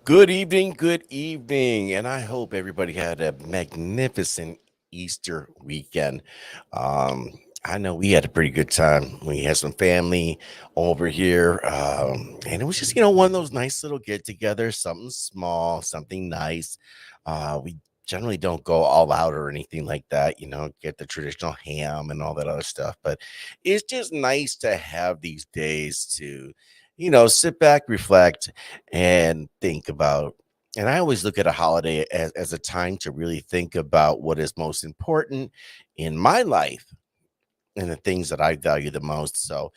Good evening, and I hope everybody had a magnificent Easter weekend. Um, I know we had a pretty good time. We had some family over here, and it was just one of those nice little get-togethers, something small, something nice. We generally don't go all out or anything like that, get the traditional ham and all that other stuff, but it's just nice to have these days to sit back, reflect, and think about. And I always look at a holiday as a time to really think about what is most important in my life and the things that I value the most. So,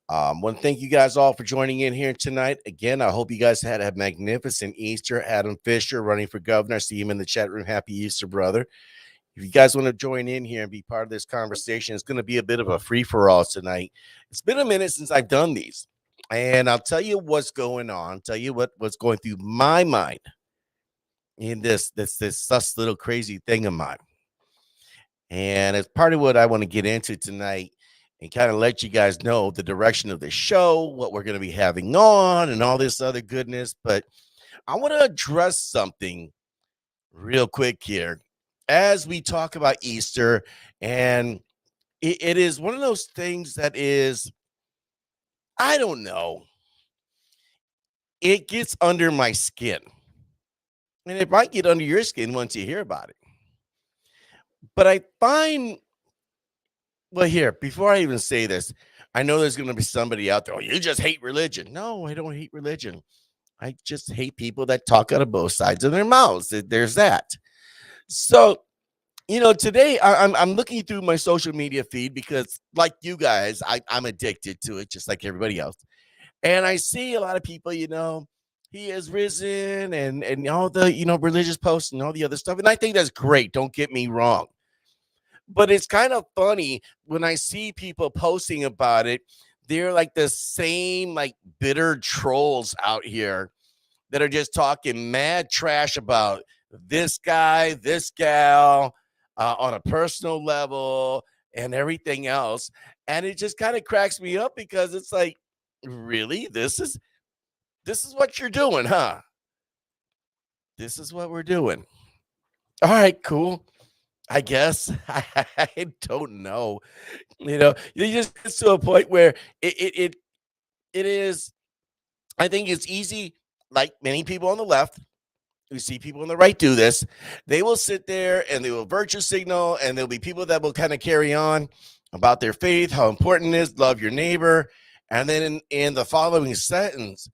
want to thank you guys all for joining in here tonight. Again, I hope you guys had a magnificent Easter. Adam Fisher running for governor. I see him in the chat room. Happy Easter, brother. If you guys want to join in here and be part of this conversation, it's going to be a bit of a free for all tonight. It's been a minute since I've done these, and I'll tell you what's going on. Tell you what's going through my mind in this sus little crazy thing of mine, and it's part of what I want to get into tonight, and kind of let you guys know the direction of the show, what we're going to be having on, and all this other goodness. But I want to address something real quick here as we talk about Easter. And it is one of those things that is, I don't know, it gets under my skin. And it might get under your skin once you hear about it. But I find, well, here, before I even say this, I know there's going to be somebody out there, oh, you just hate religion. No, I don't hate religion. I just hate people that talk out of both sides of their mouths. There's that. So, today I'm looking through my social media feed because, like you guys, I'm addicted to it, just like everybody else. And I see a lot of people, he has risen and all the, religious posts and all the other stuff. And I think that's great. Don't get me wrong. But it's kind of funny when I see people posting about it. They're like the same, like bitter trolls out here that are just talking mad trash about this guy, this gal, on a personal level and everything else. And it just kind of cracks me up because it's like, really? This is what you're doing, huh? This is what we're doing. All right, cool. I guess. I don't know. You just get to a point where it is. I think it's easy, like many people on the left. We see people on the right do this. They will sit there and they will virtue signal, and there'll be people that will kind of carry on about their faith, how important it is, love your neighbor. And then in the following sentence,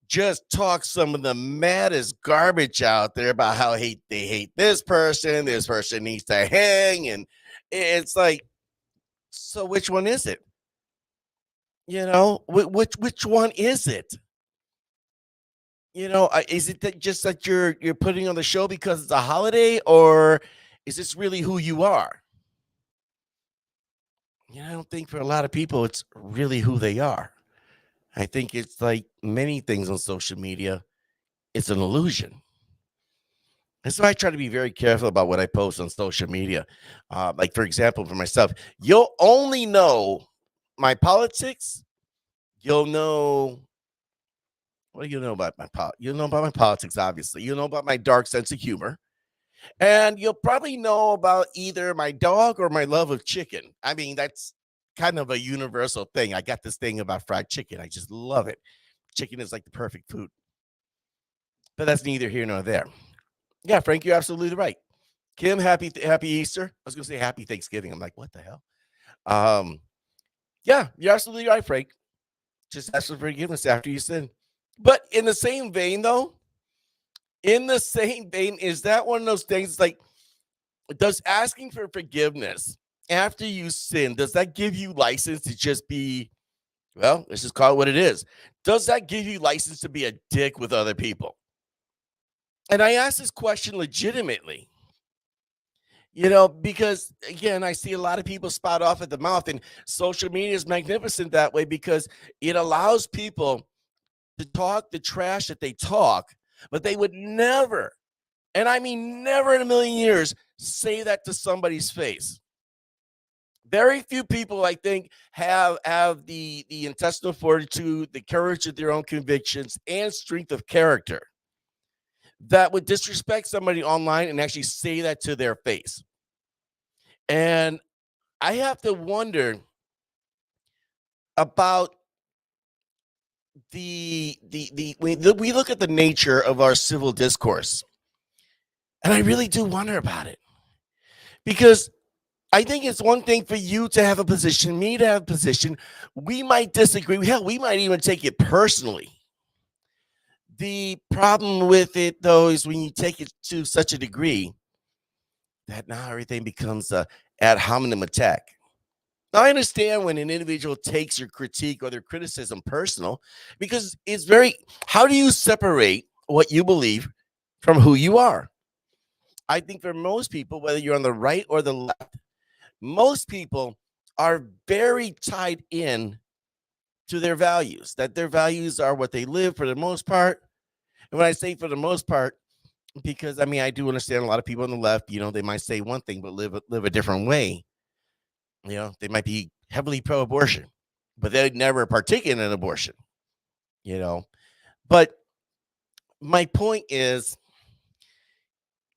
just talk some of the maddest garbage out there about how they hate this person needs to hang. And it's like, so which one is it? Which one is it? Is it that just that you're putting on the show because it's a holiday, or is this really who you are? I don't think for a lot of people it's really who they are. I think it's like many things on social media, it's an illusion. And so I try to be very careful about what I post on social media. Like, for example, for myself, you'll only know my politics. You'll know, what do you know about you'll know about my politics, obviously. You'll know about my dark sense of humor. And you'll probably know about either my dog or my love of chicken. I mean, that's kind of a universal thing. I got this thing about fried chicken. I just love it. Chicken is like the perfect food. But that's neither here nor there. Yeah, Frank, you're absolutely right. Kim, happy Easter. I was gonna say happy Thanksgiving. I'm like, what the hell? Um, yeah, you're absolutely right, Frank. Just ask for forgiveness after you sin. But in the same vein, though, is that one of those things like, does asking for forgiveness after you sin, does that give you license to just be, well, let's just call it what it is? Does that give you license to be a dick with other people? And I ask this question legitimately, because again, I see a lot of people spout off at the mouth, and social media is magnificent that way because it allows people to talk the trash that they talk, but they would never, and I mean never in a million years, say that to somebody's face. Very few people, I think, have the intestinal fortitude, the courage of their own convictions, and strength of character that would disrespect somebody online and actually say that to their face. And I have to wonder about we look at the nature of our civil discourse, and I really do wonder about it because I think it's one thing for you to have a position, me to have a position. We might disagree. Hell, we might even take it personally. The problem with it, though, is when you take it to such a degree that now everything becomes a ad hominem attack. Now, I understand when an individual takes your critique or their criticism personal, because it's very, how do you separate what you believe from who you are? I think for most people, whether you're on the right or the left, most people are very tied in to their values, that their values are what they live for the most part. And when I say for the most part, because I mean, I do understand a lot of people on the left, they might say one thing, but live a different way. They might be heavily pro abortion, but they never partake in an abortion, you know. But my point is,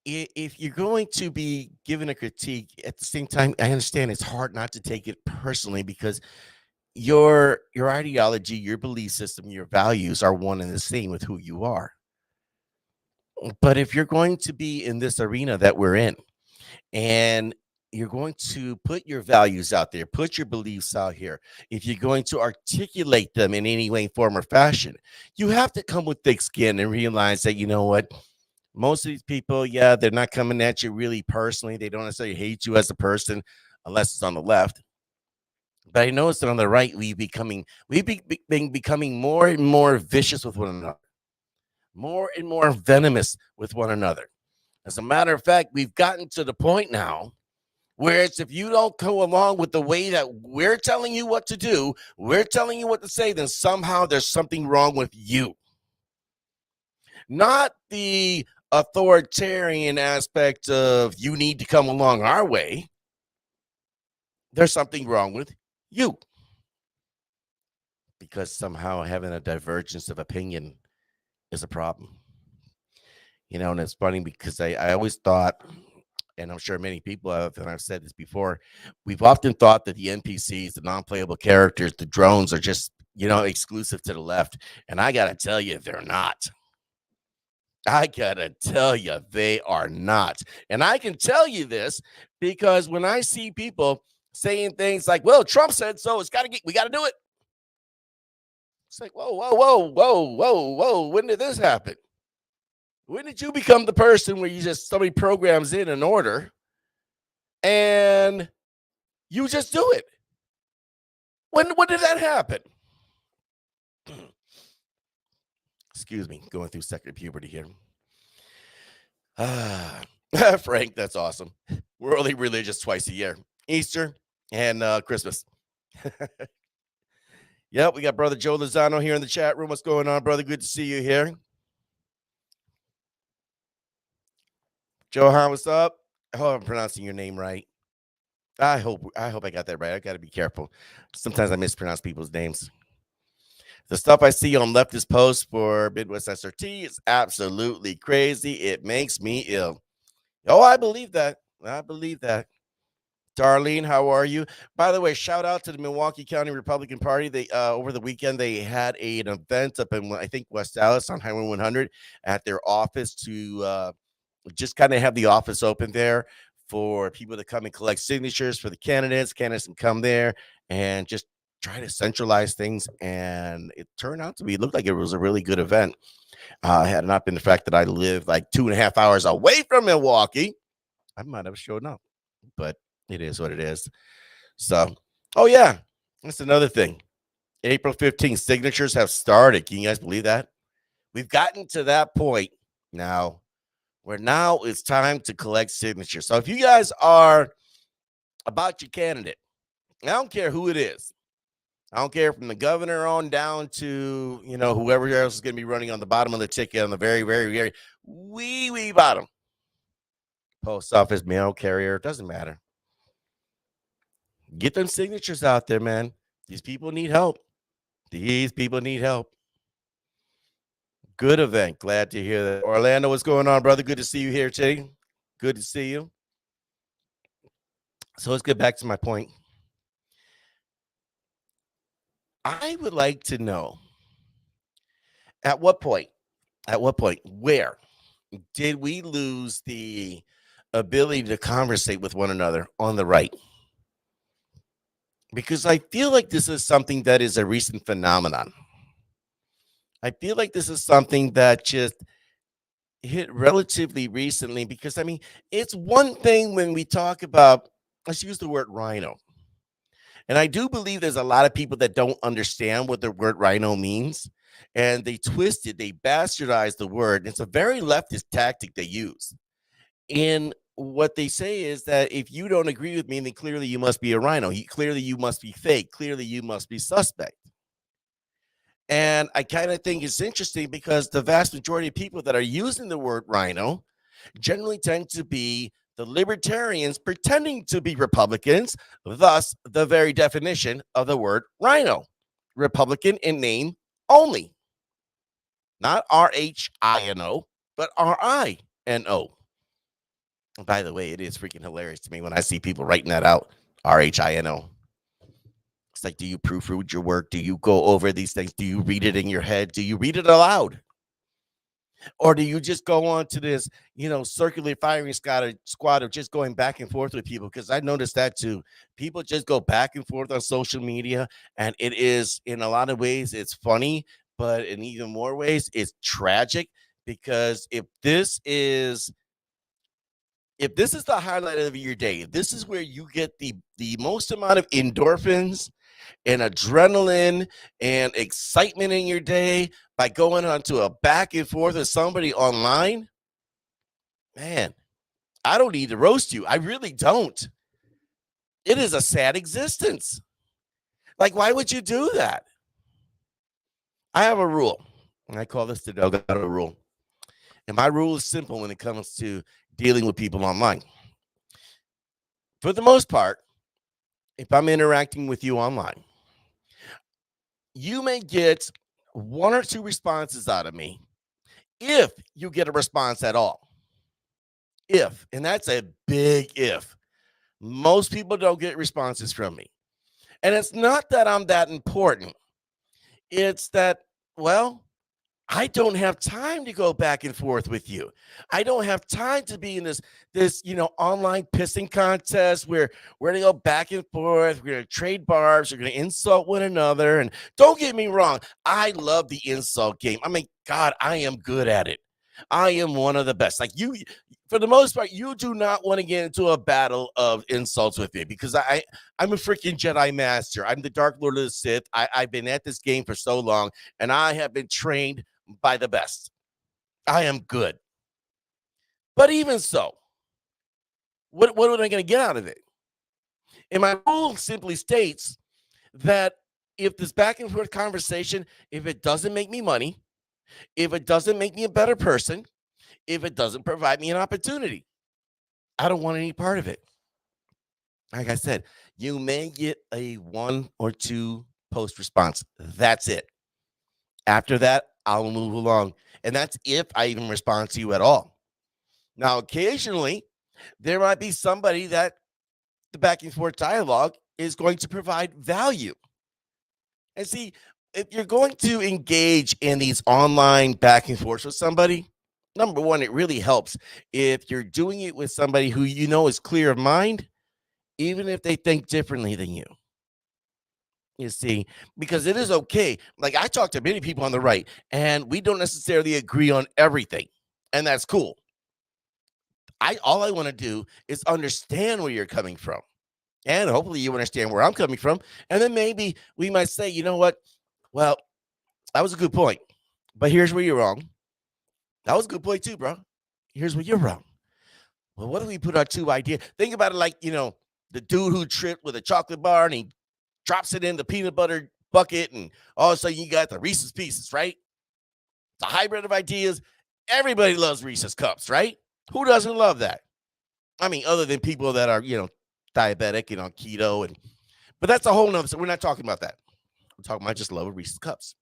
if you're going to be given a critique at the same time, I understand it's hard not to take it personally because your ideology, your belief system, your values are one and the same with who you are. But if you're going to be in this arena that we're in, and you're going to put your values out there, put your beliefs out here, if you're going to articulate them in any way, form, or fashion, you have to come with thick skin and realize that, you know what? Most of these people, yeah, they're not coming at you really personally. They don't necessarily hate you as a person, unless it's on the left. But I noticed that on the right, been becoming more and more vicious with one another, more and more venomous with one another. As a matter of fact, we've gotten to the point now where it's if you don't go along with the way that we're telling you what to do, we're telling you what to say, then somehow there's something wrong with you. Not the authoritarian aspect of you need to come along our way. There's something wrong with you because somehow having a divergence of opinion is a problem. And it's funny because I always thought, and I'm sure many people have, and I've said this before, we've often thought that the NPCs, the non-playable characters, the drones are just, exclusive to the left. And I got to tell you, they're not. I got to tell you, they are not. And I can tell you this because when I see people saying things like, well, Trump said so, we got to do it. It's like, whoa, whoa, whoa, whoa, whoa, whoa. When did this happen? When did you become the person where somebody programs in an order and you just do it? When did that happen? Excuse me, going through second puberty here. Frank, that's awesome. We're only religious twice a year, Easter and Christmas. Yep, we got brother Joe Lozano here in the chat room. What's going on, brother? Good to see you here. Johan, what's up? I hope I'm pronouncing your name right. I hope I got that right. I got to be careful. Sometimes I mispronounce people's names. The stuff I see on leftist posts for Midwest SRT is absolutely crazy. It makes me ill. Oh, I believe that. I believe that. Darlene, how are you? By the way, shout out to the Milwaukee County Republican Party. They over the weekend they had an event up in I think West Dallas on Highway 100 at their office to just kind of have the office open there for people to come and collect signatures for the candidates. Candidates can come there and just try to centralize things. And it turned out to be, it looked like it was a really good event. Had it not been the fact that I live like 2.5 hours away from Milwaukee, I might have shown up, but it is what it is. So, oh yeah, that's another thing. April 15th, signatures have started. Can you guys believe that? We've gotten to that point now where now it's time to collect signatures. So if you guys are about your candidate, I don't care who it is. I don't care from the governor on down to, whoever else is going to be running on the bottom of the ticket on the very, very, very wee bottom. Post office, mail carrier, doesn't matter. Get them signatures out there, man. These people need help. These people need help. Good event. Glad to hear that. Orlando, what's going on, brother? Good to see you here today. Good to see you. So let's get back to my point. I would like to know at what point, where did we lose the ability to conversate with one another on the right? Because I feel like this is something that is a recent phenomenon. I feel like this is something that just hit relatively recently because I mean, it's one thing when we talk about, let's use the word rhino. And I do believe there's a lot of people that don't understand what the word rhino means. And they twist it, they bastardize the word. It's a very leftist tactic they use. And what they say is that if you don't agree with me, then clearly you must be a rhino. Clearly you must be fake. Clearly you must be suspect. And I kind of think it's interesting because the vast majority of people that are using the word rhino generally tend to be the libertarians pretending to be Republicans, thus, the very definition of the word rhino Republican in name only, not RHINO, but RINO. By the way, it is freaking hilarious to me when I see people writing that out, RHINO. It's like, do you proofread your work? Do you go over these things? Do you read it in your head? Do you read it aloud? Or do you just go on to this, circular firing squad of just going back and forth with people? Because I noticed that too. People just go back and forth on social media, and it is, in a lot of ways, it's funny, but in even more ways, it's tragic. Because if this is the highlight of your day, if this is where you get the most amount of endorphins and adrenaline and excitement in your day by going onto a back and forth with somebody online, man, I don't need to roast you. I really don't. It is a sad existence. Like, why would you do that? I have a rule, and I call this the Delgado rule. And my rule is simple when it comes to dealing with people online. For the most part, if I'm interacting with you online, you may get one or two responses out of me if you get a response at all. If, and that's a big if. Most people don't get responses from me. And it's not that I'm that important. It's that, well, I don't have time to go back and forth with you. I don't have time to be in this online pissing contest where we're gonna go back and forth. We're gonna trade barbs. We're gonna insult one another. And don't get me wrong, I love the insult game. I mean, God, I am good at it. I am one of the best. Like you, for the most part, you do not want to get into a battle of insults with me because I'm a freaking Jedi Master. I'm the Dark Lord of the Sith. I've been at this game for so long, and I have been trained by the best. I am good. But even so, what am I going to get out of it? And my rule simply states that if this back and forth conversation, if it doesn't make me money, if it doesn't make me a better person, if it doesn't provide me an opportunity, I don't want any part of it. Like I said, you may get a 1 or 2 post response. That's it. After that, I'll move along. And that's if I even respond to you at all. Now, occasionally, there might be somebody that the back and forth dialogue is going to provide value. And see, if you're going to engage in these online back and forth with somebody, number one, it really helps if you're doing it with somebody who you know is clear of mind, even if they think differently than you. You see, because it is okay. Like I talk to many people on the right, and we don't necessarily agree on everything, and that's cool. All I want to do is understand where you're coming from. And hopefully you understand where I'm coming from. And then maybe we might say, you know what? Well, that was a good point. But here's where you're wrong. That was a good point too, bro. Here's where you're wrong. Well, what if we put our two ideas? Think about it like, the dude who tripped with a chocolate bar and he drops it in the peanut butter bucket, and all of a sudden you got the Reese's Pieces, right? It's a hybrid of ideas. Everybody loves Reese's Cups, right? Who doesn't love that? I mean, other than people that are, diabetic and on keto, but that's a whole nother. So we're not talking about that. We're talking about just love of Reese's Cups.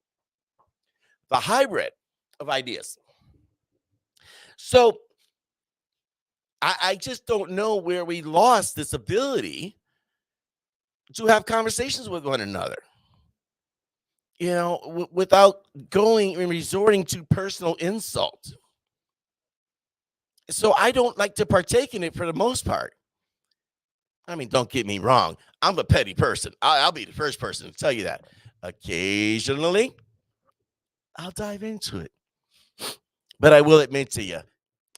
The hybrid of ideas. So I just don't know where we lost this ability to have conversations with one another, without going and resorting to personal insult. So I don't like to partake in it for the most part. I mean, don't get me wrong. I'm a petty person. I'll be the first person to tell you that. Occasionally, I'll dive into it. But I will admit to you,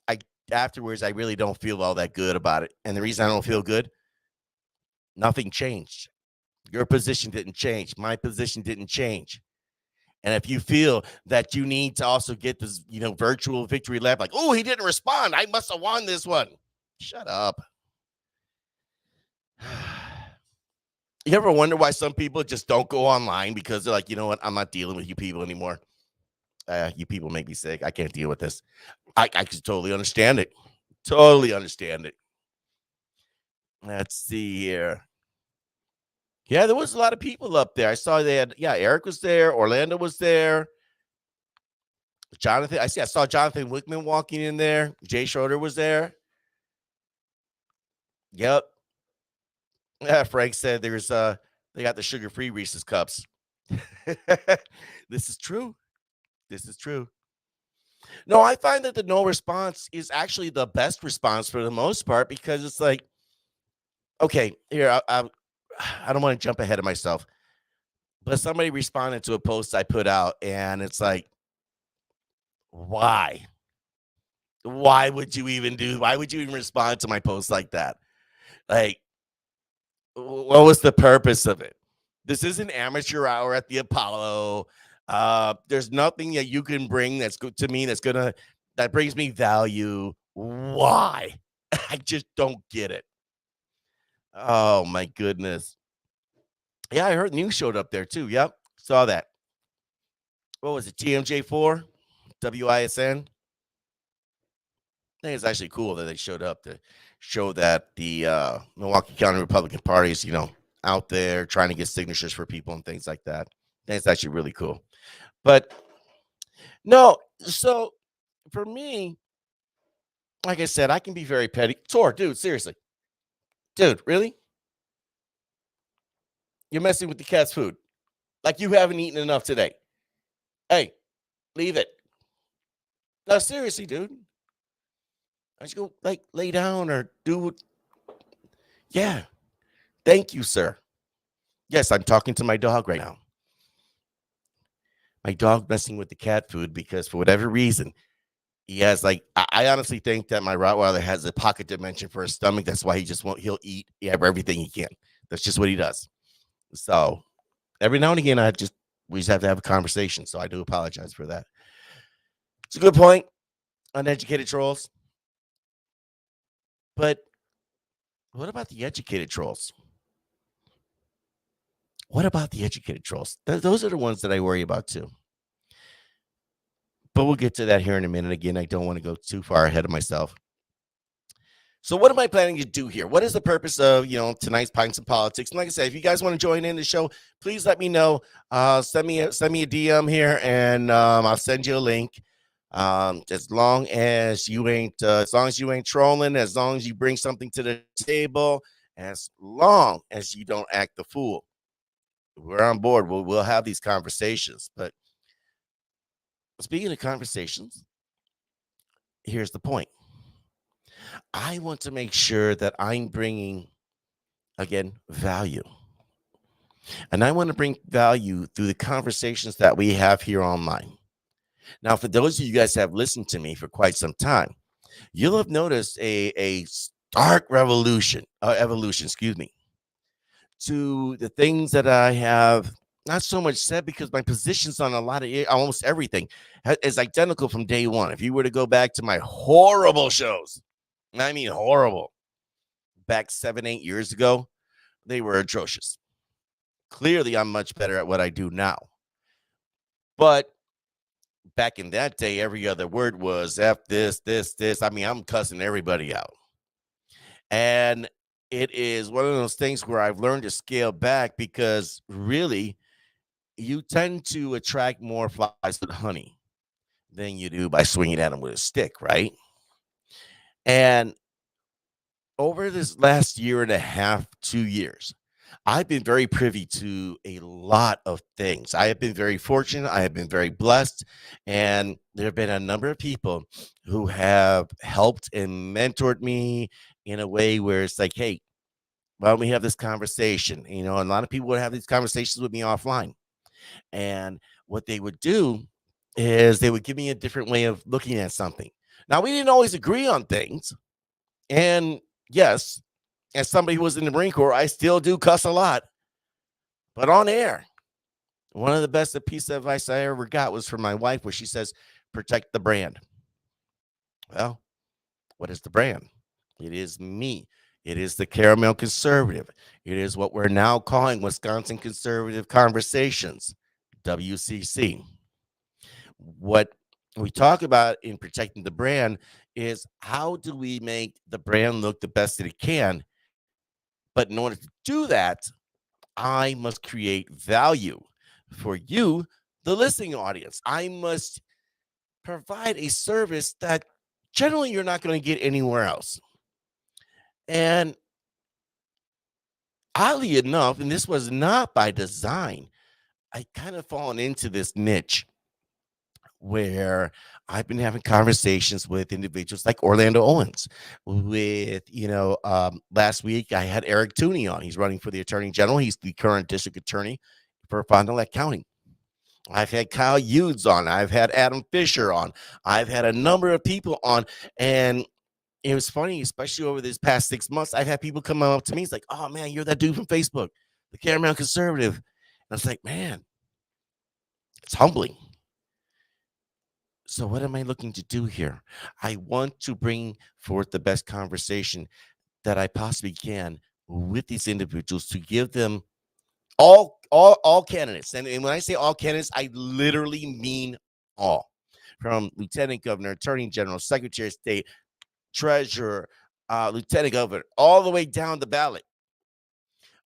I afterwards, I really don't feel all that good about it. And the reason I don't feel good, nothing changed. Your position didn't change. My position didn't change. And if you feel that you need to also get this, virtual victory lap, like, oh, he didn't respond, I must have won this one. Shut up. You ever wonder why some people just don't go online because they're like, you know what? I'm not dealing with you people anymore. You people make me sick. I can't deal with this. I can totally understand it. Totally understand it. Let's see here. Yeah, there was a lot of people up there. I saw they had, Eric was there. Orlando was there. Jonathan, I saw Jonathan Wickman walking in there. Jay Schroeder was there. Yep. Yeah, Frank said they got the sugar-free Reese's cups. This is true. This is true. No, I find that the no response is actually the best response for the most part because it's like, okay, here, I don't want to jump ahead of myself, but somebody responded to a post I put out, and it's like, why? Why would you even respond to my post like that? Like, what was the purpose of it? This is an amateur hour at the Apollo. There's nothing that you can bring that's good to me that brings me value. Why? I just don't get it. Oh my goodness. Yeah, I heard News showed up there too. Yep, saw that. What was it? TMJ4, WISN. I think it's actually cool that they showed up to show that the Milwaukee County Republican Party is, out there trying to get signatures for people and things like that. I think it's actually really cool. But no, so for me, like I said, I can be very petty. Tor, dude, seriously. Dude, really? You're messing with the cat's food. Like you haven't eaten enough today. Hey, leave it. No, seriously, dude. I just go like lay down or do. Yeah. Thank you, sir. Yes, I'm talking to my dog right now. My dog messing with the cat food because for whatever reason, he has I honestly think that my Rottweiler has a pocket dimension for his stomach. That's why he'll eat everything he can. That's just what he does. So every now and again, we just have to have a conversation. So I do apologize for that. It's a good point. Uneducated trolls. But what about the educated trolls? What about the educated trolls? Those are the ones that I worry about too. But we'll get to that here in a minute. Again, I don't want to go too far ahead of myself. So what am I planning to do here? What is the purpose of, tonight's Pints and Politics? And like I said, if you guys want to join in the show, please let me know. Send me a DM here, and I'll send you a link. As long as you ain't trolling, as long as you bring something to the table, as long as you don't act the fool, we're on board. We'll have these conversations. But speaking of conversations, here's the point. I want to make sure that I'm bringing, again, value. And I want to bring value through the conversations that we have here online. Now, for those of you guys that have listened to me for quite some time, you'll have noticed a stark evolution, to the things that I have not so much said because my positions on almost everything is identical from day one. If you were to go back to my horrible shows, I mean horrible, back 7-8 years ago, they were atrocious. Clearly, I'm much better at what I do now. But back in that day, every other word was F this, this, this. I mean, I'm cussing everybody out. And it is one of those things where I've learned to scale back because really, you tend to attract more flies with honey than you do by swinging at them with a stick, right? And over this last year and a half, 2 years, I've been very privy to a lot of things. I have been very fortunate. I have been very blessed. And there have been a number of people who have helped and mentored me in a way where it's like, hey, why don't we have this conversation? And a lot of people would have these conversations with me offline. And what they would do is they would give me a different way of looking at something. Now, we didn't always agree on things. And yes, as somebody who was in the Marine Corps, I still do cuss a lot, but on air. One of the best piece of advice I ever got was from my wife, where she says, protect the brand. Well, what is the brand? It is me. It is the Caramel Conservative. It is what we're now calling Wisconsin Conservative Conversations, WCC. What we talk about in protecting the brand is, how do we make the brand look the best that it can? But in order to do that, I must create value for you, the listening audience. I must provide a service that generally you're not going to get anywhere else. And oddly enough, and this was not by design, I kind of fallen into this niche where I've been having conversations with individuals like Orlando Owens. Last week I had Eric Tooney on. He's running for the Attorney General. He's the current district attorney for Fond du Lac County. I've had Kyle Hughes on. I've had Adam Fisher on. I've had a number of people on. And it was funny, especially over this past 6 months, I've had people come up to me. It's like, oh, man, you're that dude from Facebook, the Caramel Conservative. And I was like, man, it's humbling. So what am I looking to do here? I want to bring forth the best conversation that I possibly can with these individuals, to give them all candidates. And when I say all candidates, I literally mean all. From lieutenant governor, attorney general, secretary of state, treasurer, lieutenant governor, all the way down the ballot.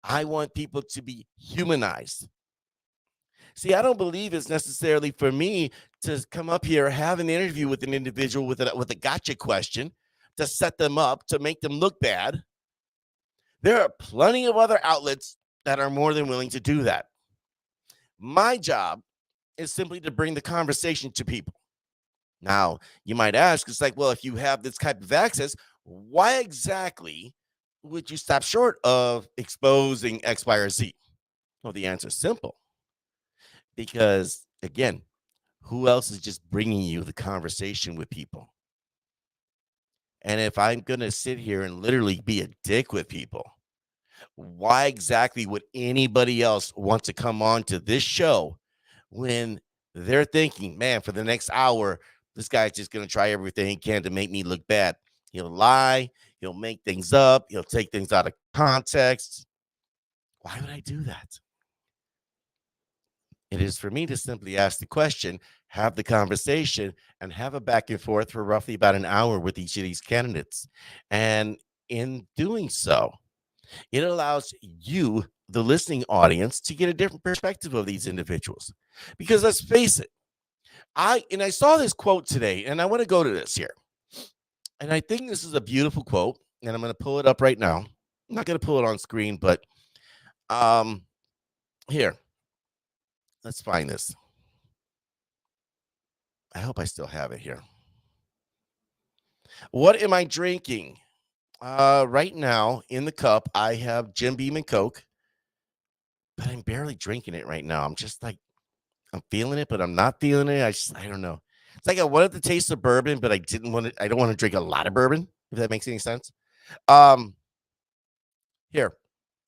I want people to be humanized. See, I don't believe it's necessarily for me to come up here, have an interview with an individual with a gotcha question to set them up, to make them look bad. There are plenty of other outlets that are more than willing to do that. My job is simply to bring the conversation to people. Now, you might ask, it's like, well, if you have this type of access, why exactly would you stop short of exposing X, Y, or Z? Well, the answer is simple. Because, again, who else is just bringing you the conversation with people? And if I'm going to sit here and literally be a dick with people, why exactly would anybody else want to come on to this show when they're thinking, man, for the next hour, this guy's just going to try everything he can to make me look bad? He'll lie. He'll make things up. He'll take things out of context. Why would I do that? It is for me to simply ask the question, have the conversation, and have a back and forth for roughly about an hour with each of these candidates. And in doing so, it allows you, the listening audience, to get a different perspective of these individuals. Because let's face it, I saw this quote today, and I want to go to this here. And I think this is a beautiful quote, and I'm going to pull it up right now. I'm not going to pull it on screen, but here. Let's find this. I hope I still have it here. What am I drinking? Right now in the cup, I have Jim Beam and Coke, but I'm barely drinking it right now. I'm just like, I'm feeling it, but I'm not feeling it. I don't know. It's like I wanted to taste of bourbon, but I don't want to drink a lot of bourbon, if that makes any sense. Here,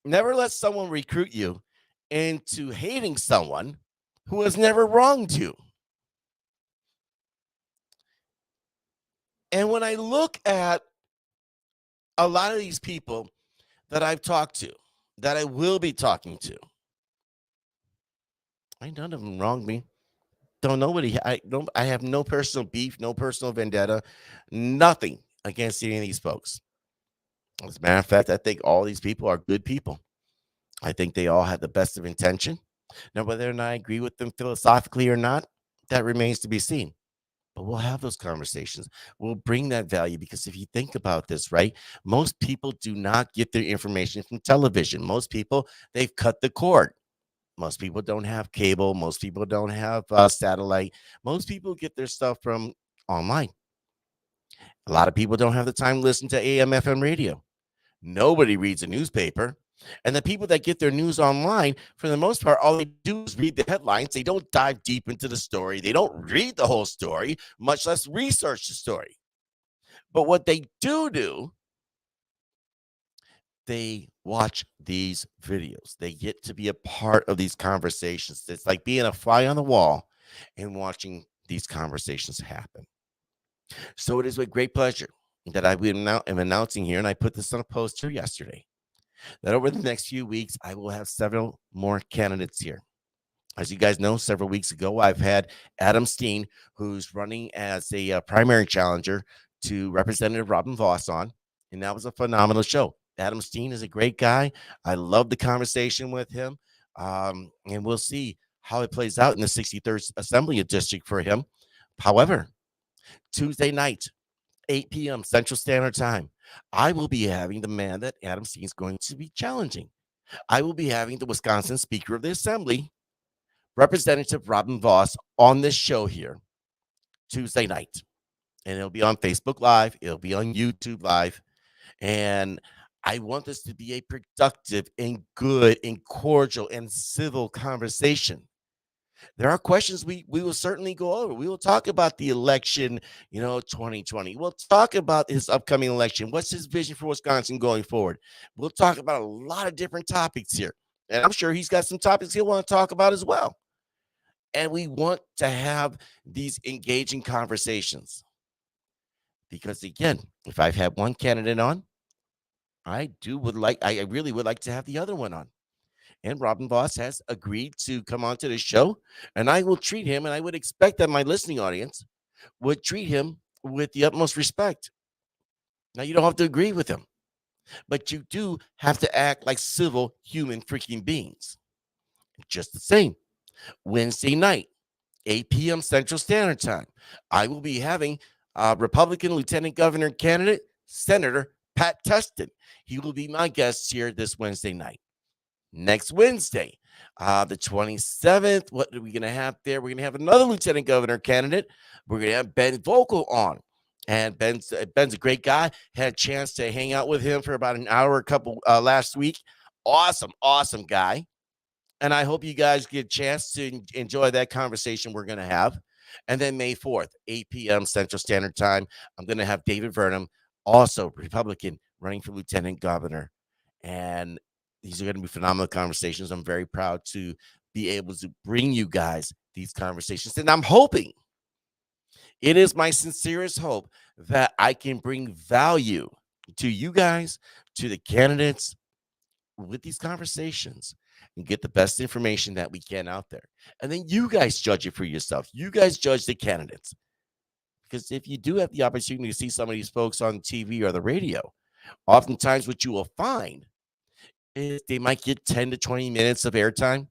never let someone recruit you into hating someone who has never wronged you. And when I look at a lot of these people that I've talked to, that I will be talking to, none of them wronged me. I have no personal beef, no personal vendetta, nothing against any of these folks. As a matter of fact, I think all these people are good people. I think they all have the best of intention. Now, whether or not I agree with them philosophically or not, that remains to be seen. But we'll have those conversations. We'll bring that value because if you think about this, right, most people do not get their information from television. Most people, they've cut the cord. Most people don't have cable. Most people don't have satellite. Most people get their stuff from online. A lot of people don't have the time to listen to AM, FM radio. Nobody reads a newspaper. And the people that get their news online, for the most part, all they do is read the headlines. They don't dive deep into the story. They don't read the whole story, much less research the story. But what they do, they watch these videos. They get to be a part of these conversations. It's like being a fly on the wall and watching these conversations happen. So it is with great pleasure that I am announcing here, and I put this on a post here yesterday, that over the next few weeks, I will have several more candidates here. As you guys know, several weeks ago, I've had Adam Steen, who's running as a primary challenger to Representative Robin Voss on, and that was a phenomenal show. Adam Steen is a great guy. I love the conversation with him, and we'll see how it plays out in the 63rd Assembly District for him. However, Tuesday night, 8 p.m. Central Standard Time, I will be having the man that Adam Steen is going to be challenging. I will be having the Wisconsin Speaker of the Assembly, Representative Robin Voss, on this show here Tuesday night. And it'll be on Facebook Live. It'll be on YouTube Live. And I want this to be a productive and good and cordial and civil conversation. There are questions we will certainly go over. We will talk about the election, 2020. We'll talk about his upcoming election. What's his vision for Wisconsin going forward? We'll talk about a lot of different topics here. And I'm sure he's got some topics he'll want to talk about as well. And we want to have these engaging conversations. Because again, if I've had one candidate on, I really would like to have the other one on. And Robin Voss has agreed to come onto the show, and I will treat him, and I would expect that my listening audience would treat him with the utmost respect. Now, you don't have to agree with him, but you do have to act like civil human freaking beings. Just the same. Wednesday night, 8 p.m. Central Standard Time, I will be having Republican Lieutenant Governor candidate, Senator Pat Tustin. He will be my guest here this Wednesday night. Next Wednesday, the 27th, what are we going to have there? We're going to have another lieutenant governor candidate. We're going to have Ben Vogel on. And Ben's a great guy. Had a chance to hang out with him for about an hour last week. Awesome guy. And I hope you guys get a chance to enjoy that conversation we're going to have. And then May 4th, 8 p.m. Central Standard Time, I'm going to have David Vernon, also Republican, running for lieutenant governor. And these are going to be phenomenal conversations. I'm very proud to be able to bring you guys these conversations. And I'm hoping, it is my sincerest hope, that I can bring value to you guys, to the candidates with these conversations, and get the best information that we can out there. And then you guys judge it for yourself. You guys judge the candidates. Because if you do have the opportunity to see some of these folks on TV or the radio, oftentimes what you will find is they might get 10 to 20 minutes of airtime.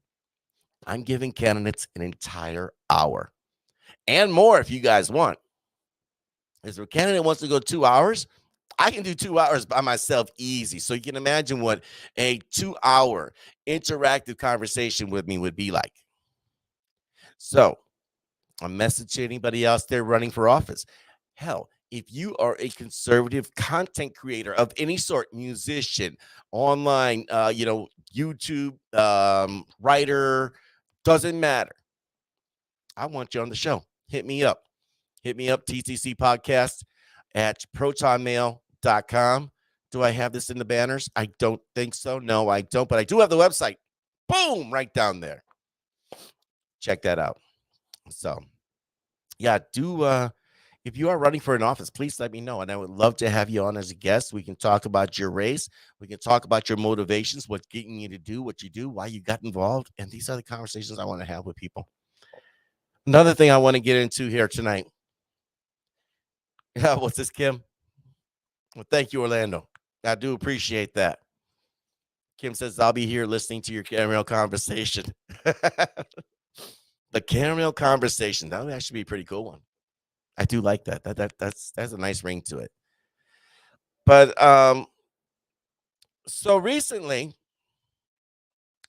I'm giving candidates an entire hour and more if you guys want. If a candidate wants to go 2 hours, I can do 2 hours by myself easy. So you can imagine what a 2-hour interactive conversation with me would be like. So a message to anybody else there running for office. Hell, if you are a conservative content creator of any sort, musician, online, YouTube, writer, doesn't matter. I want you on the show. Hit me up. TCC Podcast at protonmail.com. Do I have this in the banners? I don't think so. No, I don't. But I do have the website. Boom, right down there. Check that out. So, yeah, if you are running for an office, please let me know. And I would love to have you on as a guest. We can talk about your race. We can talk about your motivations, what's getting you to do what you do, why you got involved. And these are the conversations I want to have with people. Another thing I want to get into here tonight. Yeah, what's this, Kim? Well, thank you, Orlando. I do appreciate that. Kim says, I'll be here listening to your caramel conversation. The caramel conversation. That would actually be a pretty cool one. I do like that. That's a nice ring to it. But so recently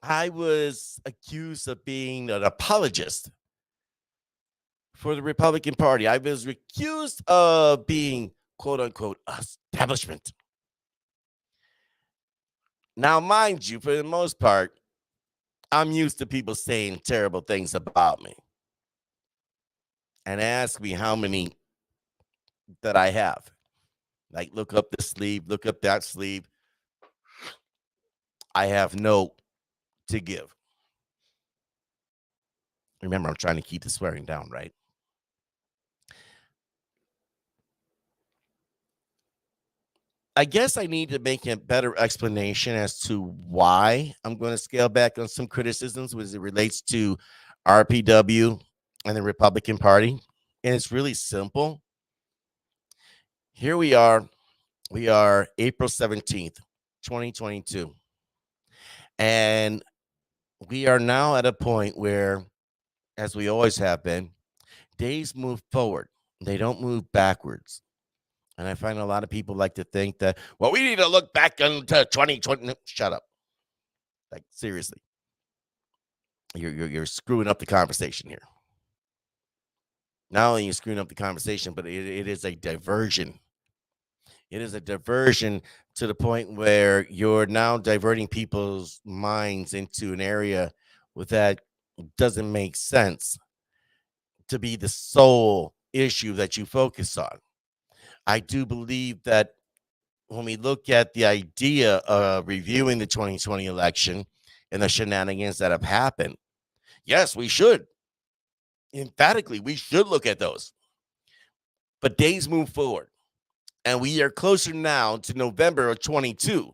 I was accused of being an apologist for the Republican Party. I was accused of being quote unquote establishment. Now, mind you, for the most part, I'm used to people saying terrible things about me and ask me how many that I have. Like, look up this sleeve, look up that sleeve. I have no to give. Remember, I'm trying to keep the swearing down, right? I guess I need to make a better explanation as to why I'm going to scale back on some criticisms as it relates to RPW and the Republican Party. And it's really simple. Here we are. We are April 17th, 2022. And we are now at a point where, as we always have been, days move forward. They don't move backwards. And I find a lot of people like to think that, well, we need to look back into 2020. No, shut up. Like, seriously. You're screwing up the conversation here. Not only are you screwing up the conversation, but it is a diversion. It is a diversion to the point where you're now diverting people's minds into an area that doesn't make sense to be the sole issue that you focus on. I do believe that when we look at the idea of reviewing the 2020 election and the shenanigans that have happened, yes, we should. Emphatically, we should look at those. But days move forward, and we are closer now to November of 22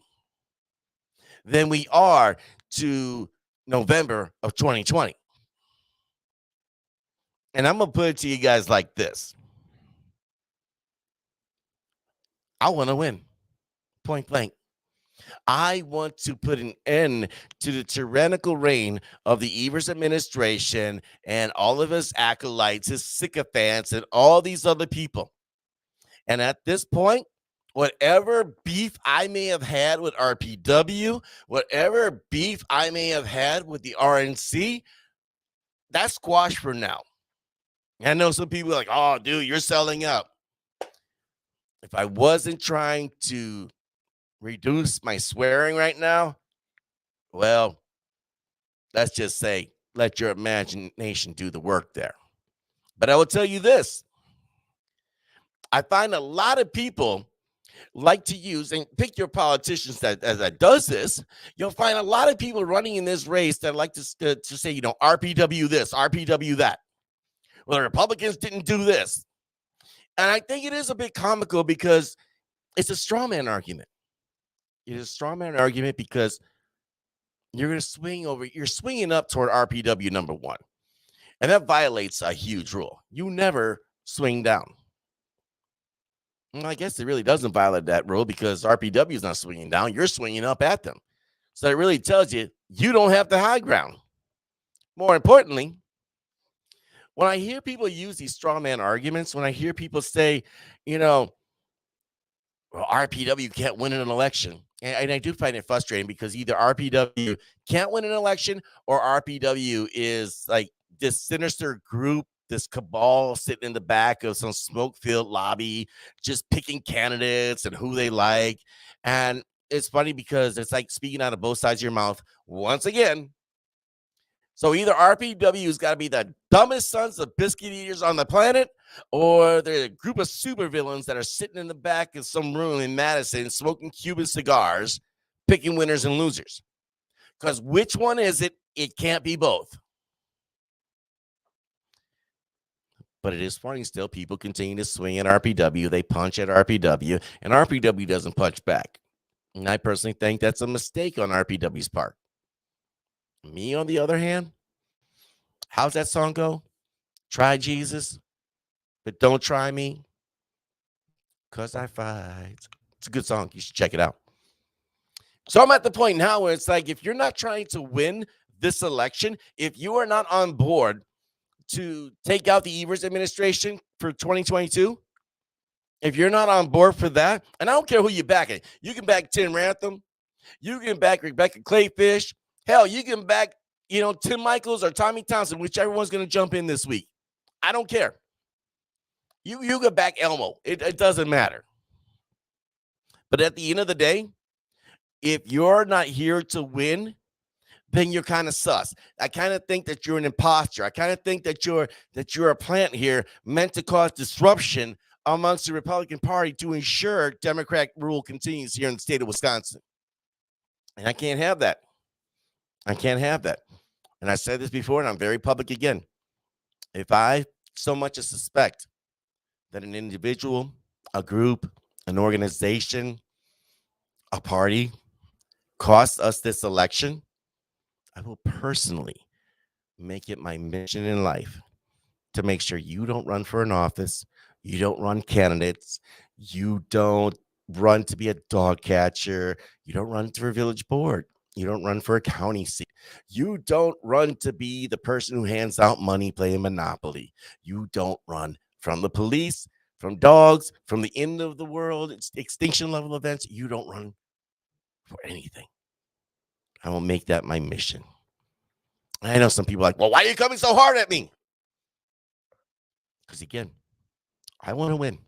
than we are to November of 2020. And I'm going to put it to you guys like this. I want to win, point blank. I want to put an end to the tyrannical reign of the Evers administration and all of his acolytes, his sycophants, and all these other people. And at this point, whatever beef I may have had with RPW, whatever beef I may have had with the RNC, that's squashed for now. I know some people are like, oh, dude, you're selling up. If I wasn't trying to reduce my swearing right now, well, let's just say, let your imagination do the work there. But I will tell you this. I find a lot of people like to use, and pick your politicians that does this, you'll find a lot of people running in this race that like to say, you know, RPW this, RPW that. Well, the Republicans didn't do this. And I think it is a bit comical because it's a straw man argument. It is a straw man argument because you're going to you're swinging up toward RPW number one. And that violates a huge rule. You never swing down. Well, I guess it really doesn't violate that rule because RPW is not swinging down. You're swinging up at them. So it really tells you you don't have the high ground. More importantly, when I hear people use these straw man arguments, when I hear people say, you know, well, RPW can't win an election. And I do find it frustrating because either RPW can't win an election or RPW is like this sinister group, this cabal sitting in the back of some smoke-filled lobby, just picking candidates and who they like. And it's funny because it's like speaking out of both sides of your mouth once again. So either RPW's got to be the dumbest sons of biscuit eaters on the planet, or they're a group of supervillains that are sitting in the back of some room in Madison smoking Cuban cigars, picking winners and losers. Because which one is it? It can't be both. But it is funny still. People continue to swing at RPW. They punch at RPW, and RPW doesn't punch back. And I personally think that's a mistake on RPW's part. Me, on the other hand, how's that song go? Try Jesus, but don't try me, because I fight. It's a good song. You should check it out. So I'm at the point now where it's like, if you're not trying to win this election, if you are not on board to take out the Evers administration, for 2022, if you're not on board for that, and I don't care who you back it, you can back Tim Rantham, you can back Rebecca Clayfish, hell, you can back, Tim Michaels or Tommy Thompson, whichever one's going to jump in this week. I don't care. You can back Elmo. It doesn't matter. But at the end of the day, if you're not here to win, then you're kind of sus. I kind of think that you're an imposter. I kind of think that you're a plant here meant to cause disruption amongst the Republican Party to ensure Democrat rule continues here in the state of Wisconsin. And I can't have that. I can't have that. And I said this before, and I'm very public again. If I so much as suspect that an individual, a group, an organization, a party cost us this election, I will personally make it my mission in life to make sure you don't run for an office, you don't run candidates, you don't run to be a dog catcher, you don't run for a village board, you don't run for a county seat, you don't run to be the person who hands out money playing Monopoly, you don't run from the police, from dogs, from the end of the world, extinction level events, you don't run for anything. I will make that my mission. I know some people are like, well, why are you coming so hard at me? Because again, I want to win.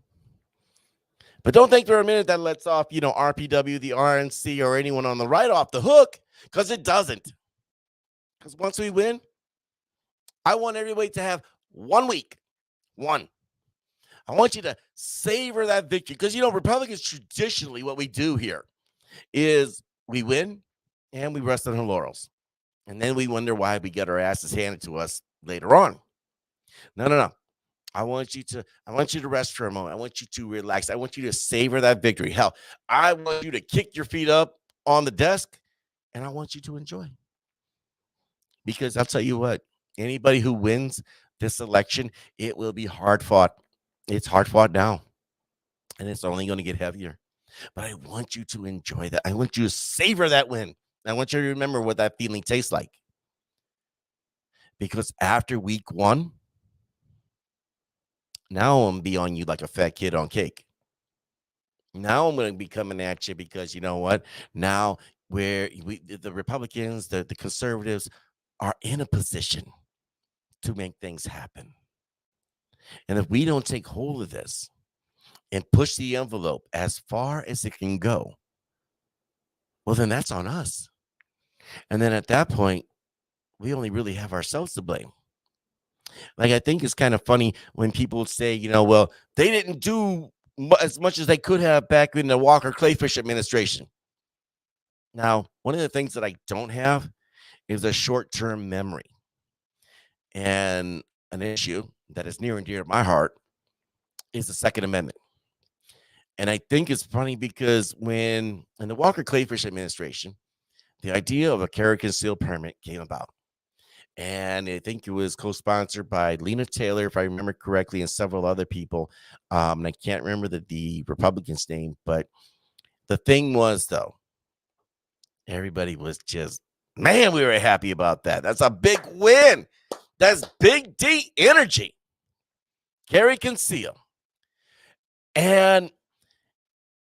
But don't think for a minute that lets off, RPW, the RNC, or anyone on the right off the hook, because it doesn't. Because once we win, I want everybody to have 1 week. One. I want you to savor that victory. Because, Republicans traditionally, what we do here is we win and we rest on our laurels. And then we wonder why we get our asses handed to us later on. No. I want you to rest for a moment. I want you to relax. I want you to savor that victory. Hell, I want you to kick your feet up on the desk, and I want you to enjoy. Because I'll tell you what, anybody who wins this election, it will be hard fought. It's hard fought now, and it's only going to get heavier. But I want you to enjoy that. I want you to savor that win. I want you to remember what that feeling tastes like. Because after week 1, now I'm going to be on you like a fat kid on cake. Now I'm going to be coming at you because you know what? Now the Republicans, the conservatives are in a position to make things happen. And if we don't take hold of this and push the envelope as far as it can go, well, then that's on us. And then at that point, we only really have ourselves to blame. Like, I think it's kind of funny when people say, well, they didn't do as much as they could have back in the Walker Clayfish administration. Now, one of the things that I don't have is a short-term memory. And an issue that is near and dear to my heart is the Second Amendment. And I think it's funny because when in the Walker Clayfish administration, the idea of a carry concealed permit came about. And I think it was co-sponsored by Lena Taylor, if I remember correctly, and several other people. And I can't remember the Republican's name. But the thing was, though, everybody was just, man, we were happy about that. That's a big win. That's big D energy. Carry conceal. And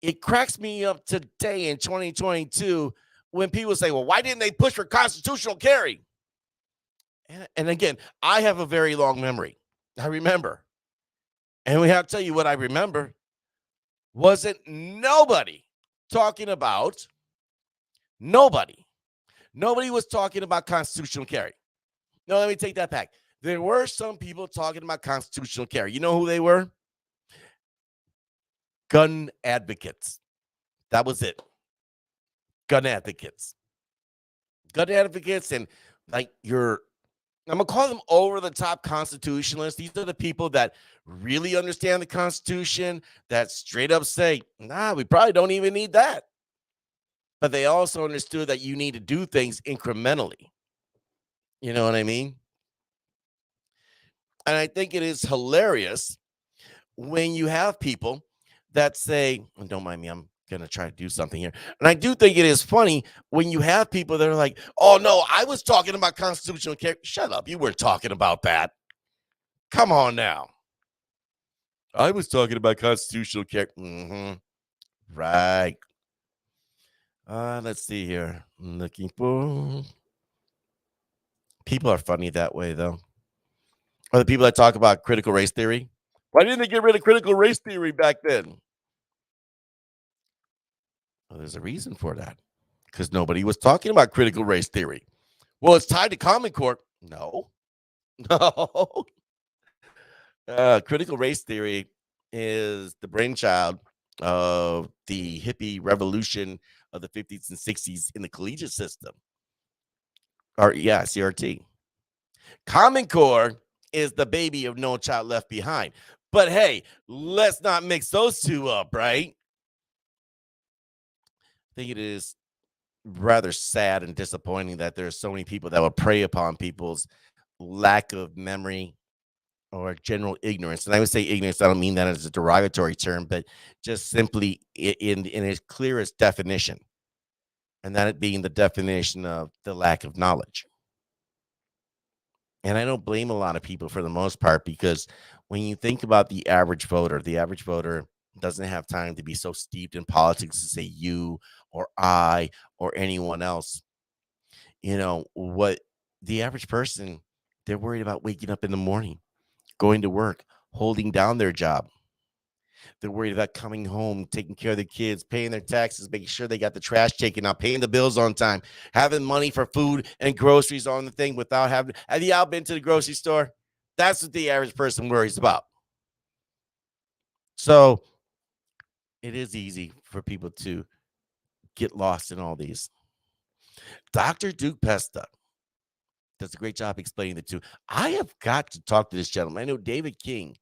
it cracks me up today in 2022 when people say, well, why didn't they push for constitutional carry? And again, I have a very long memory. I remember. And we have to tell you what I remember. Wasn't nobody talking about, nobody was talking about constitutional carry. No, let me take that back. There were some people talking about constitutional carry. You know who they were? Gun advocates. That was it. Gun advocates. Gun advocates and I'm going to call them over-the-top constitutionalists. These are the people that really understand the Constitution, that straight up say, nah, we probably don't even need that. But they also understood that you need to do things incrementally. You know what I mean? And I think it is hilarious when you have people that say, and don't mind me, I'm going to try to do something here. And I do think it is funny when you have people that are like, oh, no, I was talking about constitutional carry. Shut up. You weren't talking about that. Come on now. I was talking about constitutional care. Right. Let's see here. I'm looking for people are funny that way, though. Or the people that talk about critical race theory. Why didn't they get rid of critical race theory back then? Well, there's a reason for that. Because nobody was talking about critical race theory. Well, it's tied to Common Core. No. No. Critical race theory is the brainchild of the hippie revolution of the 50s and 60s in the collegiate system. Or, yeah, CRT. Common Core is the baby of No Child Left Behind. But hey, let's not mix those two up, right? I think it is rather sad and disappointing that there are so many people that will prey upon people's lack of memory or general ignorance. And I would say ignorance, I don't mean that as a derogatory term, but just simply in its clearest definition. And that it being the definition of the lack of knowledge. And I don't blame a lot of people for the most part, because when you think about the average voter doesn't have time to be so steeped in politics to say you or I or anyone else. You know, what the average person, they're worried about waking up in the morning, going to work, holding down their job. They're worried about coming home, taking care of their kids, paying their taxes, making sure they got the trash taken out, paying the bills on time, having money for food and groceries on the thing without having. Have you all been to the grocery store? That's what the average person worries about. So it is easy for people to get lost in all these. Dr. Duke Pesta does a great job explaining the two. I have got to talk to this gentleman. I know David King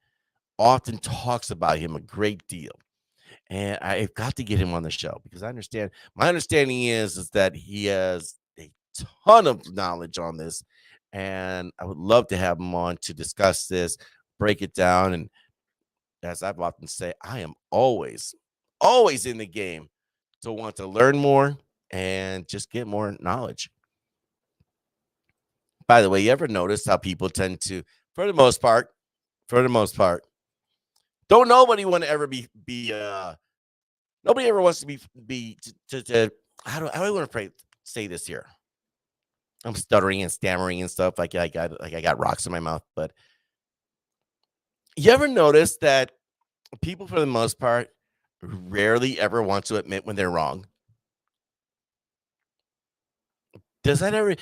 often talks about him a great deal. And I've got to get him on the show because I understand. My understanding is that he has a ton of knowledge on this, and I would love to have him on to discuss this, break it down. And as I've often say, I am always in the game to want to learn more and just get more knowledge. By the way, you ever notice how people tend to, for the most part, don't nobody want to ever be nobody ever wants to be to how do I want to say this here? I'm stuttering and stammering and stuff like I got rocks in my mouth. But you ever notice that people, for the most part, rarely ever want to admit when they're wrong? Does that ever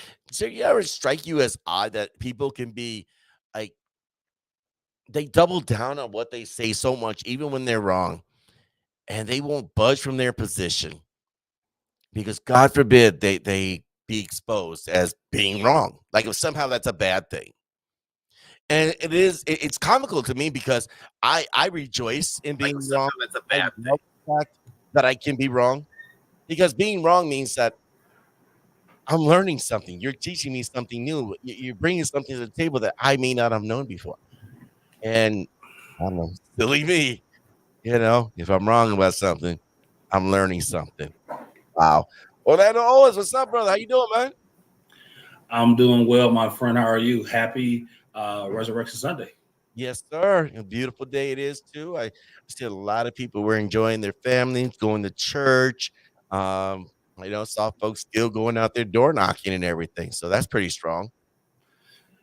strike you as odd that people can be like they double down on what they say so much, even when they're wrong, and they won't budge from their position? Because God forbid they be exposed as being wrong. Like if somehow that's a bad thing. And it's comical to me because I rejoice in being wrong. That's a I bad thing. love the fact that I can be wrong, because being wrong means that I'm learning something. You're teaching me something new. You're bringing something to the table that I may not have known before. And I don't know, silly me, if I'm wrong about something, I'm learning something. Wow. Orlando Owens, what's up, brother? How you doing, man? I'm doing well, my friend. How are you? Happy Resurrection Sunday. Yes, sir. A beautiful day it is too. I see a lot of people were enjoying their families, going to church. Saw folks still going out there door knocking and everything. So that's pretty strong.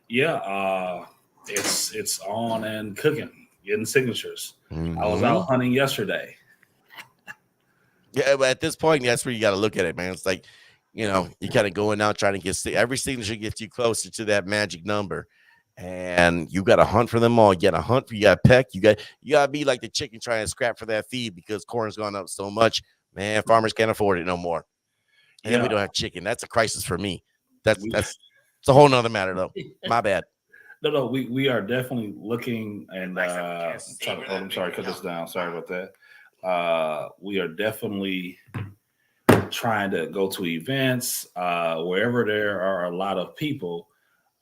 Yeah, it's on and cooking, getting signatures. I was Mhm. out hunting yesterday. Yeah, but at this point, that's where you got to look at it, man. It's like, you kind of going out trying to get every signature gets you closer to that magic number, and you got to hunt for them all. You got to hunt for, you got to peck, you got to be like the chicken trying to scrap for that feed because corn's gone up so much, man. Farmers can't afford it no more, and then we Yeah, don't have chicken. That's a crisis for me. That's it's a whole nother matter though. My bad. no. We are definitely looking and I'm sorry, cut this down. Sorry about that. We are definitely trying to go to events wherever there are a lot of people,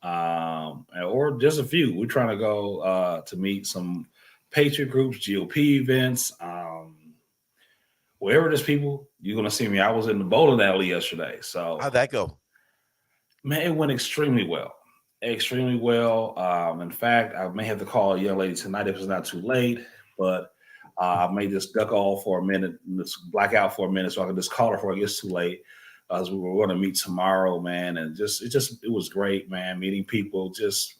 or just a few. We're trying to go to meet some patriot groups, GOP events. Wherever there's people, you're gonna see me. I was in the bowling alley yesterday, so How'd that go? man, it went extremely well. Extremely well. In fact, I may have to call a young lady tonight if it's not too late. but I may just duck off for a minute, just black out for a minute, so I can just call her before it gets too late. As we were going to meet tomorrow, man, and it was great, man. Meeting people, just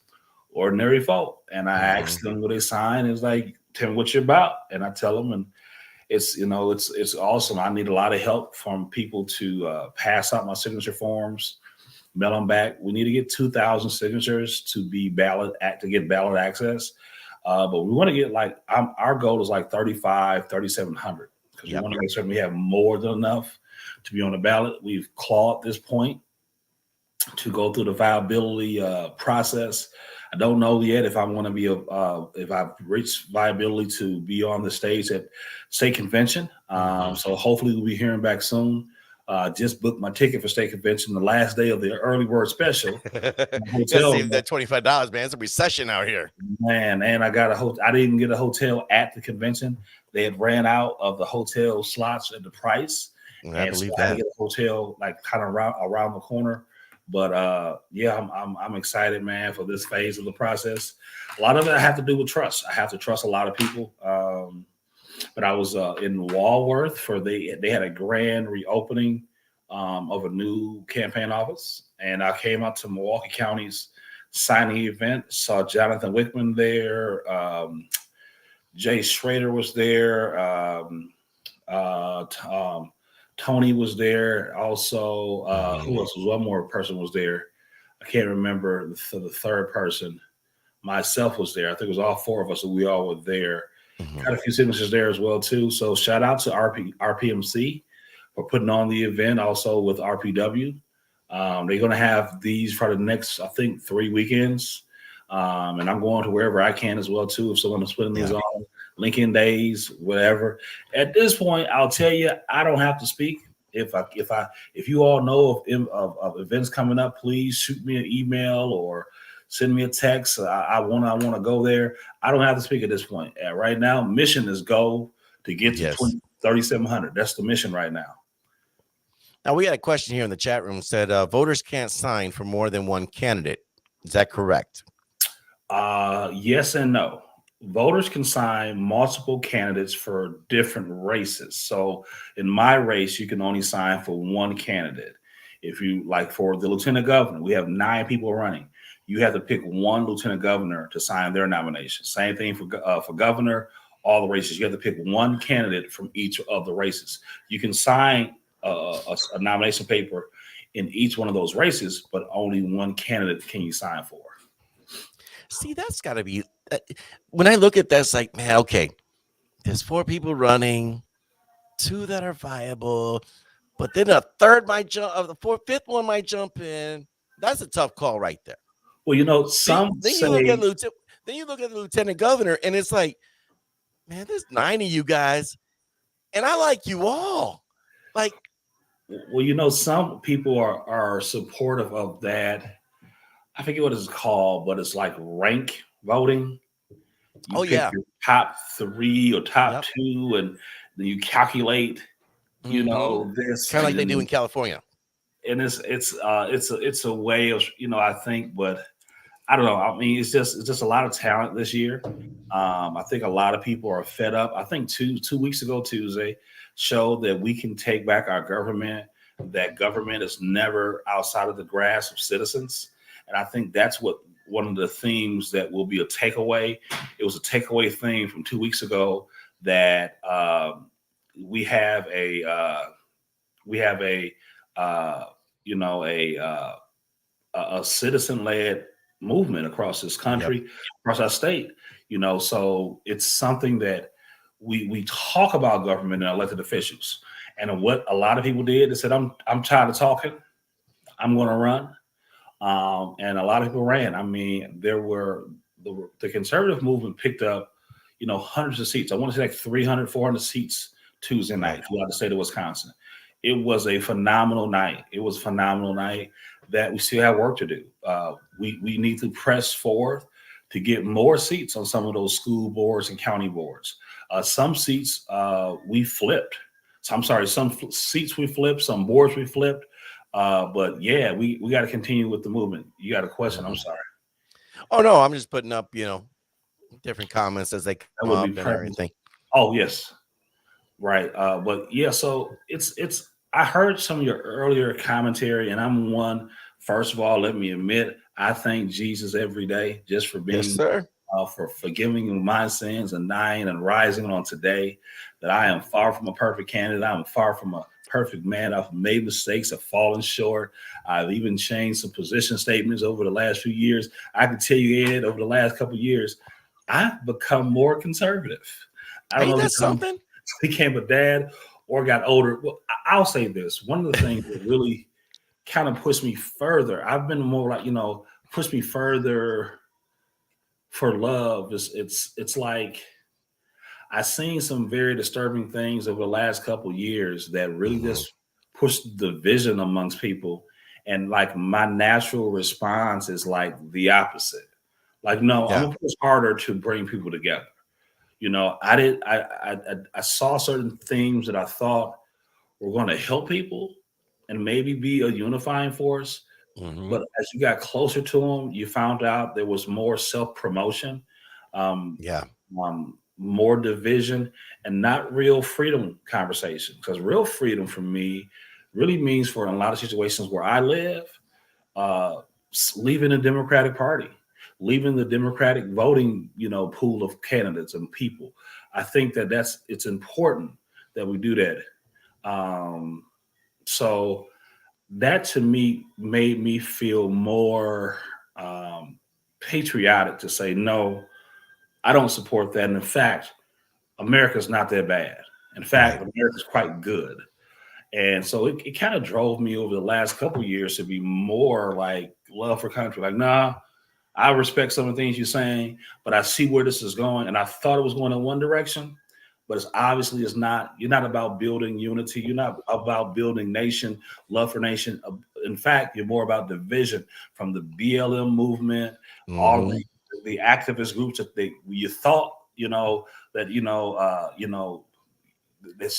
ordinary folk, and I asked them what they sign. It's like, tell me what you're about, and I tell them, and it's it's awesome. I need a lot of help from people to pass out my signature forms, mail them back. We need to get 2,000 signatures to get ballot access. But we want to get our goal is like 3,700 because we want to make certain we have more than enough to be on the ballot. We've clawed this point to go through the viability process. I don't know yet if I want to be if I've reached viability to be on the stage at state convention. So hopefully we'll be hearing back soon. Just booked my ticket for state convention the last day of the early bird special. Hotel, save that $25, man. It's a recession out here, man. And I got I didn't get a hotel at the convention. They had ran out of the hotel slots at the price. I believe that. I get a hotel like kind of around the corner. But I'm excited, man, for this phase of the process. A lot of it I have to do with trust. I have to trust a lot of people. But I was in Walworth they had a grand reopening of a new campaign office, and I came out to Milwaukee County's signing event. Saw Jonathan Wickman there. Jay Schrader was there. Tony was there. Also, who else? One more person was there. I can't remember the third person. Myself was there. I think it was all four of us. So we all were there. Got a few signatures there as well too. So shout out to RPMC for putting on the event. Also with RPW, they're going to have these for the next, I think, 3 weekends. And I'm going to wherever I can as well too. If someone is putting these on. Lincoln days, whatever. At this point, I'll tell you, I don't have to speak. If you all know of events coming up, please shoot me an email or send me a text. I want to go there. I don't have to speak at this point. Right now, mission is go to get to 3,700. That's the mission right now. Now we got a question here in the chat room. Said voters can't sign for more than one candidate. Is that correct? Yes and no. Voters can sign multiple candidates for different races. So in my race, you can only sign for one candidate. If you like for the lieutenant governor, we have 9 people running. You have to pick one lieutenant governor to sign their nomination. Same thing for governor, all the races. You have to pick one candidate from each of the races. You can sign a nomination paper in each one of those races, but only one candidate can you sign for. See, that's got to be, when I look at that, it's like, man, okay, there's 4 people running, 2 that are viable, but then a third might jump, fifth one might jump in. That's a tough call right there. Well, you know, then you look at the lieutenant governor, and it's like, man, there's 9 of you guys, and I like you all. Like, well, you know, some people are supportive of that. I forget what it's called, but it's like rank voting. You pick your top 3 or top 2, and then you calculate, you know, this kind of like they do in California. And it's a way of, you know, I think, but I don't know. I mean, it's just a lot of talent this year. I think a lot of people are fed up. I think two weeks ago, Tuesday, showed that we can take back our government. That government is never outside of the grasp of citizens. And I think that's one of the themes that will be a takeaway. It was a takeaway theme from 2 weeks ago that we have a citizen-led movement across this country, across our state. You know, so it's something that we talk about government and elected officials. And what a lot of people did, they said, I'm tired of talking. I'm going to run. And a lot of people ran. I mean, there were the conservative movement picked up, you know, hundreds of seats. I want to say like 300, 400 seats Tuesday night throughout the state of Wisconsin. It was a phenomenal night. It was a phenomenal night that we still have work to do. We need to press forward to get more seats on some of those school boards and county boards. Some seats we flipped. Some seats we flipped, some boards we flipped. But yeah, we got to continue with the movement. You got a question? I'm sorry. Oh no, I'm just putting up, you know, different comments as they That come would be up and perfect. everything. Oh yes, right. But yeah, so it's. I heard some of your earlier commentary, and I'm one. First of all, let me admit, I thank Jesus every day just for Yes, being sir. for forgiving my sins and dying and rising on today. That I am far from a perfect candidate. I'm far from a perfect man. I've made mistakes. I've fallen short. I've even changed some position statements over the last few years. I can tell you, Ed, over the last couple of years, I've become more conservative. I don't Ain't know that because something? I became a dad or got older. Well, I'll say this. One of the things that really kind of pushed me further, I've been more like, pushed me further for love. It's like I seen some very disturbing things over the last couple years that really Mhm. just pushed division amongst people. And like my natural response is like the opposite. Like, no, I'm Yeah. gonna push harder to bring people together. I did. I saw certain themes that I thought were going to help people and maybe be a unifying force. Hmm. But as you got closer to them, you found out there was more self promotion, um, Yeah. more division, and not real freedom conversation. Because real freedom for me really means for in a lot of situations where I live, uh, leaving the Democratic Party, leaving the Democratic voting, pool of candidates and people. I think that it's important that we do that. Um, so that to me made me feel more um, patriotic to say no. I don't support that. And in fact, America's not that bad. In fact, Right. America's quite good. And so it kind of drove me over the last couple of years to be more like love for country. Like, nah, I respect some of the things you're saying, but I see where this is going. And I thought it was going in one direction, but it's not. You're not about building unity. You're not about building nation, love for nation. In fact, you're more about division from the BLM movement, all Hmm. the activist groups that you thought, that,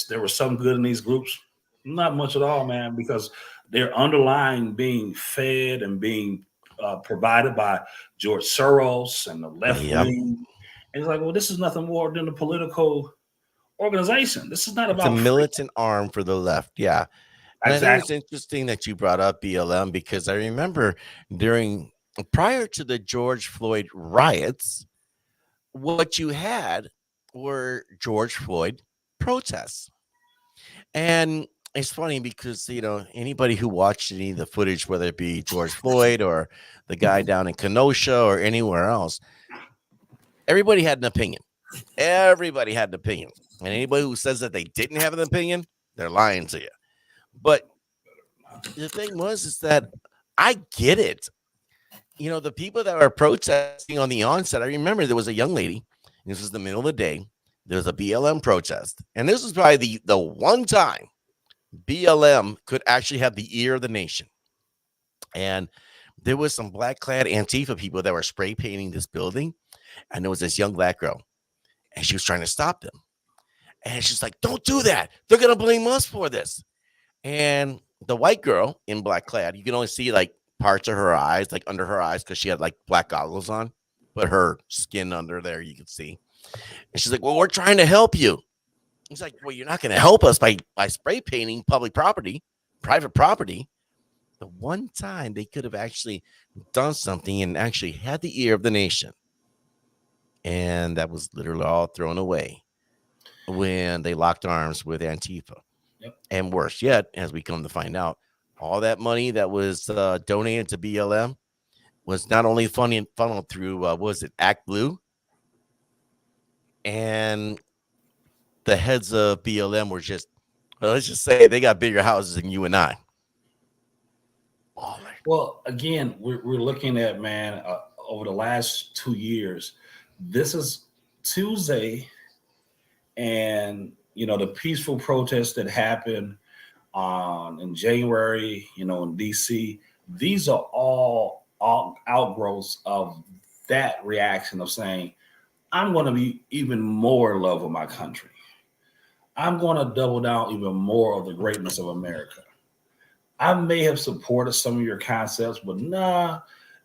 there was some good in these groups. Not much at all, man, because they're underlying being fed and being provided by George Soros and the left Yep. wing. And it's like, well, this is nothing more than a political organization. This is not It's a about free. militant arm for the left. Yeah. And I think it's Exactly. interesting that you brought up BLM because I remember during prior to the George Floyd riots, what you had were George Floyd protests. And it's funny because, anybody who watched any of the footage, whether it be George Floyd or the guy down in Kenosha or anywhere else, everybody had an opinion. Everybody had an opinion. And anybody who says that they didn't have an opinion, they're lying to you. But the thing is that I get it. The people that were protesting on the onset, I remember there was a young lady. This was the middle of the day. There was a BLM protest. And this was probably the one time BLM could actually have the ear of the nation. And there was some black clad Antifa people that were spray painting this building. And there was this young black girl. And she was trying to stop them. And she's like, don't do that. They're going to blame us for this. And the white girl in black clad, you can only see like parts of her eyes, like under her eyes, because she had like black goggles on, but her skin under there you can see. And she's like, well, we're trying to help you. He's like, well, you're not going to help us by spray painting public property, private property. The one time they could have actually done something and actually had the ear of the nation. And that was literally all thrown away when they locked arms with Antifa. Yep. And worse yet, as we come to find out, all that money that was donated to BLM was not only funneled through, what was it, Act Blue? And the heads of BLM were just, well, let's just say they got bigger houses than you and I. Oh, Well, again, we're looking at, man, over the last 2 years, this is Tuesday, and the peaceful protests that happened in January, in DC. These are all outgrowths of that reaction of saying, I'm going to be even more in love with my country. I'm going to double down even more of the greatness of America. I may have supported some of your concepts, but nah,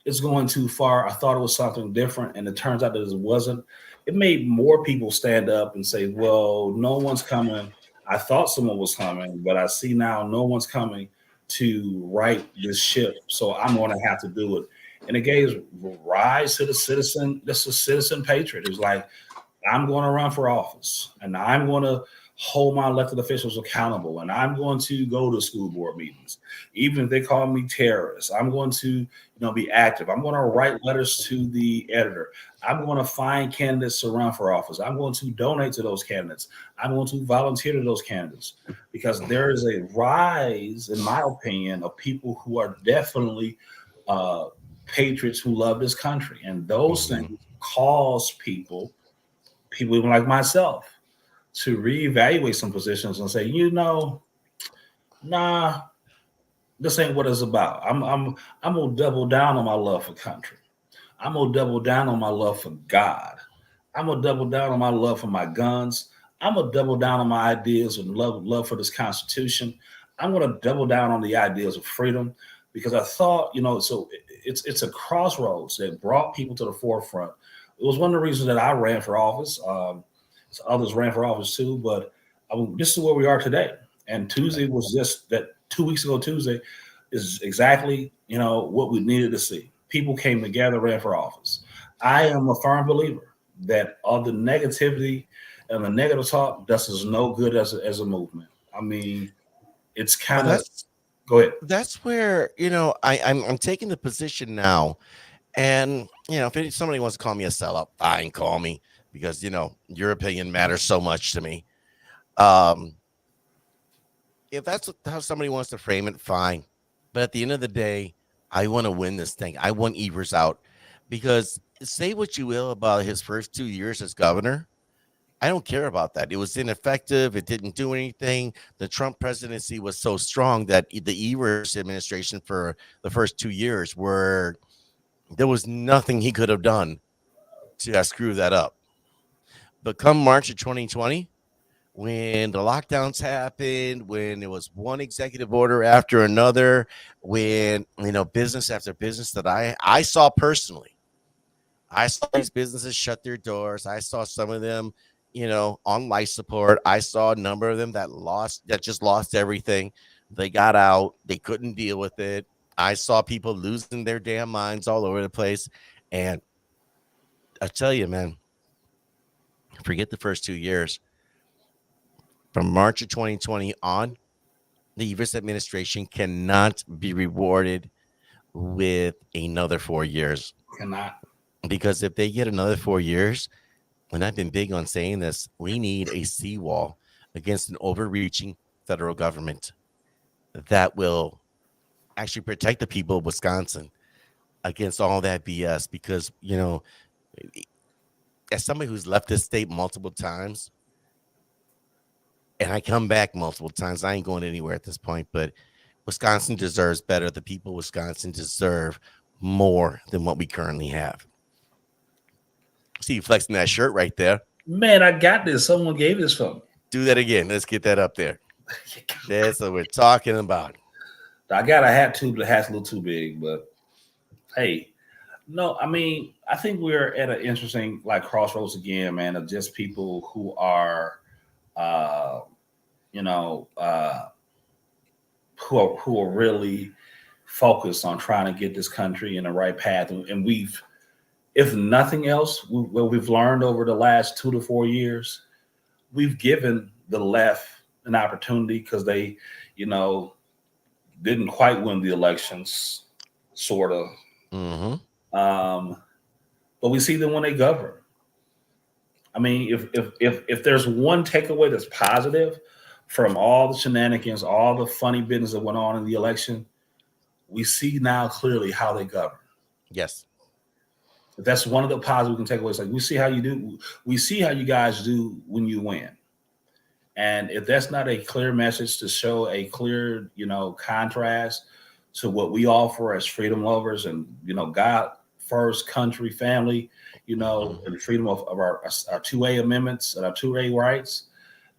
it's going too far. I thought it was something different, and it turns out that it wasn't. It made more people stand up and say, well, no one's coming. I thought someone was coming, but I see now no one's coming to right this ship. So I'm going to have to do it. And it gave rise to the citizen. This is citizen patriot. It was like, I'm going to run for office, and I'm going to hold my elected officials accountable, and I'm going to go to school board meetings, even if they call me terrorist. I'm going to, be active. I'm going to write letters to the editor. I'm going to find candidates to run for office. I'm going to donate to those candidates. I'm going to volunteer to those candidates, because there is a rise, in my opinion, of people who are definitely patriots who love this country, and those things cause people even like myself, to reevaluate some positions and say, nah, this ain't what it's about. I'm gonna double down on my love for country. I'm gonna double down on my love for God. I'm gonna double down on my love for my guns. I'm gonna double down on my ideas and love for this Constitution. I'm gonna double down on the ideas of freedom, because I thought, so it's a crossroads that brought people to the forefront. It was one of the reasons that I ran for office. So others ran for office too, but this is where we are today. And Tuesday was just that. 2 weeks ago, Tuesday is exactly, what we needed to see. People came together, ran for office. I am a firm believer that all the negativity and the negative talk does us no good as a movement. I mean, it's kind of. Go ahead. That's where I'm taking the position now. And, if somebody wants to call me a sellout, fine, call me, because, your opinion matters so much to me. If that's how somebody wants to frame it, fine. But at the end of the day, I want to win this thing. I want Evers out, because say what you will about his first 2 years as governor, I don't care about that. It was ineffective. It didn't do anything. The Trump presidency was so strong that the Evers administration for the first 2 years there was nothing he could have done to screw that up. But come March of 2020, when the lockdowns happened, when there was one executive order after another, when, business after business that I saw personally, I saw these businesses shut their doors. I saw some of them, on life support. I saw a number of them that just lost everything. They got out. They couldn't deal with it. I saw people losing their damn minds all over the place. And I tell you, man, forget the first 2 years. From March of 2020 on, the Evers administration cannot be rewarded with another 4 years. Cannot. Because if they get another 4 years, and I've been big on saying this, we need a seawall against an overreaching federal government that will actually protect the people of Wisconsin against all that BS. Because, as somebody who's left this state multiple times, and I come back multiple times, I ain't going anywhere at this point, but Wisconsin deserves better. The people of Wisconsin deserve more than what we currently have. See you flexing that shirt right there. Man, I got this. Someone gave this for me. Do that again. Let's get that up there. That's what we're talking about. I got a hat too, but the hat's a little too big. But hey, no, I mean, I think we're at an interesting crossroads again, man, of just people who are, who are really focused on trying to get this country in the right path. And we've, if nothing else, what we've learned over the last 2 to 4 years, we've given the left an opportunity, because they, didn't quite win the elections, sort of. Mm-hmm. But we see them when they govern. I mean, if there's one takeaway that's positive from all the shenanigans, all the funny business that went on in the election, we see now clearly how they govern. Yes. That's one of the positives we can take away. It's like, we see how you do. We see how you guys do when you win. And if that's not a clear message to show a clear, contrast to what we offer as freedom lovers and, God first, country, family, and the freedom of our 2A amendments and our 2A rights,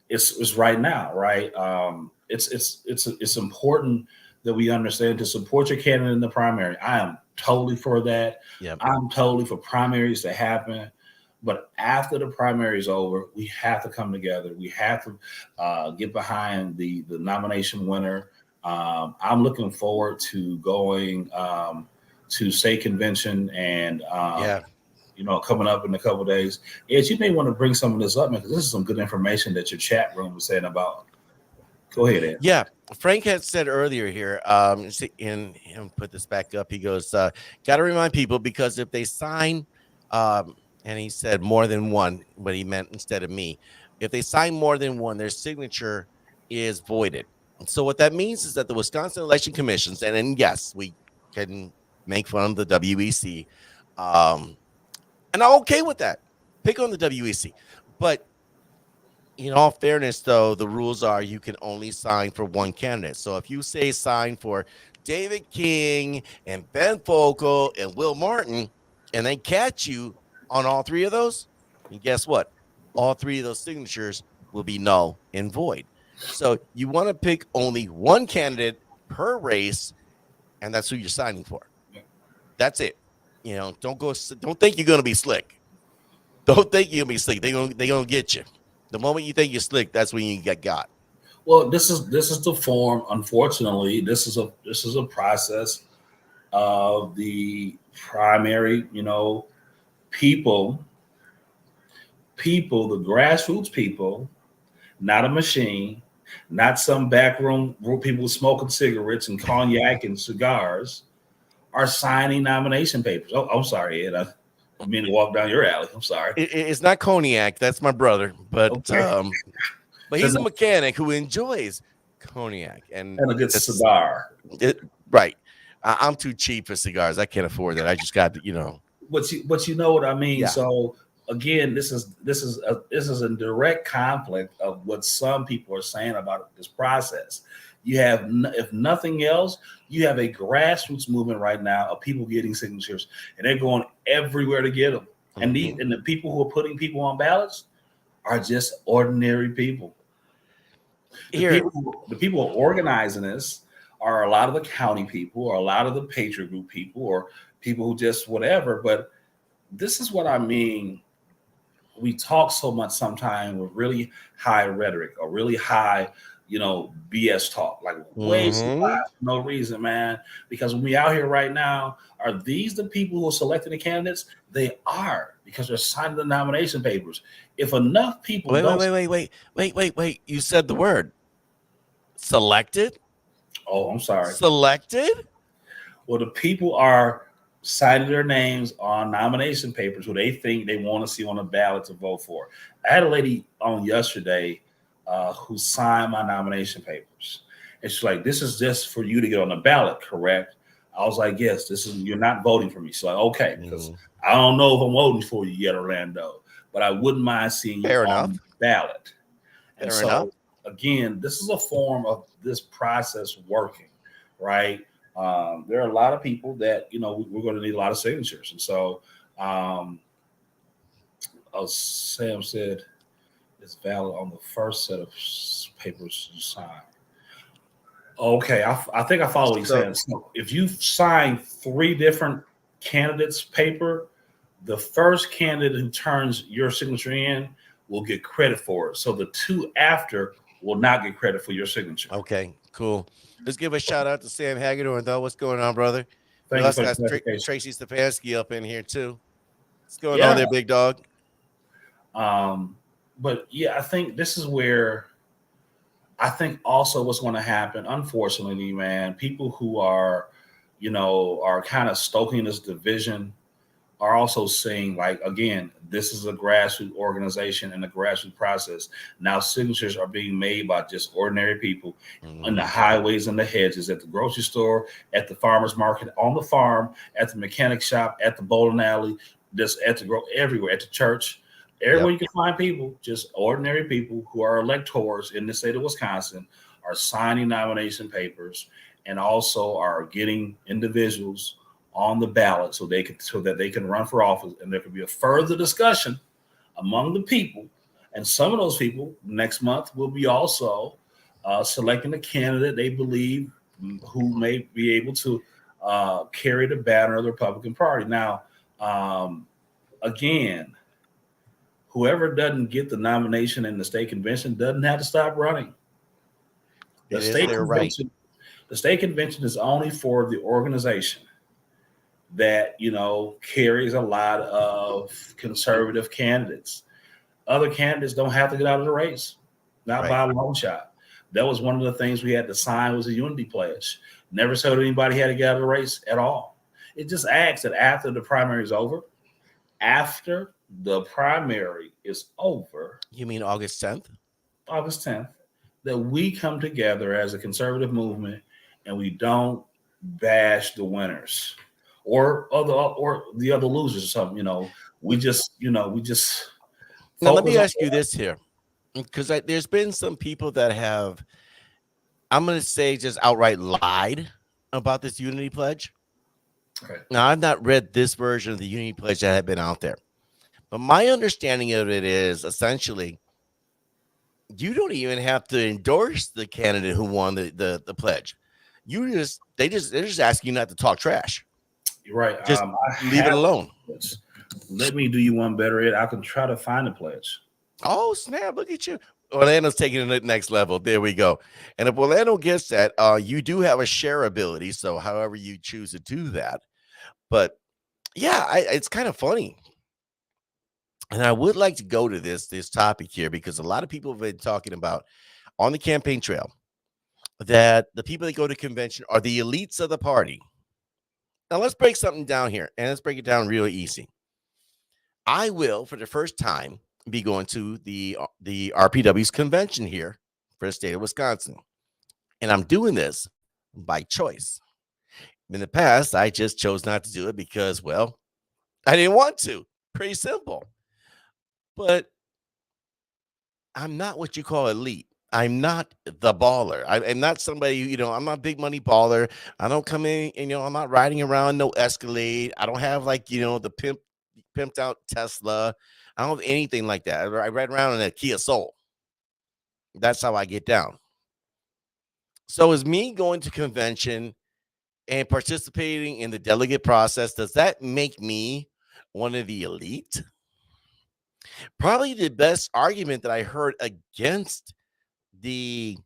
it's right now, right? It's important that we understand to support your candidate in the primary. I am totally for that. Yep. I'm totally for primaries to happen. But after the primary is over, we have to come together. We have to get behind the nomination winner. I'm looking forward to going to state convention and coming up in a couple of days. Ed, you may want to bring some of this up, man, because this is some good information that your chat room was saying about. Go ahead, Ed. Yeah. Frank had said earlier here, and put this back up. He goes, got to remind people, because if they sign, and he said more than one, but he meant instead of me, if they sign more than one, their signature is voided. And so what that means is that the Wisconsin Election Commissions, and then yes, we can make fun of the WEC, and I'm okay with that. Pick on the WEC, but in all fairness, though, the rules are you can only sign for one candidate. So if you say sign for David King and Ben Fogle and Will Martin, and they catch you on all three of those, and guess what? All three of those signatures will be null and void. So you want to pick only one candidate per race, and that's who you're signing for. That's it. Don't think you're gonna be slick. Don't think you're gonna be slick. They're gonna get you. The moment you think you're slick, that's when you get got. Well, this is the form. Unfortunately, this is a process of the primary. People, the grassroots people, not a machine, not some backroom people smoking cigarettes and cognac and cigars, are signing nomination papers. Oh, I'm sorry, Ed. I mean to walk down your alley. I'm sorry. It's not cognac. That's my brother, but okay. But he's a mechanic who enjoys cognac and a good cigar. Right. I'm too cheap for cigars. I can't afford that. I just got But you know what I mean. Yeah. So again, this is in direct conflict of what some people are saying about this process. You have, if nothing else, you have a grassroots movement right now of people getting signatures, and they're going everywhere to get them. Mm-hmm. And the people who are putting people on ballots are just ordinary people. The people who are organizing this are a lot of the county people, or a lot of the Patriot Group people, or people who just whatever. But this is what I mean. We talk so much sometimes with really high rhetoric or really high, BS talk, like way too high for no reason, man. Because when we out here right now, are these the people who are selecting the candidates? They are, because they're signing the nomination papers. If enough people wait. You said the word selected. Oh, I'm sorry. Selected? Well, the people are signing their names on nomination papers who they think they want to see on the ballot to vote for. I had a lady on yesterday who signed my nomination papers. And she's like, this is just for you to get on the ballot, correct? I was like, yes, you're not voting for me. She's like, okay, because I don't know if I'm voting for you yet, Orlando, but I wouldn't mind seeing you on the ballot. And so, again, this is a form of this process working, right? There are a lot of people that, we're going to need a lot of signatures. And so, Sam said it's valid on the first set of papers you sign. Okay, I think I follow what he's saying. So if you sign 3 different candidates' paper, the first candidate who turns your signature in will get credit for it. So the 2 after will not get credit for your signature. Okay, cool. Let's give a shout out to Sam Hagedorn, though. What's going on, brother? Thank you. Got Tracy Stefanski up in here too. What's going on there, big dog? But yeah, I think this is where I think also what's going to happen, unfortunately, man, people who are, are kind of stoking this division are also saying, like, again, this is a grassroots organization and a grassroots process. Now signatures are being made by just ordinary people on the highways and the hedges, at the grocery store, at the farmer's market, on the farm, at the mechanic shop, at the bowling alley, just everywhere, at the church. Everywhere you can find people, just ordinary people who are electors in the state of Wisconsin, are signing nomination papers and also are getting individuals on the ballot so that they can run for office, and there could be a further discussion among the people. And some of those people next month will be also selecting a candidate they believe who may be able to carry the banner of the Republican Party. Now, again, whoever doesn't get the nomination in the state convention doesn't have to stop running. The It is their right. The state convention is only for the organization that carries a lot of conservative candidates. Other candidates don't have to get out of the race, not by a long shot. That was one of the things we had to sign was a unity pledge. Never said anybody had to get out of the race at all. It just asks that after the primary is over, You mean August 10th? August 10th, that we come together as a conservative movement and we don't bash the winners or the other losers or something. We just Now, let me ask you this here, because there's been some people that have, I'm going to say, just outright lied about this unity pledge. Okay. Now, I've not read this version of the unity pledge that had been out there, but my understanding of it is essentially you don't even have to endorse the candidate who won the pledge. They're just asking you not to talk trash. You're right. Just leave it alone. Let me do you one better, Ed. I can try to find a pledge. Oh, snap. Look at you. Orlando's taking it to the next level. There we go. And if Orlando gets that, you do have a share ability. So however you choose to do that. But yeah, it's kind of funny. And I would like to go to this topic here because a lot of people have been talking about on the campaign trail that the people that go to convention are the elites of the party. Now let's break something down here, and let's break it down real easy. I will, for the first time, be going to the RPW's convention here for the state of Wisconsin. And I'm doing this by choice. In the past, I just chose not to do it because, well, I didn't want to. Pretty simple. But I'm not what you call elite. I'm not the baller. I'm not somebody, I'm not a big money baller. I don't come in, I'm not riding around no Escalade. I don't have the pimped out Tesla. I don't have anything like that. I ride around in a Kia Soul. That's how I get down. So is me going to convention and participating in the delegate process, does that make me one of the elite? Probably the best argument that I heard against the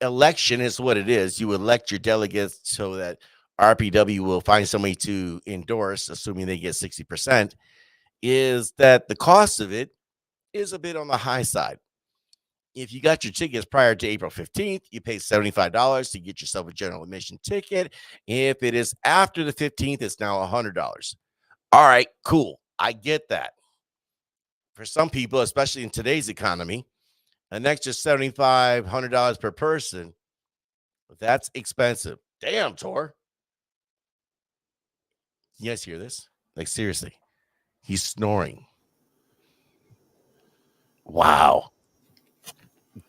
election is what it is. You elect your delegates so that RPW will find somebody to endorse, assuming they get 60%, is that the cost of it is a bit on the high side. If you got your tickets prior to April 15th, you pay $75 to get yourself a general admission ticket. If it is after the 15th, it's now $100. All right, cool. I get that. For some people, especially in today's economy, an extra $75, $100 per person, that's expensive. Damn, Tor. You guys hear this? Like, seriously. He's snoring. Wow.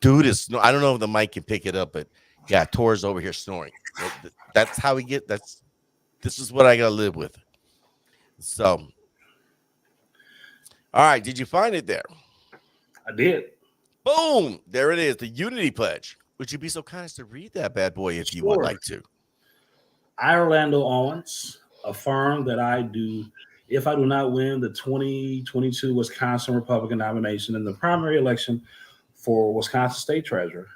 Dude is, I don't know if the mic can pick it up, but yeah, Tor's over here snoring. That's how we get, this is what I got to live with. So, all right, did you find it there? I did. Boom, there it is, the Unity Pledge. Would you be so kind as to read that bad boy if you would like to? I, Orlando Owens, affirm that if I do not win the 2022 Wisconsin Republican nomination in the primary election for Wisconsin State Treasurer,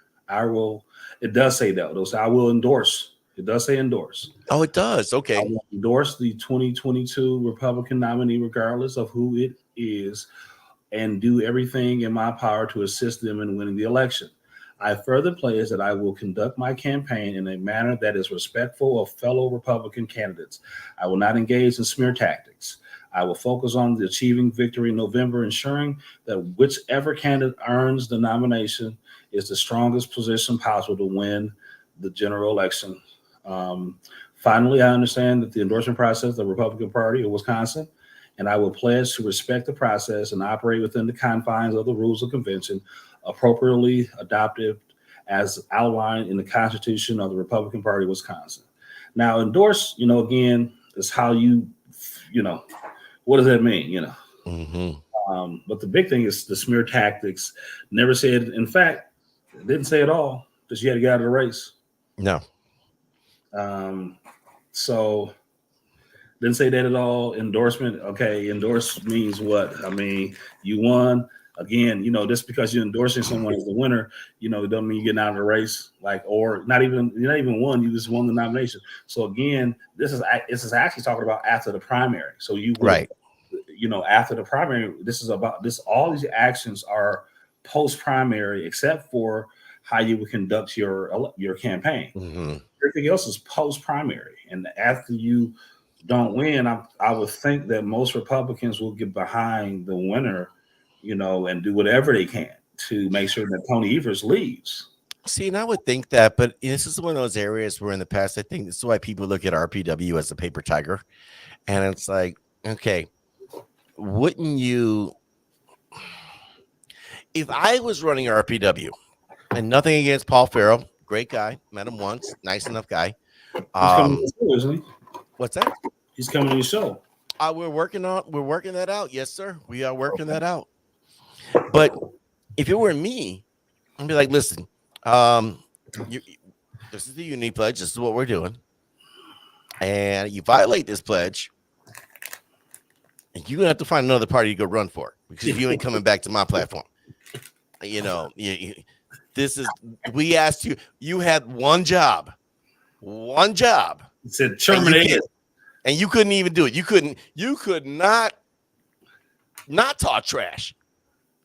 it does say that. I will endorse. It does say endorse. Oh, it does. Okay. I will endorse the 2022 Republican nominee regardless of who it is and do everything in my power to assist them in winning the election. I further pledge that I will conduct my campaign in a manner that is respectful of fellow Republican candidates. I will not engage in smear tactics. I will focus on achieving victory in November, ensuring that whichever candidate earns the nomination is the strongest position possible to win the general election. Finally, I understand that the endorsement process of the Republican Party of Wisconsin, and I will pledge to respect the process and operate within the confines of the rules of convention appropriately adopted as outlined in the Constitution of the Republican Party of Wisconsin. Now, endorse, again, is how what does that mean? Mm-hmm. But the big thing is the smear tactics. Never said, in fact, it didn't say at all that you had to get out of the race. No. So didn't say that at all. Endorsement. Okay. Endorse means what? I mean, you won. Again, just because you're endorsing someone as the winner, it doesn't mean you're getting out of the race, or you're not even won. You just won the nomination. So again, this is actually talking about after the primary. So you would have, Right. after the primary, this is about this. All these actions are post primary, except for how you would conduct your campaign. Mm-hmm. Everything else is post primary, and after you don't win, I would think that most Republicans will get behind the winner, and do whatever they can to make sure that Tony Evers leaves. See, and I would think that, but this is one of those areas where in the past, I think this is why people look at RPW as a paper tiger. And it's like, okay, wouldn't you, if I was running RPW, and nothing against Paul Farrell, great guy, met him once, nice enough guy. He's coming to the show, isn't he? What's that? He's coming to the show. We're working that out. Yes, sir. We are working that out. But if it were me, I'd be like, listen, this is the unity pledge. This is what we're doing. And you violate this pledge, and you're going to have to find another party to go run for because you ain't coming back to my platform. We asked you, you had one job. It said terminated. And you couldn't even do it. You could not talk trash.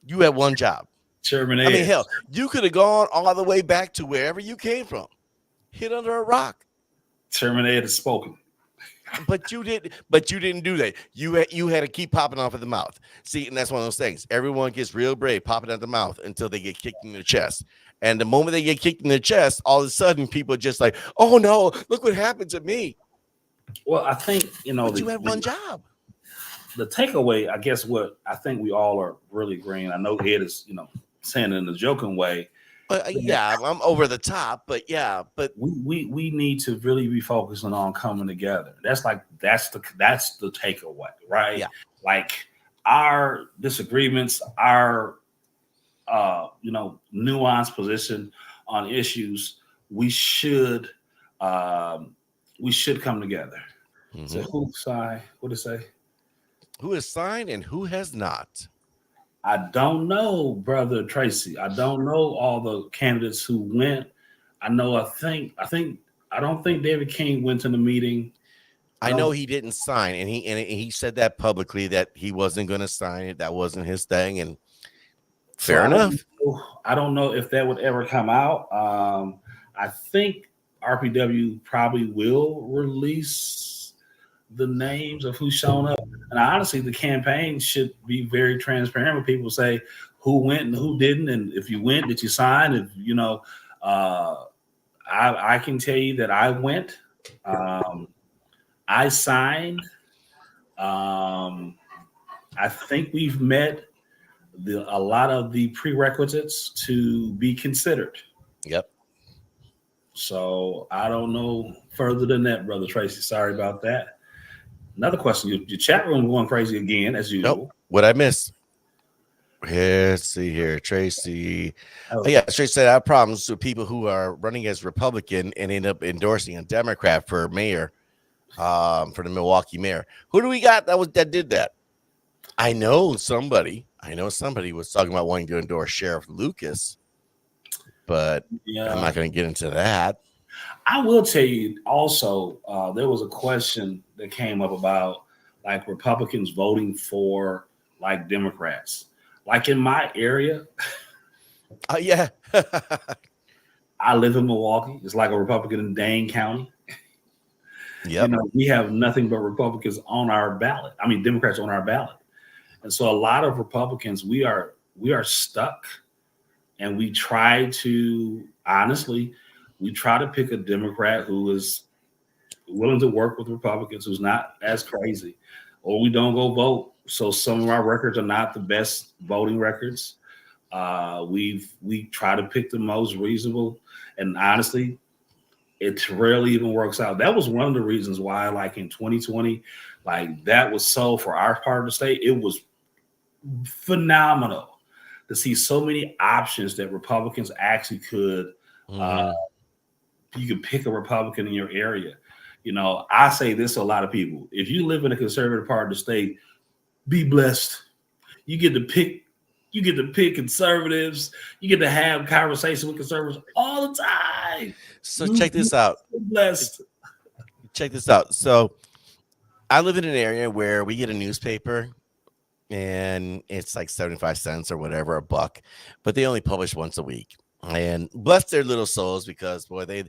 You had one job. Terminated. I mean, hell, you could have gone all the way back to wherever you came from. Hid under a rock. Terminated spoken. But you didn't do that. You had to keep popping off at the mouth. See, and that's one of those things. Everyone gets real brave popping at the mouth until they get kicked in the chest. And the moment they get kicked in the chest, all of a sudden people are just like, oh no, look what happened to me. Well, I think, but you had one job. The takeaway, I guess what I think we all are really agreeing. I know Ed is, saying it in a joking way. Yeah, I'm over the top, but we need to really be focusing on coming together. That's the takeaway, right? Yeah. Like our disagreements, our nuanced position on issues, we should come together. Mm-hmm. So what did it say? Who has signed and who has not? I don't know, Brother Tracy. I don't know all the candidates who went. I don't think David King went to the meeting. I know he didn't sign, and he said that publicly that he wasn't going to sign it. That wasn't his thing, and fair enough. I don't know if that would ever come out. I think RPW probably will release the names of who's shown up. And honestly, the campaign should be very transparent when people say who went and who didn't. And if you went, did you sign? If I can tell you that I went. I signed. I think we've met a lot of the prerequisites to be considered. Yep. So I don't know further than that, Brother Tracy. Sorry about that. Another question. Your chat room going crazy again, as usual. Nope. What'd I miss? Let's see here. Tracy. Oh, yeah. Tracy said, I have problems with people who are running as Republican and end up endorsing a Democrat for mayor, for the Milwaukee mayor. Who do we got that did that? I know somebody was talking about wanting to endorse Sheriff Lucas, but I'm not going to get into that. I will tell you also, there was a question that came up about like Republicans voting for like Democrats. Like in my area. Yeah. I live in Milwaukee. It's like a Republican in Dane County. Yeah. We have nothing but Republicans on our ballot. I mean, Democrats on our ballot. And so a lot of Republicans, we are stuck. And we try to pick a Democrat who is willing to work with Republicans, who's not as crazy, or we don't go vote. So some of our records are not the best voting records. We try to pick the most reasonable, and honestly, it rarely even works out. That was one of the reasons why, like in 2020, like that was so for our part of the state, it was phenomenal to see so many options that Republicans actually could you can pick a Republican in your area. You know, I say this to a lot of people. If you live in a conservative part of the state, be blessed. You get to pick, you get to pick conservatives. You get to have conversations with conservatives all the time. So check You this out. blessed. Check this out. So I live in an area where we get a newspaper and it's like 75 cents or whatever, a buck, but they only publish once a week. And bless their little souls because boy, they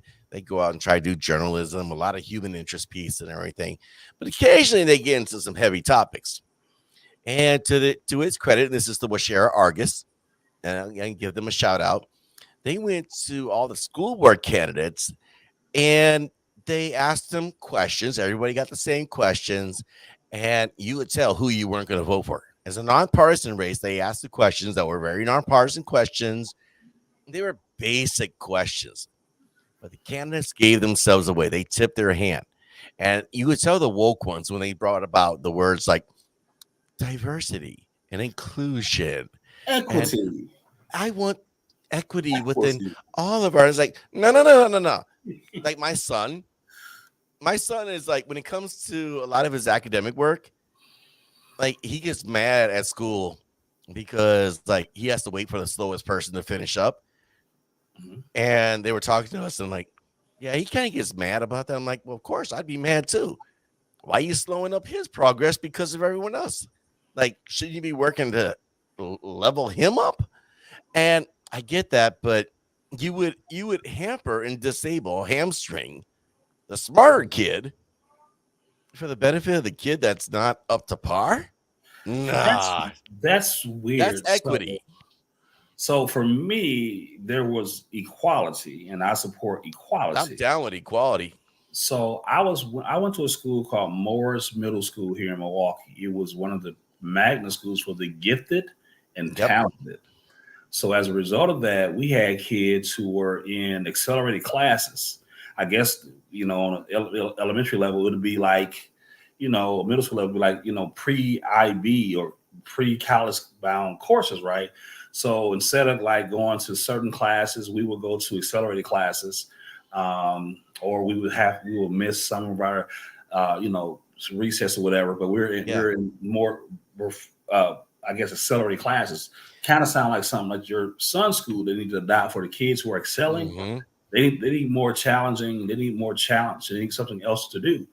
go out and try to do journalism, a lot of human interest piece and everything. But occasionally they get into some heavy topics. And to its credit, and this is the Washera Argus, and I can give them a shout out. They went to all the school board candidates and they asked them questions. Everybody got the same questions, and you would tell who you weren't going to vote for. As a nonpartisan race, they asked the questions that were very nonpartisan questions. They were basic questions, but the candidates gave themselves away. They tipped their hand, and you would tell the woke ones when they brought about the words like diversity and inclusion, and Equity. I want equity within Equity. all of ours. Like, no. Like my son is like, when it comes to a lot of his academic work, like he gets mad at school because like he has to wait for the slowest person to finish up. Mhm. And they were talking to us and like, yeah, he kind of gets mad about that. I'm like, well, of course I'd be mad too. Why are you slowing up his progress because of everyone else? Like, shouldn't you be working to level him up? And I get that, but you would hamper and disable, hamstring the smarter kid for the benefit of the kid that's not up to par? That's Nah, that's that's weird. equity. So for me, there was equality, and I support I'm equality. down with equality. So I went to a school called Morris Middle School here in Milwaukee. It was one of the magnet schools for the gifted and Yep. talented. So as a result of that, we had kids who were in accelerated classes. I guess on an elementary level, it would be like middle school level would be like pre IB or pre college bound courses, right? So instead of like going to certain classes, we would go to accelerated classes, or we would miss some of our recess or whatever. But Yeah. we're in more uh, I guess accelerated classes. Kind of sound like something like your son's school. They need to adopt for the kids who are excelling. Hmm. They need more challenging. They need more challenge. They need something else to do.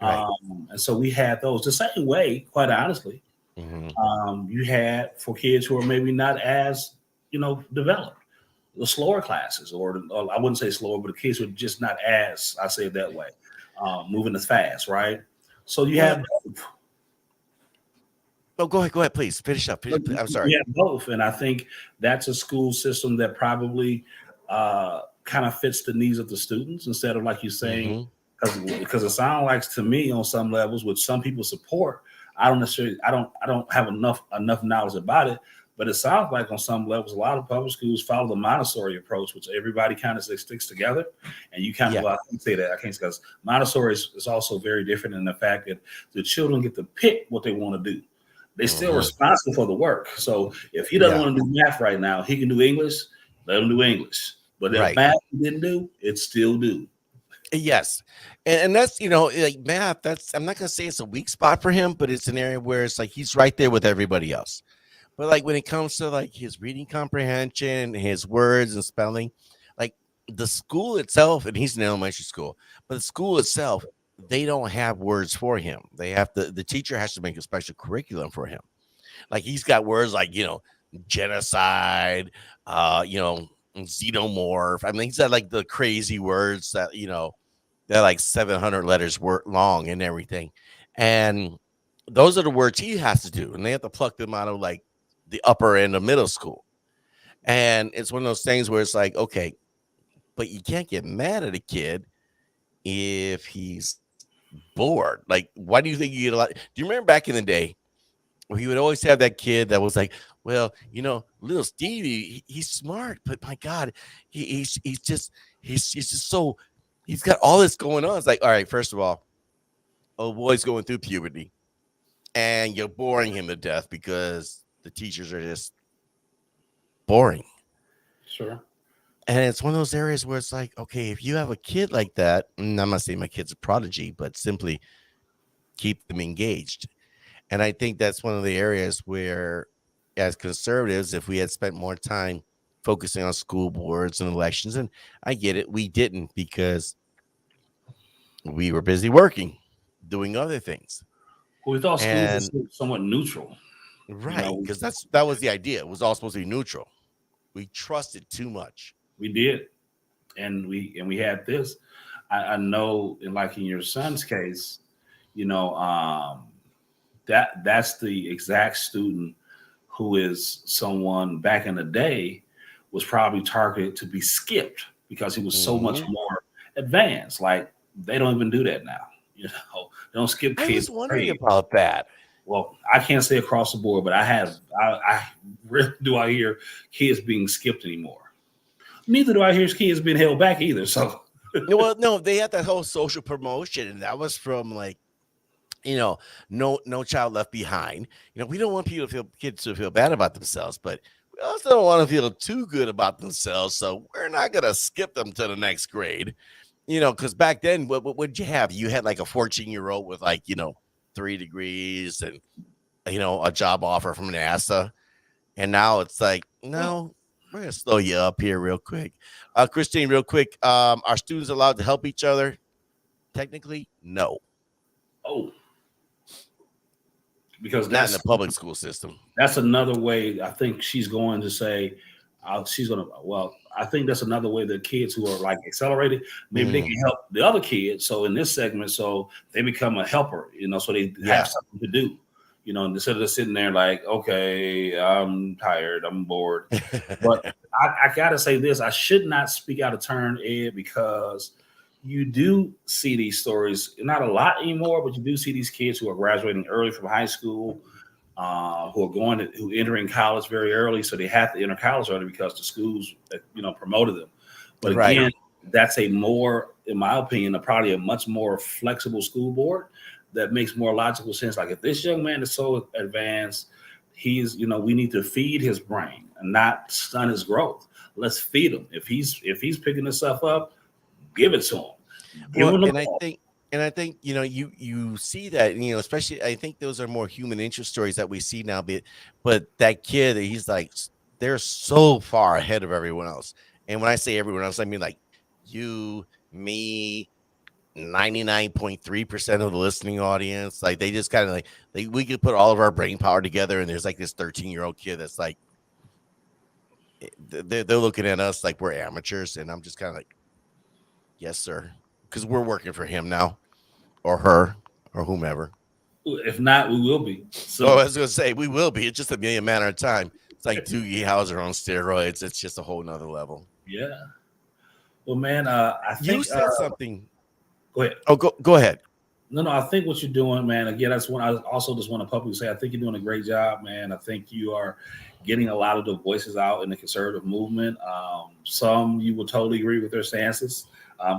Right. And so we had those the same way. Quite honestly, Hmm. you had for kids who are maybe not as developed, the slower classes, or I wouldn't say slower, but the kids who are just not as, I say it that way, moving as fast, right? So you Well, have oh, go ahead, please finish up. I'm sorry. we have both, and I think that's a school system that probably kind of fits the needs of the students instead of like you're saying, Hmm. because it sounds like to me on some levels, which some people support. I don't have enough knowledge about it, but it sounds like on some levels, a lot of public schools follow the Montessori approach, which everybody kind of sticks together, and you kind of Yeah. well, I can't say that I can't because Montessori is also very different in the fact that the children get to pick what they want to do. They still Hmm. responsible for the work. So if he doesn't Yeah. want to do math right now, he can do English. Let him do English. But if Right. math he didn't do, it still do. Yes. And that's, like math, that's, I'm not going to say it's a weak spot for him, but it's an area where it's like he's right there with everybody else. But like when it comes to like his reading comprehension, his words and spelling, like the school itself, and he's in elementary school, but the school itself, they don't have words for him. They have to, the teacher has to make a special curriculum for him. Like he's got words like, genocide, xenomorph. I mean, he's got like the crazy words that, they're like 700 letters long and everything. And those are the words he has to do. And they have to pluck them out of like the upper end of middle school. And it's one of those things where it's like, okay, but you can't get mad at a kid if he's bored. Like, why do you think you get a lot? Do you remember back in the day where he would always have that kid that was like, well, little Stevie, he's smart, but my God, he's just so he's got all this going on. It's like, all right, first of all, oh boy's going through puberty, and you're boring him to death because the teachers are just boring. Sure. And it's one of those areas where it's like, okay, if you have a kid like that, and I'm not saying my kid's a prodigy, but simply keep them engaged. And I think that's one of the areas where, as conservatives, if we had spent more time focusing on school boards and elections, and I get it, we didn't because we were busy working, doing other things. We thought schools And were somewhat neutral. right, because that was the idea. It was all supposed to be neutral. We trusted too much. We did, and we had this. I know, in your son's case, that's the exact student who is someone back in the day was probably targeted to be skipped because he was so much more advanced. Like they don't even do that now. They don't skip kids. I was wondering about that. Well, I can't say across the board, but I rarely do I hear kids being skipped anymore. Neither do I hear kids being held back either. So, well, no, they had that whole social promotion, and that was from like, no child left behind. We don't want kids to feel bad about themselves, but we also don't want to feel too good about themselves. So we're not gonna skip them to the next grade. Because back then, what would you have? You had like a 14-year-old with 3 degrees and a job offer from NASA, and now it's like, no, we're gonna slow you up here real quick. Christine, real quick, are students allowed to help each other? Technically, no. Oh, because not in the public school system. That's another way. I think she's going to say, I think that's another way that kids who are like accelerated, maybe they can help the other kids. So in this segment, so they become a helper, so they have something to do, instead of just sitting there like, okay, I'm tired, I'm bored. But I got to say this, I should not speak out of turn, Ed, because you do see these stories, not a lot anymore, but you do see these kids who are graduating early from high school, who entering college very early, so they have to enter college early because the schools, promoted them. But again, that's a more, in my opinion, probably a much more flexible school board that makes more logical sense. Like if this young man is so advanced, we need to feed his brain and not stun his growth. Let's feed him. If he's picking this stuff up, give it to him. And I think you see that, especially I think those are more human interest stories that we see now. But that kid, he's like, they're so far ahead of everyone else. And when I say everyone else, I mean like you, me, 99.3% of the listening audience. Like they just kind of we could put all of our brain power together, and there's like this 13-year-old kid that's like, they're looking at us like we're amateurs, and I'm just kind of like, yes, sir. Because we're working for him now, or her, or whomever. If not, we will be. So I was going to say, we will be. It's just a matter of time. It's like Doogie Howser on steroids. It's just a whole nother level. Yeah. Well, man, I think you said something. Go ahead. Oh, go ahead. No, I think what you're doing, man. Again, I also just want to publicly say I think you're doing a great job, man. I think you are getting a lot of the voices out in the conservative movement. Some you will totally agree with their stances.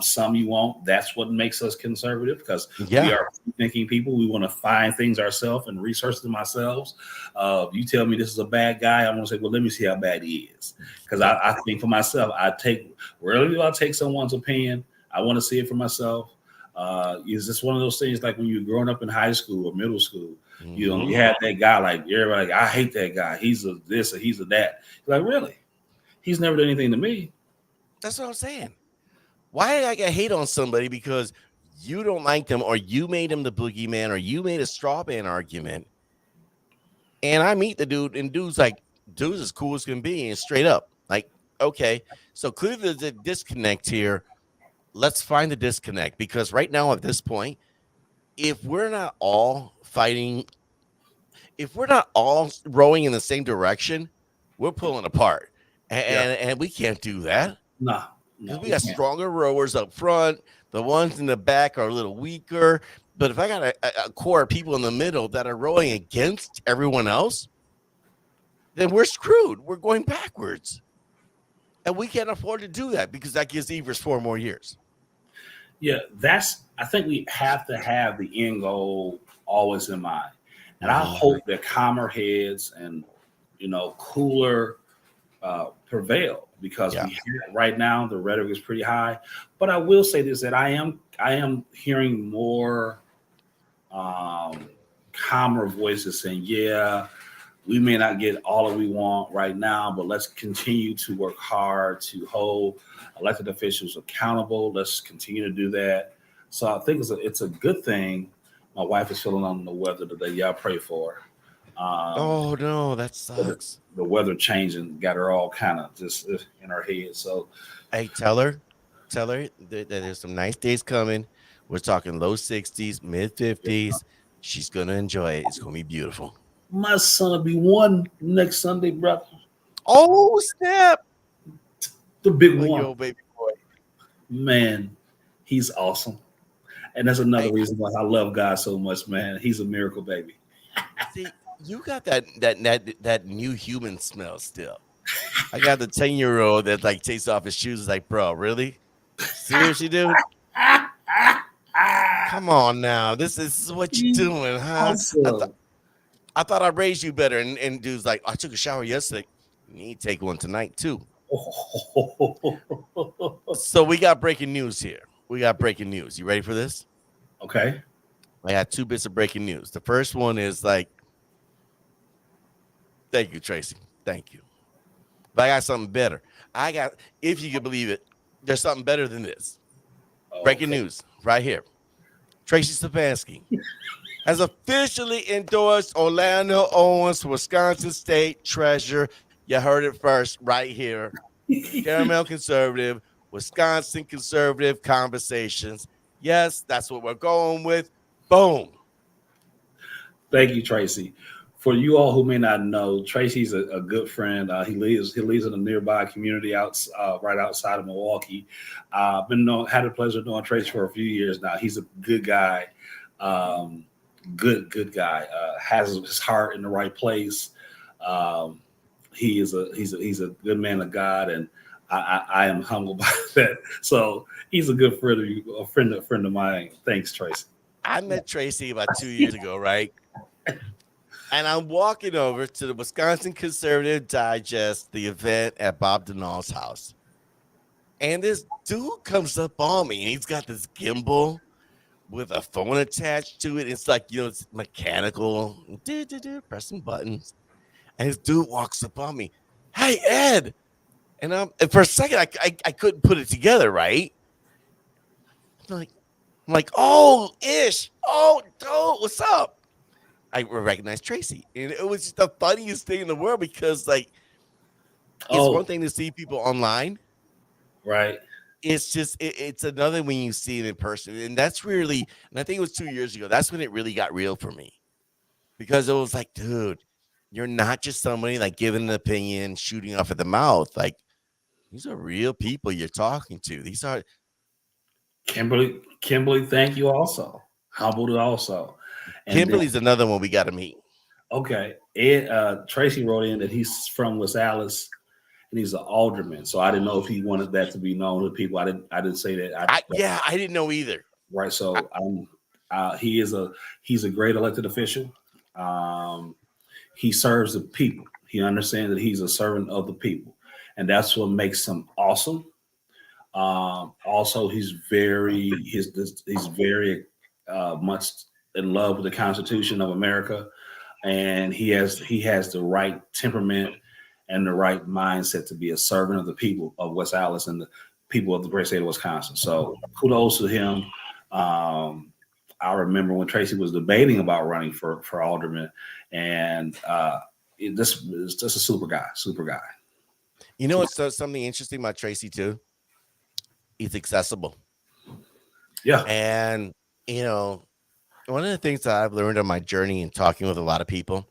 Some you won't. That's what makes us conservative, because we are thinking people. We want to find things ourselves and research them ourselves. You tell me this is a bad guy, I'm going to say, well, let me see how bad he is. Because I think for myself, rarely do I take someone's opinion. I want to see it for myself. Is this one of those things like when you're growing up in high school or middle school, you have that guy like everybody, I hate that guy. He's a this or he's a that. You're like, really? He's never done anything to me. That's what I'm saying. Why did I get hate on somebody because you don't like them, or you made him the boogeyman, or you made a straw man argument? And I meet the dude, and dude's as cool as can be, and straight up like, okay, so clearly there's a disconnect here. Let's find the disconnect, because right now at this point, if we're not all fighting, if we're not all rowing in the same direction, we're pulling apart, and we can't do that. No, because we got stronger rowers up front. The ones in the back are a little weaker. But if I got a core of people in the middle that are rowing against everyone else, then we're screwed. We're going backwards. And we can't afford to do that, because that gives Evers 4 more years. Yeah, I think we have to have the end goal always in mind. And I hope that calmer heads and, cooler prevail, because Yeah. right now the rhetoric is pretty high. But I will say this, that I am hearing more um, calmer voices saying, yeah, we may not get all that we want right now, but let's continue to work hard to hold elected officials accountable. Let's continue to do that. So I think it's a good thing. My wife is feeling under the weather today. Y'all pray for her. Oh no, that The, sucks. the weather changing got her all kind of just in her head. So Hey, tell her that there's some nice days coming. We're talking low 60s, mid 50s. She's gonna enjoy it. It's gonna be beautiful. my son will be one next Sunday, brother. Oh snap! The big Like one. yo, baby boy. Man, he's awesome. And that's another Hey, reason why I love God so much, man. He's a miracle baby. see, you got that new human smell still. I got the 10-year-old that like takes off his shoes. Is like, bro, really? Seriously, dude? Come on now. This is what you He's doing, huh? awesome. I thought I raised you better. And dude's like, I took a shower yesterday. You need to take one tonight too. So we got breaking news here. We got breaking news. You ready for this? Okay. I got two bits of breaking news. The first one is like, thank you, Tracy. Thank you. But I got something better. I got, if you can believe it, there's something better than this. Breaking Okay. news right here. Tracy Stefanski has officially endorsed Orlando Owens, Wisconsin State Treasurer. You heard it first right here. Caramel Conservative, Wisconsin Conservative Conversations. Yes, that's what we're going with. Boom. Thank you, Tracy. For you all who may not know, Tracy's a good friend. He lives in a nearby community right outside of Milwaukee. Had the pleasure of knowing Tracy for a few years now. He's a good guy, um, good guy. Has his heart in the right place. Um, he's a good man of God, and I am humbled by that. So he's a good friend of you, a friend of mine. Thanks, Tracy. I met Tracy about 2 years ago, right? And I'm walking over to the Wisconsin Conservative Digest, the event at Bob Denal's house. And this dude comes up on me and he's got this gimbal with a phone attached to it. It's like, it's mechanical, pressing buttons. And this dude walks up on me. Hey, Ed. And for a second, I couldn't put it together, right? I'm like, oh, Ish. Oh, dude, what's up? I recognized Tracy. And it was just the funniest thing in the world because, like, it's one Oh, thing to see people online. right. It's just, it's another when you see it in person. And that's really, and I think it was 2 years ago, that's when it really got real for me because it was like, dude, you're not just somebody like giving an opinion, shooting off at the mouth. Like, these are real people you're talking to. These are, Kimberly, thank you also. Humbled also. And then, Kimberly's another one we got to meet. okay, Tracy wrote in that he's from West Allis and he's an alderman. So I didn't know if he wanted that to be known to people. I didn't say that. Yeah, I didn't know either. Right. So he's a great elected official. Um, he serves the people. He understands that he's a servant of the people, and that's what makes him awesome. Also, he's very much in love with the Constitution of America, and he has the right temperament and the right mindset to be a servant of the people of West Allis and the people of the great state of Wisconsin. So kudos to him. I remember when Tracy was debating about running for alderman, and this is just a super guy, super guy. You know what's something interesting about Tracy too? He's accessible. Yeah. And, one of the things that I've learned on my journey and talking with a lot of people,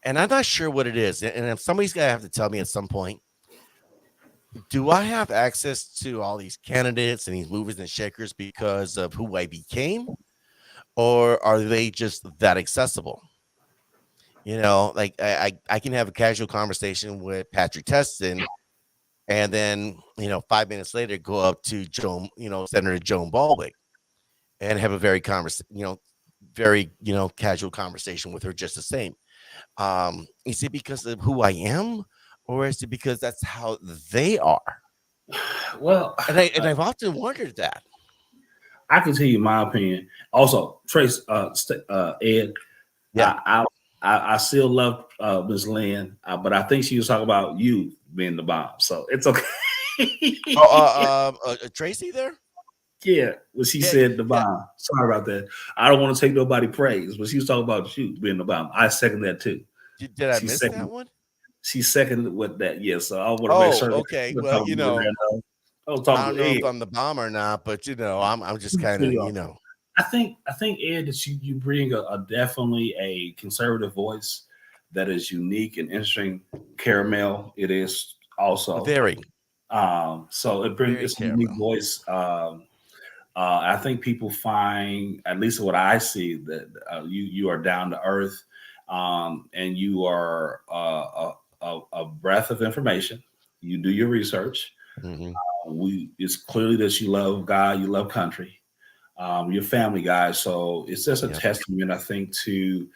and I'm not sure what it is. And if somebody's going to have to tell me at some point, do I have access to all these candidates and these movers and shakers because of who I became? Or are they just that accessible? Like I can have a casual conversation with Patrick Teston and then, 5 minutes later, go up to Joan, Senator Joan Baldwin and have a very, casual conversation with her just the same. Is it because of who I am or is it because that's how they are? Well, And I've often wondered that. I can tell you my opinion. Also, Trace, Ed, Yeah. I still love Miss Lynn, but I think she was talking about you being the bomb, so it's okay. Tracy there? Yeah, when she Yeah, said the yeah. bomb. Sorry about that. I don't want to take nobody praise, but she was talking about you being the bomb. I second that too. Did I She miss that seconded. one? She seconded with that. Yeah, so I want to make Oh, sure that okay. we're Well, talking to that. I was I talking don't to know if Ed. I'm the bomb or not, but I'm just kind of, I think Ed, that you bring a definitely a conservative voice that is unique and interesting. Caramel, it is also. very, So it brings very it's a unique caramel. voice. I think people find, at least what I see, that you are down to earth, and you are a breath of information. You do your research. Hmm. It's clearly that you love God, you love country, your family guys. So it's just a Yep. testament, I think, to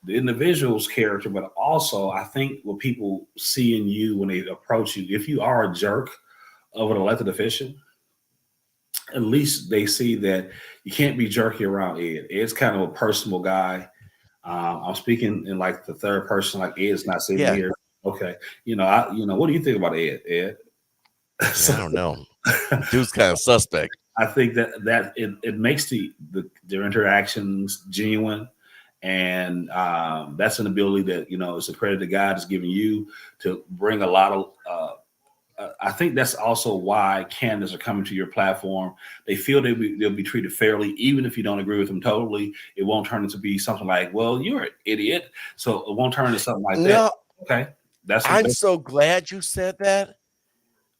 the individual's character, but also I think what people see in you when they approach you, if you are a jerk of an elected official, at least they see that you can't be jerky around Ed. Ed's kind of a personal guy. I'm speaking in like the third person, like Ed's not sitting Yeah. here. Okay, what do you think about Ed? Ed? Yeah. So I don't know. Dude's kind of suspect. I think that it makes their interactions genuine, and that's an ability that it's a credit to God is giving you to bring a lot of. I think that's also why candidates are coming to your platform. They feel they'll be treated fairly, even if you don't agree with them totally. It won't turn into be something like, "Well, you're an idiot," so it won't turn into something like that. No, Okay, that's I'm so glad you said that.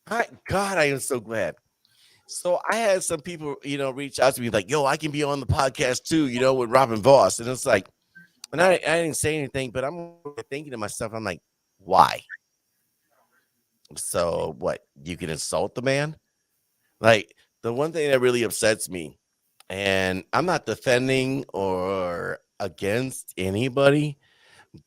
God, I am so glad. So I had some people, reach out to me like, yo, I can be on the podcast too, with Robin Voss. And it's like, and I didn't say anything, but I'm thinking to myself, I'm like, why? So what? You can insult the man? Like, the one thing that really upsets me, and I'm not defending or against anybody,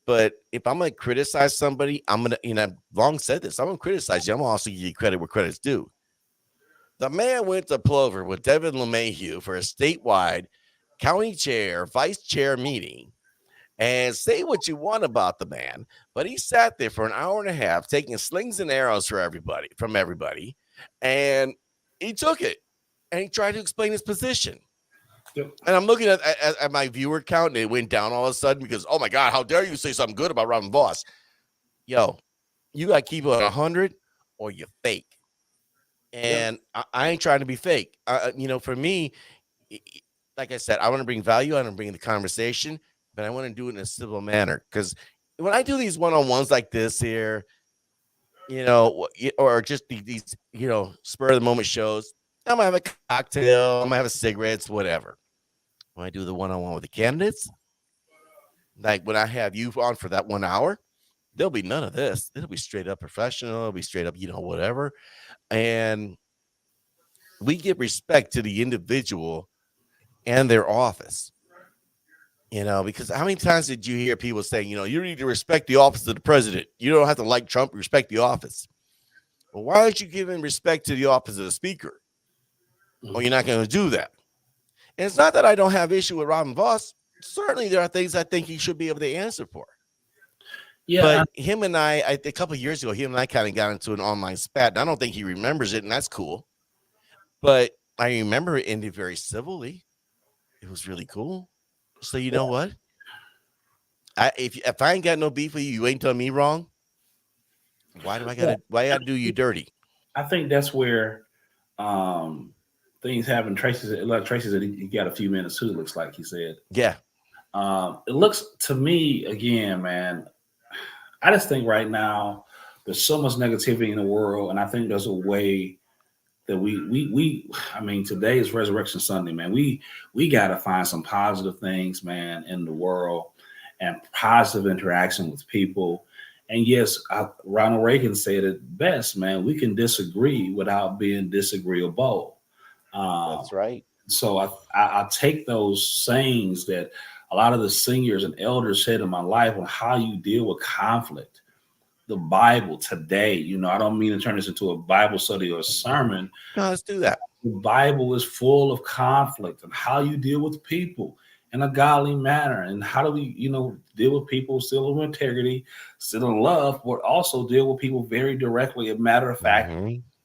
but if I'm going to criticize somebody, I'm going to, I've long said this, I'm going to criticize you. I'm going to also give you credit where credit's due. The man went to Plover with Devin LeMahieu for a statewide county chair, vice chair meeting. And say what you want about the man, but he sat there for an hour and a half taking slings and arrows from everybody. And he took it and he tried to explain his position. Yep. And I'm looking at my viewer count and it went down all of a sudden because, oh my God, how dare you say something good about Robin Voss? Yo, you got to keep it at 100 or you're fake. And I ain't trying to be fake. For me, like I said, I want to bring value. I want to bring the conversation, but I want to do it in a civil manner. Because when I do these one-on-ones like this here, or just these, spur of the moment shows, I'm gonna have a cocktail, I'm gonna have a cigarettes, whatever. When I do the one-on-one with the candidates, like when I have you on for that 1 hour, there'll be none of this. It'll be straight up professional. It'll be straight up, whatever. And we give respect to the individual and their office. Because how many times did you hear people saying, you need to respect the office of the president? You don't have to like Trump, respect the office. Well, why aren't you giving respect to the office of the speaker? Or you're not going to do that. And it's not that I don't have issue with Robin Voss. Certainly there are things I think he should be able to answer for. Yeah, but him and I a couple of years ago, him and I kind of got into an online spat. And I don't think he remembers it, and that's cool. But I remember it ended very civilly. It was really cool. So you know what? If I ain't got no beef with you, you ain't done me wrong. Why I gotta do you dirty? I think that's where things happen. Tracy said he got a few minutes too. Looks like he said. Yeah. It looks to me again, man. I just think right now there's so much negativity in the world, and I think there's a way that we. I mean, today is Resurrection Sunday, man. We got to find some positive things, man, in the world, and positive interaction with people. And yes, Ronald Reagan said it best, man. We can disagree without being disagreeable. That's right. So I take those sayings that a lot of the seniors and elders said in my life on how you deal with conflict. the Bible today. You know, I don't mean to turn this into a Bible study or a sermon. No, let's do that. The Bible is full of conflict and how you deal with people in a godly manner, and how do we, you know, deal with people still with integrity, still in love, but also deal with people very directly. As a matter of fact,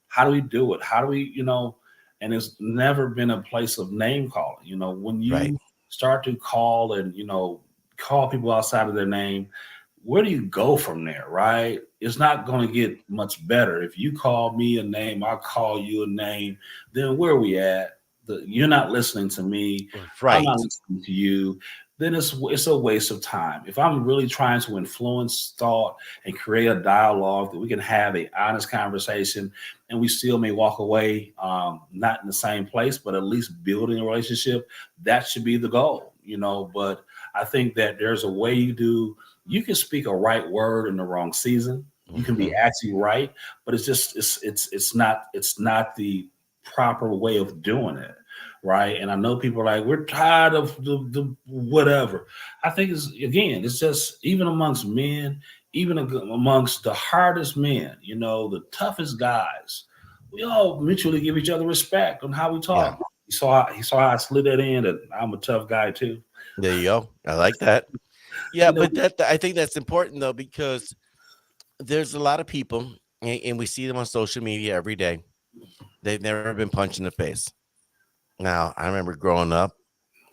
how do we do it? How do we, you know, and it's never been a place of name calling. You know, when you start to call and, you know, call people outside of their name, where do you go from there, right? It's not going to get much better. If you call me a name, I call you a name, then where are we at? You're not listening to me. Right. I'm not listening to you. Then it's a waste of time. If I'm really trying to influence thought and create a dialogue that we can have an honest conversation, and we still may walk away not in the same place, but at least building a relationship, that should be the goal, you know. But I think that there's a way you can speak a right word in the wrong season. You can be actually right, but it's not the proper way of doing it, right? And I know people are like, we're tired of the whatever. I think it's just even amongst men, even amongst the hardest men, you know, the toughest guys, we all mutually give each other respect on how we talk. Yeah. He saw how I slid that in, that I'm a tough guy too. There you go. I like that. Yeah, but I think that's important though, because there's a lot of people, and we see them on social media every day. They've never been punched in the face. Now, I remember growing up,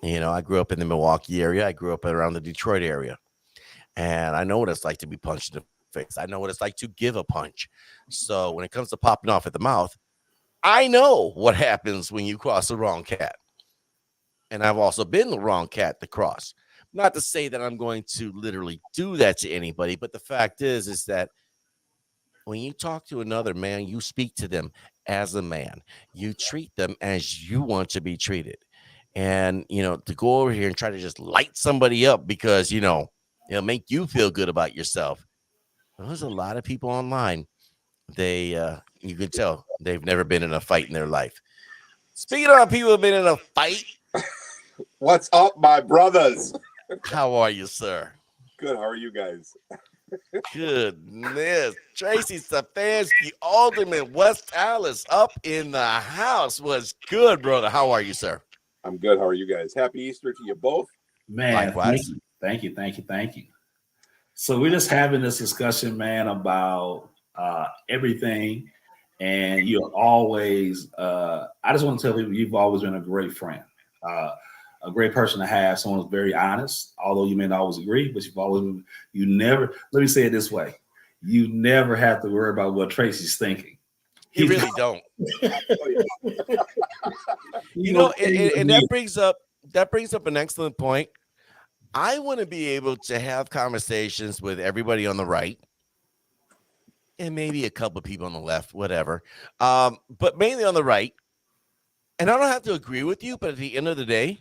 you know, I grew up in the Milwaukee area. I grew up around the Detroit area. And I know what it's like to be punched in the face. I know what it's like to give a punch. So when it comes to popping off at the mouth, I know what happens when you cross the wrong cat. And I've also been the wrong cat to cross. Not to say that I'm going to literally do that to anybody, but the fact is that when you talk to another man, you speak to them as a man. You treat them as you want to be treated. And, you know, to go over here and try to just light somebody up because, you know, it'll make you feel good about yourself. There's a lot of people online. You can tell they've never been in a fight in their life. Speaking of people who have been in a fight. What's up, my brothers? How are you, sir? Good. How are you guys? Goodness. Tracy Stefanski, Alderman, West Allis, up in the house. Was good, brother. How are you, sir? I'm good. How are you guys? Happy Easter to you both. Man, likewise. Thank you. So we're just having this discussion, man, about everything. And you're always, I just want to tell people you've always been a great friend, a great person to have, someone who's very honest, although you may not always agree, but let me say it this way. You never have to worry about what Tracy's thinking. You really don't. You know, and that brings up an excellent point. I want to be able to have conversations with everybody on the right and maybe a couple of people on the left, whatever. But mainly on the right. And I don't have to agree with you, but at the end of the day,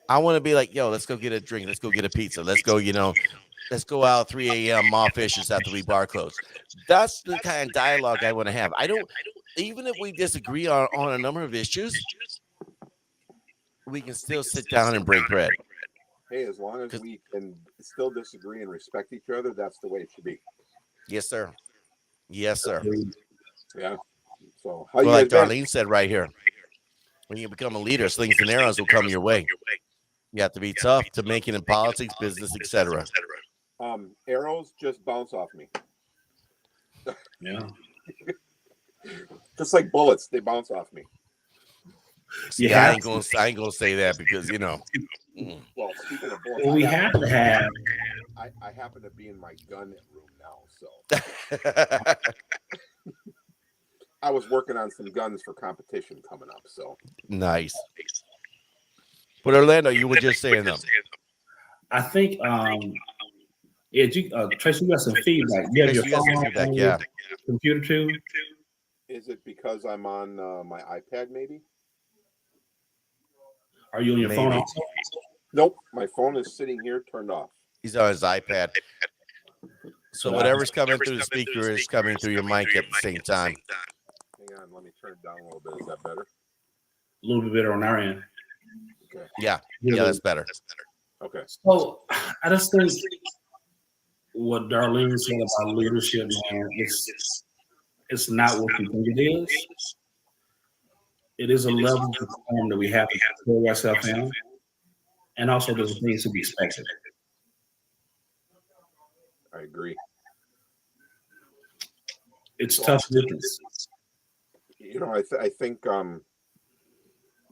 I want to be like, yo, let's go get a drink. Let's go get a pizza. Let's go, let's go out 3 a.m. Mall Fishes after we bar close. That's the kind of dialogue I want to have. Even if we disagree on a number of issues, we can still sit down and break bread. Hey, as long as we can still disagree and respect each other, that's the way it should be. Yes, sir. Yes, sir. Yeah. So, how you like guys Darlene said right here, when you become a leader, slings and arrows will come your way. You have to be tough to make it in politics, business, etc. Arrows just bounce off me. Yeah. Just like bullets, they bounce off me. See, I ain't gonna say that because Well, speaking of bullets, we have to have. I happen to be in my gun room now, so I was working on some guns for competition coming up. So nice. But Orlando, you were just saying them. I think Tracy, you got some feedback. You have your phone, yeah. Computer too. Is it because I'm on my iPad? Maybe. Are you on your phone also? Nope, my phone is sitting here turned off. He's on his iPad. So whatever's coming through the speaker is coming through your mic at the same time. Hang on, let me turn it down a little bit. Is that better? A little bit better on our end. Okay. Yeah, that's better. Okay. So I just think what Darlene said about leadership, man, it's not what you think it is. It is a level of form that we have to carry ourselves in, and also there's things to be expected. I agree. It's tough business. You know, I think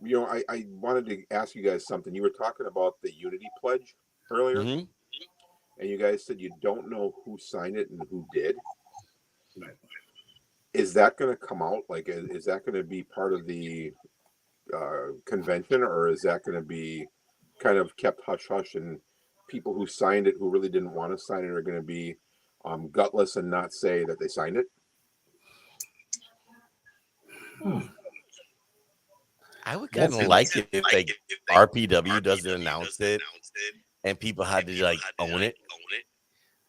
you know, I wanted to ask you guys something. You were talking about the unity pledge earlier, Mhm. and you guys said you don't know who signed it and who did. Is that going to come out? Like, is that going to be part of the convention, or is that going to be kind of kept hush hush, and people who signed it who really didn't want to sign it are going to be gutless and not say that they signed it? I would kind of like it if like RPW doesn't announce it and people had to like own it.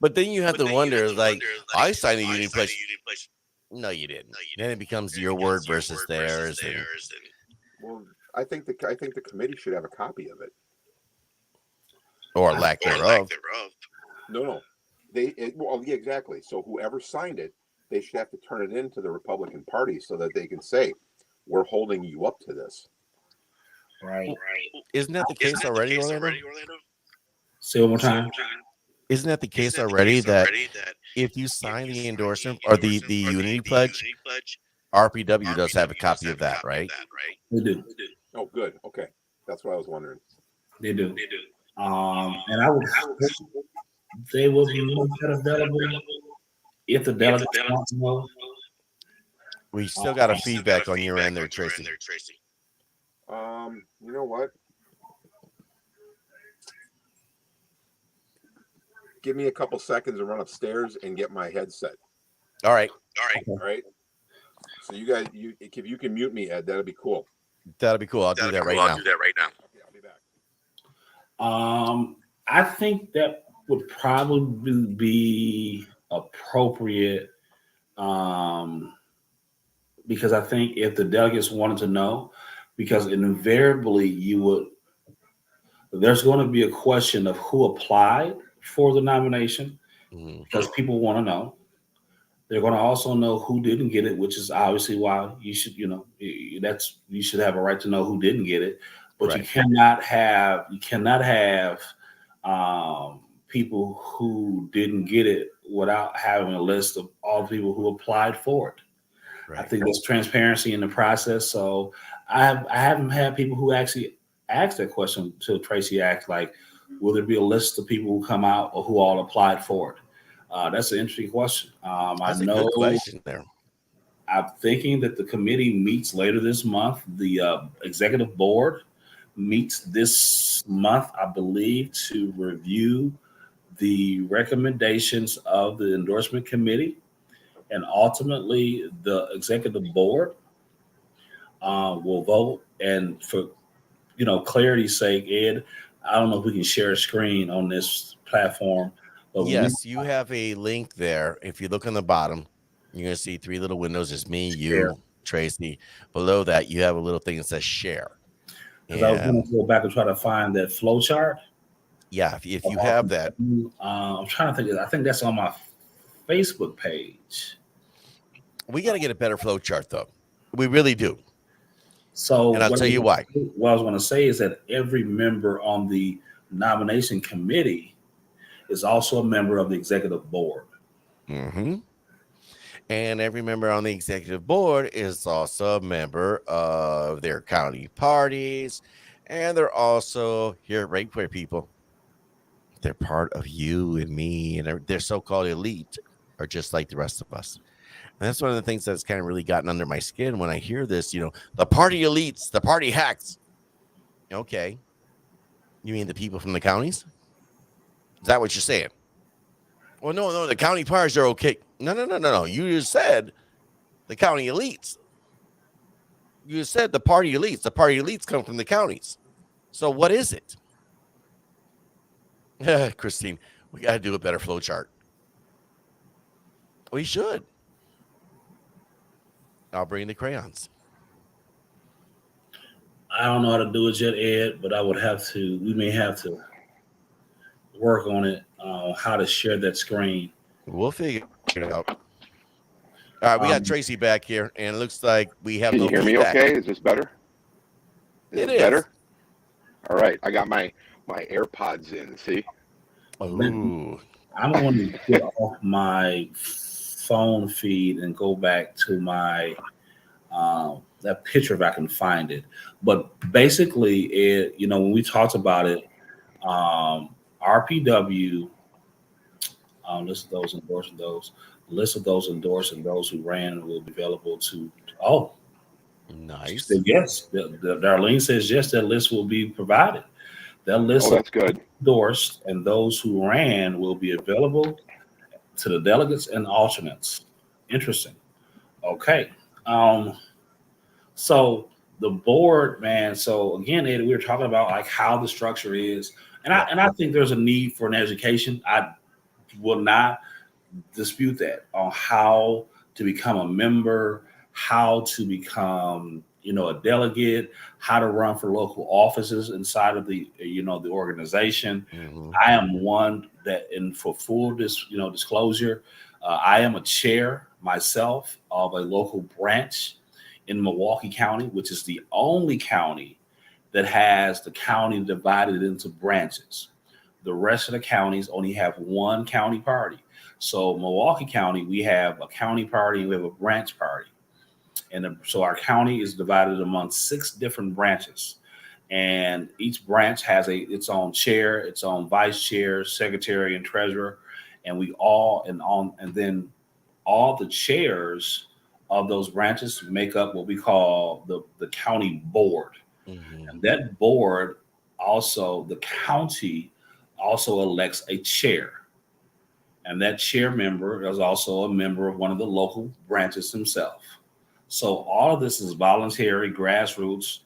But then you have to wonder, like, I signed a unity pledge. No, you didn't. Then it becomes your word versus theirs, and Well, I think the committee should have a copy of it. or lack thereof. No, well, yeah, exactly. So whoever signed it, they should have to turn it in to the Republican Party so that they can say, "We're holding you up to this." Right. Isn't that the case already, Orlando? Say one more time. Isn't that the case already that if you sign the endorsement or the unity pledge, RPW does have a copy of that, right? They do. Oh, good. Okay, that's what I was wondering. They do. And I would hope they will be more available if the delegates want to know. We still got a feedback on your end there, Tracy. You know what? Give me a couple seconds to run upstairs and get my headset. All right. All right. So you guys, if you can mute me, Ed, that'd be cool. That'll be cool. I'll do that right now. Okay, I'll be back. I think that would probably be appropriate because I think if the delegates wanted to know, because invariably there's going to be a question of who applied for the nomination because people want to know. They're going to also know who didn't get it, which is obviously why you should, you should have a right to know who didn't get it. But Right. you cannot have people who didn't get it without having a list of all the people who applied for it. Right. I think there's transparency in the process. So I haven't had people who actually asked that question to Tracy asked, like, will there be a list of people who come out or who all applied for it? That's an interesting question. That's a good question there. I'm thinking that the committee meets later this month. The executive board meets this month, I believe, to review the recommendations of the endorsement committee. And ultimately, the executive board will vote. And for clarity's sake, Ed, I don't know if we can share a screen on this platform. But yes, you have a link there. If you look on the bottom, you're going to see three little windows. It's me, you, Tracy. Below that, you have a little thing that says share. Because I was going to go back and try to find that flow chart. Yeah, if you have that. I'm trying to think. I think that's on my Facebook page. We got to get a better flow chart, though. We really do. So, and I'll tell you why. What I was going to say is that every member on the nomination committee is also a member of the executive board. Mm-hmm. And every member on the executive board is also a member of their county parties. And they're also here, right where people, they're part of you and me, and their so-called elite are just like the rest of us. And that's one of the things that's kind of really gotten under my skin when I hear this, the party elites, the party hacks. Okay. You mean the people from the counties? Is that what you're saying? Well, no, the county parties are okay. No. You just said the county elites. You just said the party elites. The party elites come from the counties. So what is it? Christine, we got to do a better flow chart. We should. I'll bring the crayons. I don't know how to do it yet, Ed, but we may have to work on it. how to share that screen. We'll figure it out. All right, we got Tracy back here, and it looks like we have Can no you hear feedback. me okay? Is this better? It This is. better? All right. I got my AirPods in. See? Ooh. I'm going to get off my phone feed and go back to my that picture if I can find it. But basically, when we talked about it, RPW, list of those endorsing those, list of those endorsing those who ran will be available to. Oh, nice. Yes, Darlene says yes. That list will be provided. That list that's good. Endorsed and those who ran will be available to the delegates and alternates. Interesting. Okay. So the board, man. So again, Ed, we were talking about like how the structure is, and I think there's a need for an education. I will not dispute that on how to become a member, how to become a delegate, how to run for local offices inside of the the organization. Mm-hmm. I am one that, and for full disclosure, I am a chair myself of a local branch in Milwaukee County, which is the only county that has the county divided into branches. The rest of the counties only have one county party. So Milwaukee County, we have a county party and we have a branch party. And so our county is divided among 6 different branches. And each branch has its own chair, its own vice chair, secretary, and treasurer. And then all the chairs of those branches make up what we call the county board. Mm-hmm. And that board also, the county also elects a chair. And that chair member is also a member of one of the local branches himself. So all of this is voluntary, grassroots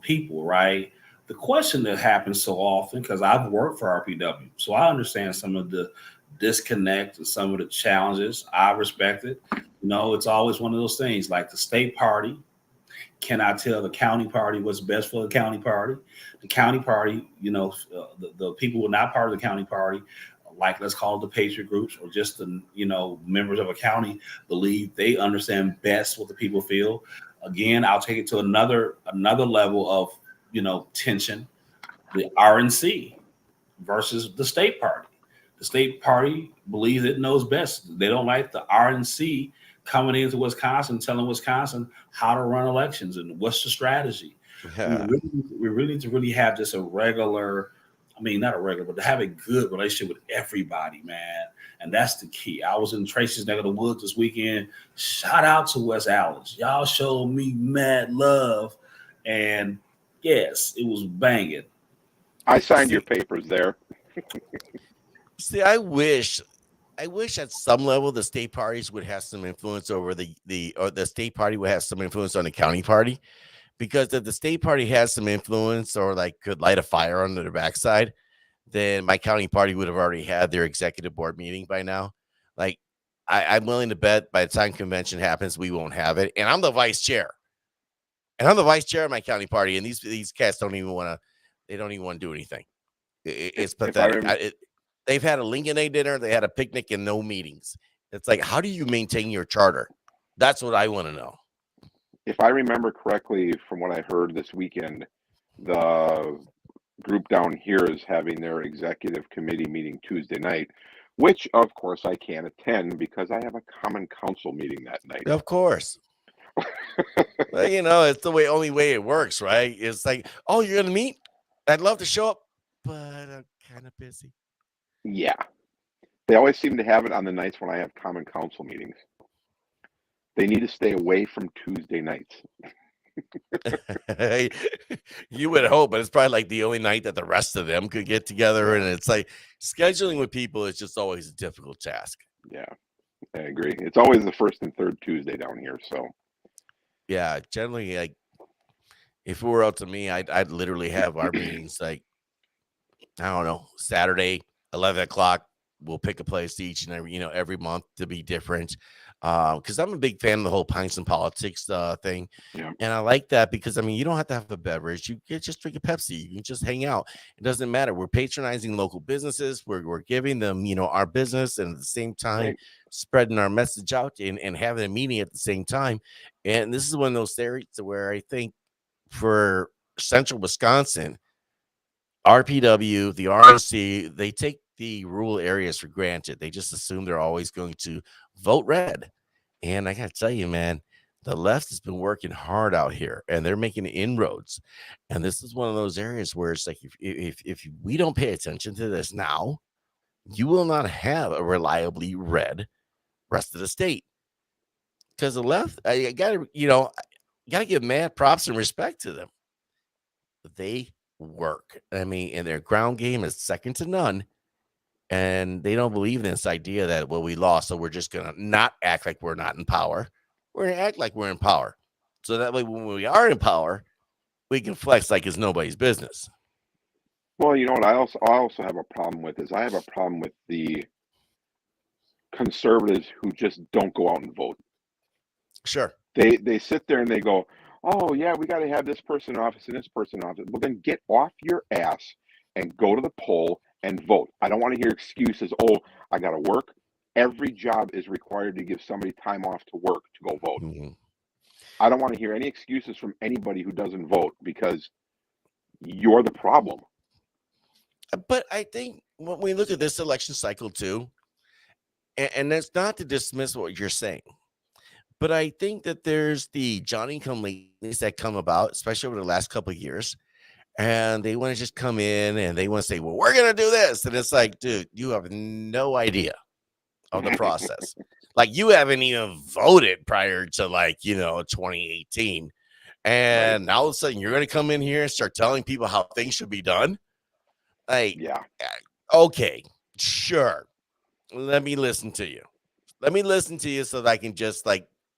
people, right? The question that happens so often, because I've worked for RPW, so I understand some of the disconnect and some of the challenges. I respect it. It's always one of those things like the state party. Can I tell the county party what's best for the county party? The county party, the people who are not part of the county party, like let's call it the patriot groups or just the members of a county, believe they understand best what the people feel. Again, I'll take it to another level of tension. The RNC versus the state party. The state party believes it knows best. They don't like the RNC coming into Wisconsin, telling Wisconsin how to run elections and what's the strategy. Yeah. We really need to really have just a regular, not a regular, but to have a good relationship with everybody, man. And that's the key. I was in Tracy's neck of the woods this weekend. Shout out to West Allis. Y'all showed me mad love. And yes, it was banging. I signed your papers there. See, I wish at some level the state parties would have some influence over the state party would have some influence on the county party, because if the state party has some influence or like could light a fire under their backside, then my county party would have already had their executive board meeting by now. Like I'm willing to bet by the time convention happens, we won't have it. And I'm the vice chair. And I'm the vice chair of my county party. And these cats don't even want to do anything. It's pathetic. They've had a Lincoln Day dinner. They had a picnic and no meetings. It's like, how do you maintain your charter? That's what I want to know. If I remember correctly from what I heard this weekend, the group down here is having their executive committee meeting Tuesday night, which of course I can't attend because I have a common council meeting that night. Of course. Well, it's the only way it works, right? It's like, oh, you're going to meet? I'd love to show up, but I'm kind of busy. Yeah. They always seem to have it on the nights when I have common council meetings. They need to stay away from Tuesday nights. You would hope, but it's probably like the only night that the rest of them could get together. And it's like scheduling with people is just always a difficult task. Yeah, I agree. It's always the first and third Tuesday down here. So, yeah, generally, like if it were up to me, I'd literally have our meetings like, I don't know, Saturday, 11 o'clock, we'll pick a place each and every month to be different. Because I'm a big fan of the whole pints and politics thing. Yeah. And I like that because you don't have to have a beverage. You can just drink a Pepsi. You can just hang out. It doesn't matter. We're patronizing local businesses. We're giving them, our business, and at the same time Right. spreading our message out and having a meeting at the same time. And this is one of those areas where I think for central Wisconsin, RPW, the RNC, they take the rural areas for granted. They just assume they're always going to vote red. And I got to tell you, man, the left has been working hard out here and they're making inroads. And this is one of those areas where it's like, if we don't pay attention to this now, you will not have a reliably red rest of the state. Because the left, I gotta give mad props and respect to them. They work. And their ground game is second to none. And they don't believe in this idea that, well, we lost, so we're just going to not act like we're not in power. We're going to act like we're in power. So that way, when we are in power, we can flex like it's nobody's business. Well, you know what I also have a problem with is I have a problem with the conservatives who just don't go out and vote. Sure. They sit there and they go, oh, yeah, we got to have this person in office and this person in office. Well, then get off your ass and go to the poll and vote. I don't want to hear excuses. Oh, I got to work. Every job is required to give somebody time off to work to go vote. Mm-hmm. I don't want to hear any excuses from anybody who doesn't vote because you're the problem. But I think when we look at this election cycle too, and that's not to dismiss what you're saying, but I think that there's the Johnny-come-latelys that come about, especially over the last couple of years, and they want to just come in and they want to say, well, we're going to do this. And it's like, dude, you have no idea of the process. Like, you haven't even voted prior to 2018. And Right. now all of a sudden you're going to come in here and start telling people how things should be done. Like, Yeah. Okay, sure. Let me listen to you. So that I can just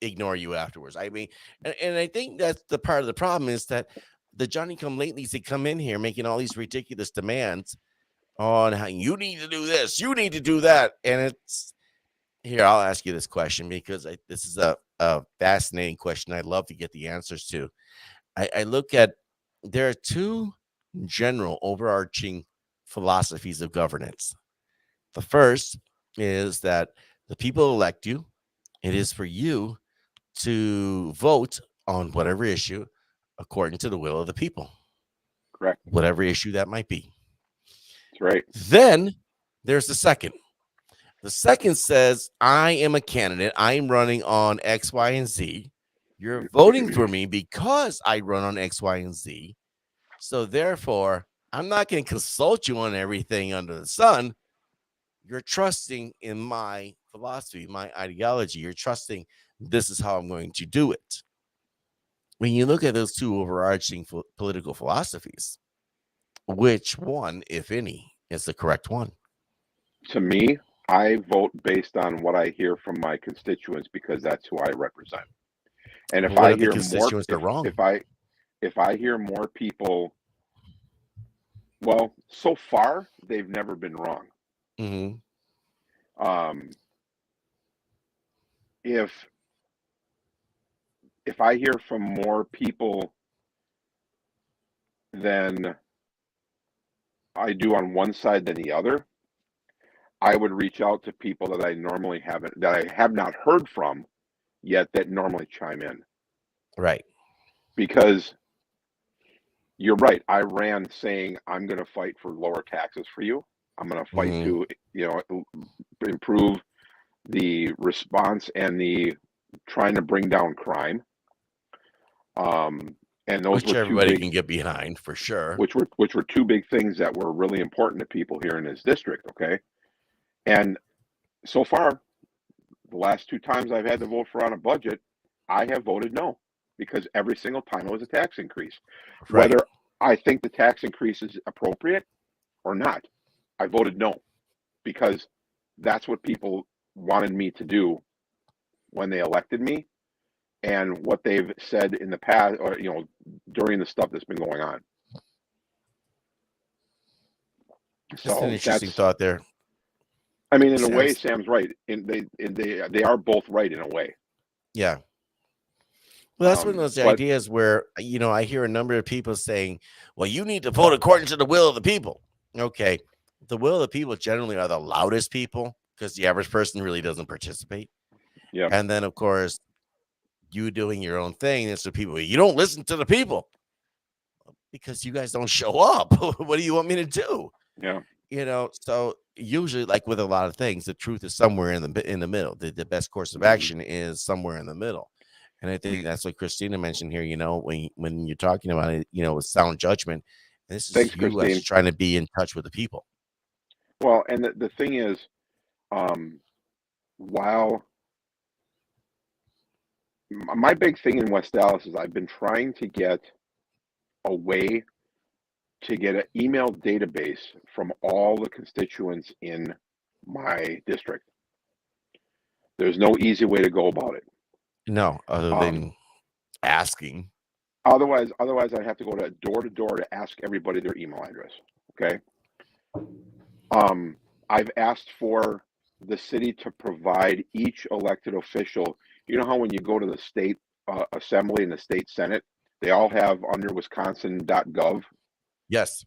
ignore you afterwards. And I think that's the part of the problem is that the Johnny-come-latelys, they come in here making all these ridiculous demands on how you need to do this, you need to do that. And it's here, I'll ask you this question because this is a fascinating question. I'd love to get the answers to. I look at, there are two general overarching philosophies of governance. The first is that the people elect you. It is for you to vote on whatever issue according to the will of the people. Correct. Whatever issue that might be. That's right. Then there's the second. The second says, I am a candidate. I am running on X, Y, and Z. You're voting for me because I run on X, Y, and Z. So therefore, I'm not going to consult you on everything under the sun. You're trusting in my philosophy, my ideology. You're trusting this is how I'm going to do it. When you look at those two overarching political philosophies, which one, if any, is the correct one? To me, I vote based on what I hear from my constituents because that's who I represent. And if I hear more, if I hear more people, well, so far they've never been wrong. Mm-hmm. If I hear from more people than I do on one side than the other, I would reach out to people that I have not heard from yet that normally chime in. Right. Because you're right. I ran saying I'm going to fight for lower taxes for you. I'm going to fight to, improve the response and the trying to bring down crime. And those which everybody can get behind for sure. Which were two big things that were really important to people here in this district. Okay. And so far, the last two times I've had to vote for on a budget, I have voted no, because every single time it was a tax increase. Right. Whether I think the tax increase is appropriate or not, I voted no, because that's what people wanted me to do when they elected me, and what they've said in the past, or during the stuff that's been going on. That's an interesting thought there. I mean, in a way, Sam's, Sam's right. They are both right in a way. yeah. Well, that's one of those But ideas where, I hear a number of people saying, well, you need to vote according to the will of the people. Okay. The will of the people generally are the loudest people because the average person really doesn't participate. yeah, And then, of course, you doing your own thing. And so people, you don't listen to the people because you guys don't show up. What do you want me to do? yeah, So usually, like with a lot of things, the truth is somewhere in the middle. The best course of Mhm. action is somewhere in the middle. And I think that's what Christina mentioned here. When you're talking about it, with sound judgment, this is Thanks, you as Christine. trying to be in touch with the people. Well, and the thing is, while my big thing in West Dallas is I've been trying to get a way to get an email database from all the constituents in my district. There's no easy way to go about it. No, other Um, than asking. otherwise, I have to go door to door to ask everybody their email address. Okay. I've asked for the city to provide each elected official. You know how when you go to the state assembly and the state senate, they all have under Wisconsin.gov. Yes.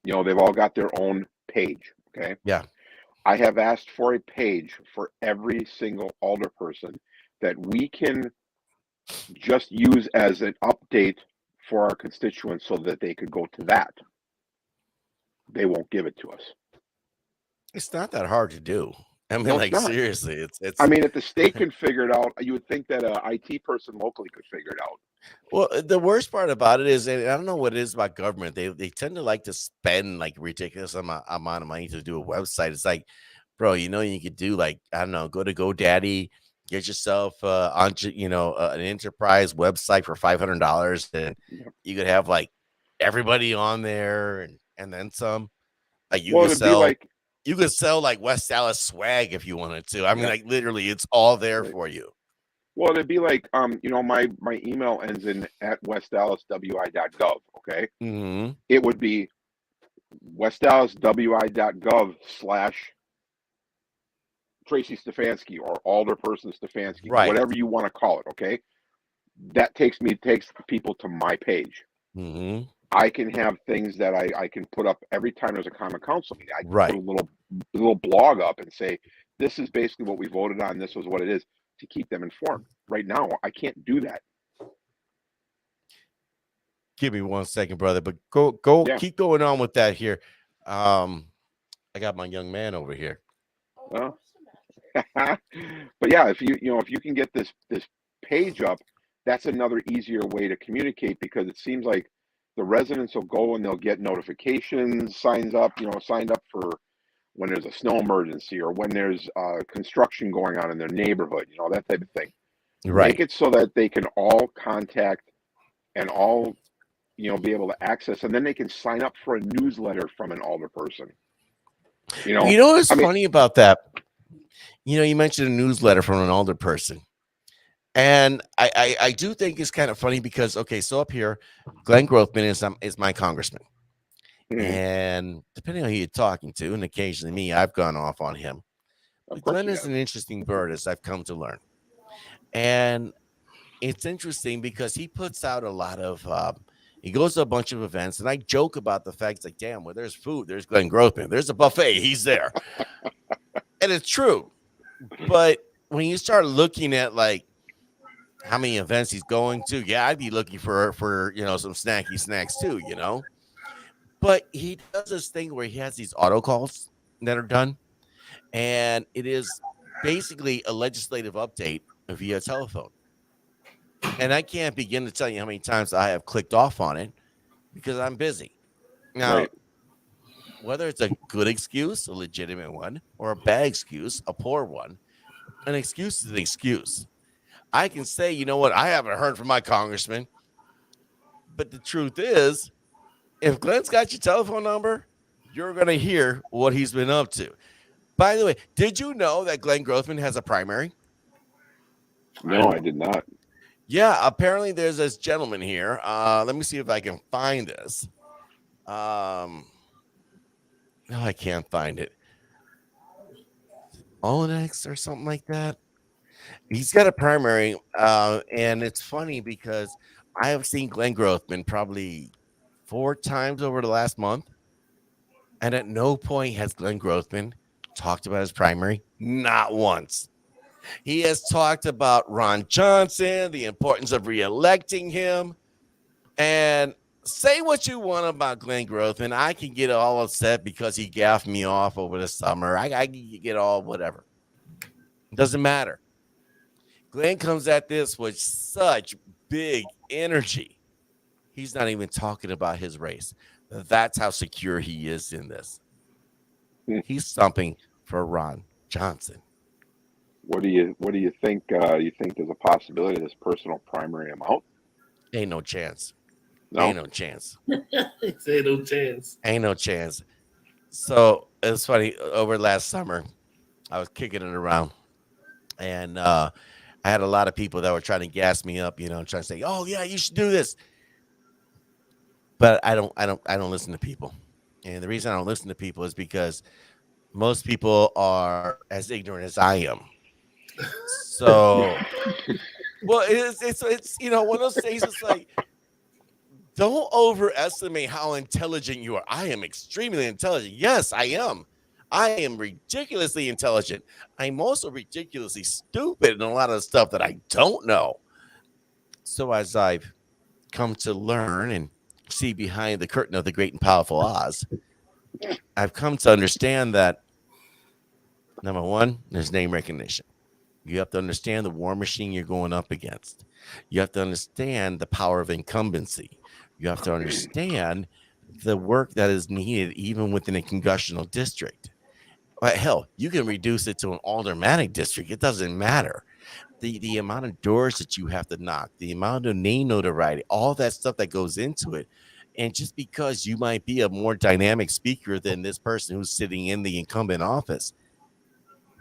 They've all got their own page. Okay. Yeah. I have asked for a page for every single alderperson that we can just use as an update for our constituents so that they could go to that. They won't give it to us. It's not that hard to do. I mean, No, it's like not. seriously, it's. I mean, if the state can figure it out, you would think that an IT person locally could figure it out. Well, the worst part about it is, and I don't know what it is about government. They tend to like to spend like ridiculous amount of money to do a website. It's like, bro, you could do like, I don't know, go to GoDaddy, get yourself an enterprise website for $500, and Yep. you could have like everybody on there and then some. Like Well, it'd be like, you could sell like West Dallas swag if you wanted to. I mean, yeah, like literally, it's all there right. for you. Well, it'd be like, my email ends in @westdallaswi.gov. Okay, Mm-hmm. it would be westdallaswi.gov / Tracy Stefanski or Alderperson Stefanski, Right. whatever you want to call it. Okay, that takes people to my page. Mm-hmm. I can have things that I can put up every time there's a common council meeting. I can Right. put a little blog up and say, this is basically what we voted on. This was what it is, to keep them informed. Right now, I can't do that. Give me 1 second, brother, but Yeah. keep going on with that here. I got my young man over here. Well, but yeah, if you can get this page up, that's another easier way to communicate, because it seems like the residents will go and they'll get notifications, signed up for when there's a snow emergency or when there's construction going on in their neighborhood, that type of thing. Right. Make it so that they can all contact and all, be able to access, and then they can sign up for a newsletter from an alderperson. You know what's funny about that? You mentioned a newsletter from an alderperson. And I do think it's kind of funny because, okay, so up here, Glenn Grothman is my congressman. And depending on who you're talking to, and occasionally me, I've gone off on him. But Glenn is an interesting bird, as I've come to learn. And it's interesting because he puts out a lot of, he goes to a bunch of events, and I joke about the fact, like, damn, where there's food, there's Glenn Grothman. There's a buffet, he's there. And it's true. But when you start looking at, like, how many events he's going to, yeah, I'd be looking for some snacky snacks too, But he does this thing where he has these auto calls that are done, and it is basically a legislative update via telephone. And I can't begin to tell you how many times I have clicked off on it because I'm busy. Now, Right. Whether it's a good excuse, a legitimate one, or a bad excuse, a poor one, an excuse is an excuse. I can say, you know what, I haven't heard from my congressman. But the truth is, if Glenn's got your telephone number, you're going to hear what he's been up to. By the way, did you know that Glenn Grothman has a primary? No, I did not. Yeah, apparently there's this gentleman here. Let me see if I can find this. No, I can't find it. Onyx or something like that. He's got a primary, and it's funny because I have seen Glenn Grothman probably 4 times over the last month, and at no point has Glenn Grothman talked about his primary. Not once. He has talked about Ron Johnson, the importance of reelecting him, and say what you want about Glenn Grothman. I can get all upset because he gaffed me off over the summer. I can get all whatever. It doesn't matter. Glenn comes at this with such big energy. He's not even talking about his race. That's how secure he is in this. He's stumping for Ron Johnson. What do you think? You think there's a possibility of this personal primary him out? Ain't no chance. No. Ain't no chance. Say no chance. Ain't no chance. So it's funny. Over last summer, I was kicking it around, and I had a lot of people that were trying to gas me up, trying to say, "Oh yeah, you should do this." But I don't listen to people, and the reason I don't listen to people is because most people are as ignorant as I am. So, well, it's one of those things. It's like, don't overestimate how intelligent you are. I am extremely intelligent. Yes, I am. I am ridiculously intelligent. I'm also ridiculously stupid in a lot of stuff that I don't know. So as I've come to learn and see behind the curtain of the great and powerful Oz, I've come to understand that, number one, there's name recognition. You have to understand the war machine you're going up against. You have to understand the power of incumbency. You have to understand the work that is needed even within a congressional district. But hell, you can reduce it to an aldermanic district. It doesn't matter. The amount of doors that you have to knock, the amount of name notoriety, all that stuff that goes into it. And just because you might be a more dynamic speaker than this person who's sitting in the incumbent office,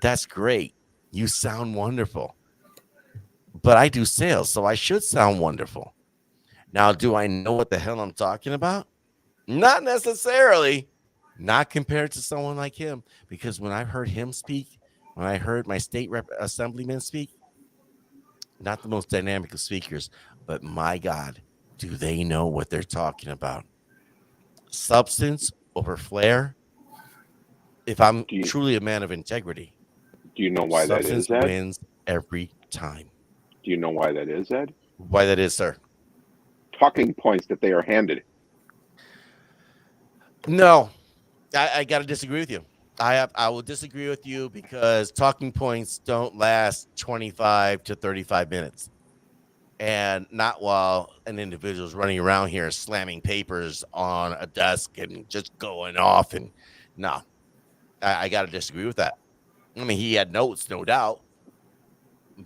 that's great. You sound wonderful. But I do sales, so I should sound wonderful. Now, do I know what the hell I'm talking about? Not necessarily. Not compared to someone like him. Because when I heard him speak, when I heard my state assemblyman speak, not the most dynamic of speakers, but my God, do they know what they're talking about? Substance over flair. If I'm truly a man of integrity, do you know why that is, substance wins every time. Do you know why that is, Ed? Why that is, sir? Talking points that they are handed. No, I got to disagree with you. I will disagree with you because talking points don't last 25 to 35 minutes. And not while an individual is running around here slamming papers on a desk and just going off. And no, I got to disagree with that. I mean, he had notes, no doubt.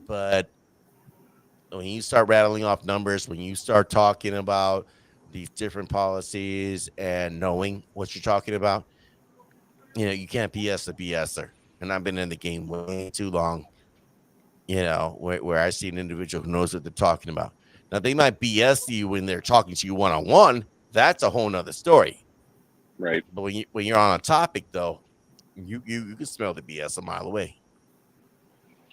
But when you start rattling off numbers, when you start talking about these different policies and knowing what you're talking about, you can't BS a BSer. And I've been in the game way too long, where I see an individual who knows what they're talking about. Now, they might BS you when they're talking to you one-on-one. That's a whole nother story. Right. But when you're on a topic, though, you can smell the BS a mile away.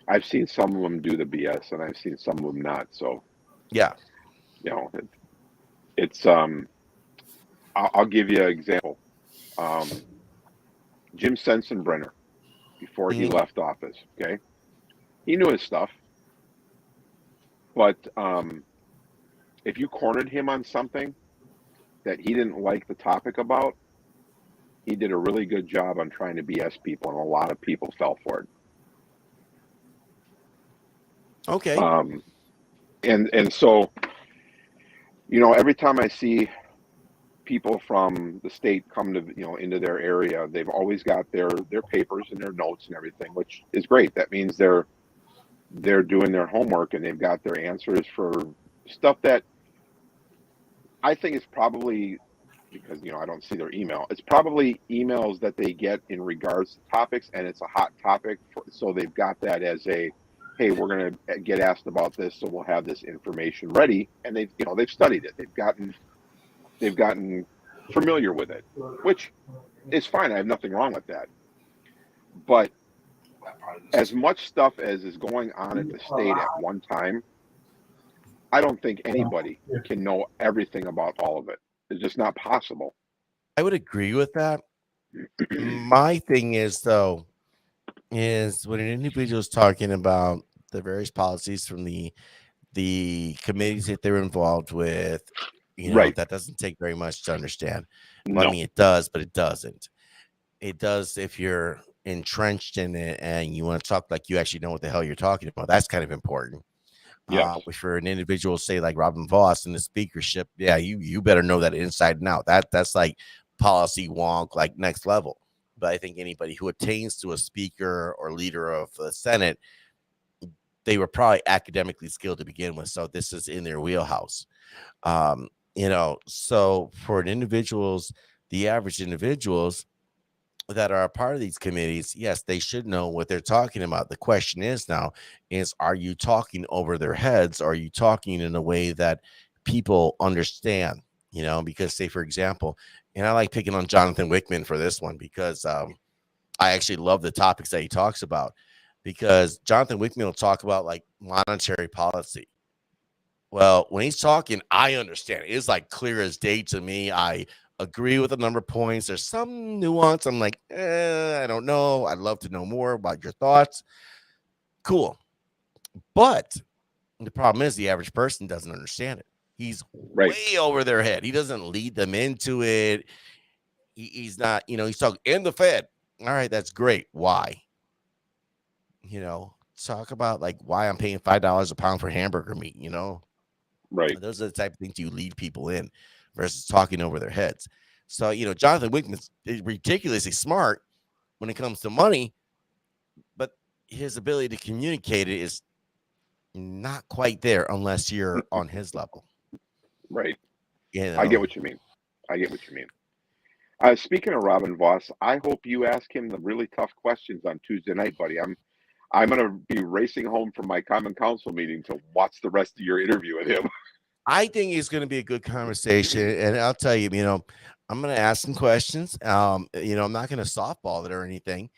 I've seen some of them do the BS, and I've seen some of them not. So, yeah, it's I'll give you an example. Jim Sensenbrenner, before he left office, okay, he knew his stuff, but if you cornered him on something that he didn't like the topic about, he did a really good job on trying to BS people, and a lot of people fell for it. Okay. And so, every time I see people from the state come to, into their area, they've always got their papers and their notes and everything, which is great. That means they're doing their homework and they've got their answers for stuff that I think is probably, because, I don't see their email. It's probably emails that they get in regards to topics, and it's a hot topic. So they've got that as a, hey, we're going to get asked about this, so we'll have this information ready. And they've studied it. They've gotten familiar with it, which is fine. I have nothing wrong with that. But as much stuff as is going on at the state at one time, I don't think anybody can know everything about all of it. It's just not possible. I would agree with that. My thing is, though, is when an individual is talking about the various policies from the committees that they're involved with, Right. that doesn't take very much to understand. Well, No. I mean, it does, but it doesn't. It does if you're entrenched in it and you want to talk like you actually know what the hell you're talking about. That's kind of important. Yes. Which for an individual, say like Robin Voss in the speakership, yeah, you better know that inside and out. That's like policy wonk, like next level. But I think anybody who attains to a speaker or leader of the Senate, they were probably academically skilled to begin with. So this is in their wheelhouse. So for an individuals, the average individuals that are a part of these committees, yes, they should know what they're talking about. The question is now is, are you talking over their heads? Or are you talking in a way that people understand? Because say, for example, and I like picking on Jonathan Wickman for this one because I actually love the topics that he talks about, because Jonathan Wickman will talk about like monetary policy. Well, when he's talking, I understand. It's like clear as day to me. I agree with a number of points. There's some nuance. I'm like, I don't know. I'd love to know more about your thoughts. Cool. But the problem is the average person doesn't understand it. He's Right. way over their head. He doesn't lead them into it. He's not, he's talking in the Fed. All right, that's great. Why? Talk about like why I'm paying $5 a pound for hamburger meat, Right. Those are the type of things you lead people in versus talking over their heads. So, Jonathan Wickman is ridiculously smart when it comes to money, but his ability to communicate it is not quite there unless you're on his level. Right. I get what you mean. Speaking of Robin Voss, I hope you ask him the really tough questions on Tuesday night, buddy. I'm going to be racing home from my Common Council meeting to watch the rest of your interview with him. I think it's going to be a good conversation, and I'll tell you, I'm going to ask some questions. I'm not going to softball it or anything,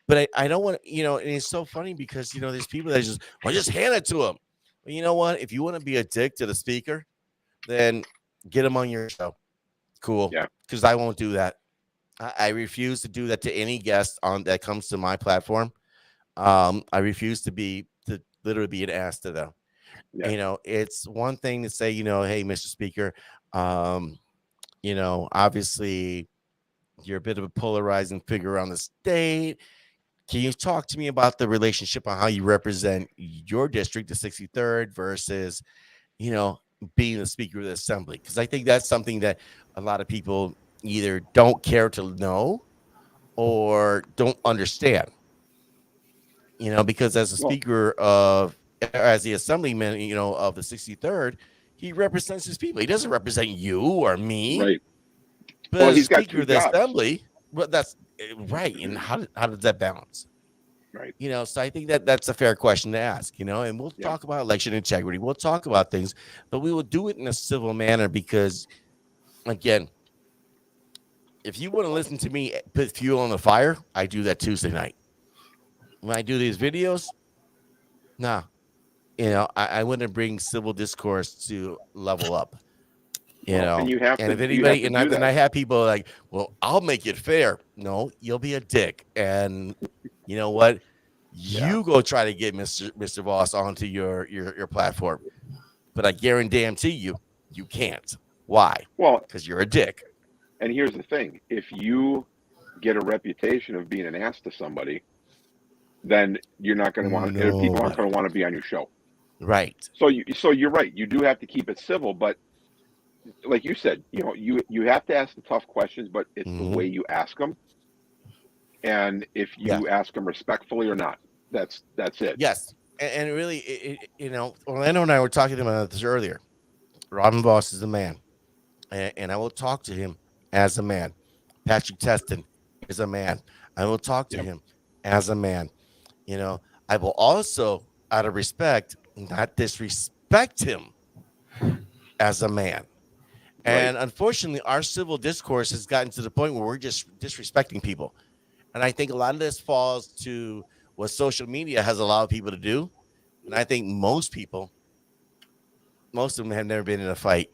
but I don't want to, and it's so funny because there's people that just hand it to them. Well, you know what? If you want to be a dick to the speaker, then get him on your show. Cool. Yeah. Because I won't do that. I refuse to do that to any guest that comes to my platform. I refuse to literally be an ass to them. Yeah. It's one thing to say, hey, Mr. Speaker, obviously you're a bit of a polarizing figure around the state. Can you talk to me about the relationship on how you represent your district, the 63rd, versus, being the Speaker of the Assembly? Because I think that's something that a lot of people either don't care to know or don't understand. Because as a Speaker as the Assemblyman, of the 63rd, he represents his people. He doesn't represent you or me. Right. But as Speaker of the Assembly, well, that's right. And how does that balance? Right. So I think that's a fair question to ask, and we'll talk about election integrity. We'll talk about things, but we will do it in a civil manner because, again, if you want to listen to me put fuel on the fire, I do that Tuesday night. When I do these videos, nah, I want to bring civil discourse to level up. And you have and to, if anybody, and I have people like, well, I'll make it fair. No, you'll be a dick. And you know what? You go try to get Mr. Voss onto your platform. But I guarantee you can't. Why? Well, because you're a dick. And here's the thing. If you get a reputation of being an ass to somebody, then you're not going to want people aren't going to want to be on your show. Right. So you're right. You do have to keep it civil, but like you said, you have to ask the tough questions, but it's the way you ask them. And if you ask them respectfully or not, that's it. Yes. And really, Orlando and I were talking about this earlier. Robin Voss is a man, and I will talk to him as a man. Patrick Teston is a man. I will talk to him as a man. I will also, out of respect, not disrespect him as a man. And unfortunately, our civil discourse has gotten to the point where we're just disrespecting people. And I think a lot of this falls to what social media has allowed people to do. And I think most of them have never been in a fight.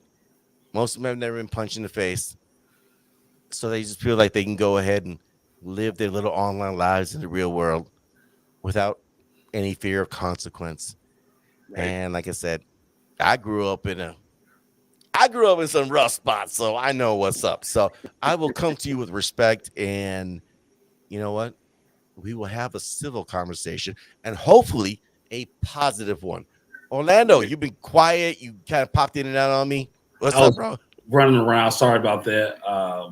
Most of them have never been punched in the face. So they just feel like they can go ahead and live their little online lives in the real world without any fear of consequence. Right. And like I said, I grew up in some rough spots, so I know what's up. So I will come to you with respect, and you know what? We will have a civil conversation and hopefully a positive one. Orlando, you've been quiet. You kind of popped in and out on me. What's up, bro? Running around. Sorry about that.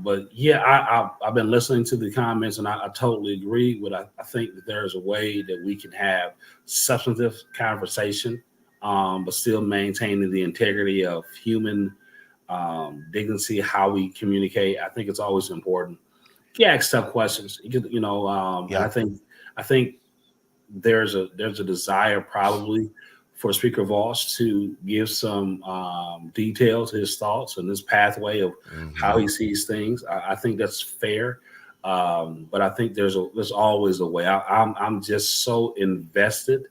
But yeah, I've been listening to the comments, and I totally agree with. I think that there's a way that we can have substantive conversation, but still maintaining the integrity of human dignity, how we communicate. I think it's always important. Yeah, ask tough questions. And I think there's a desire probably for Speaker Voss to give some detail to his thoughts and his pathway of how he sees things. I think that's fair, but I think there's always a way. I'm just so invested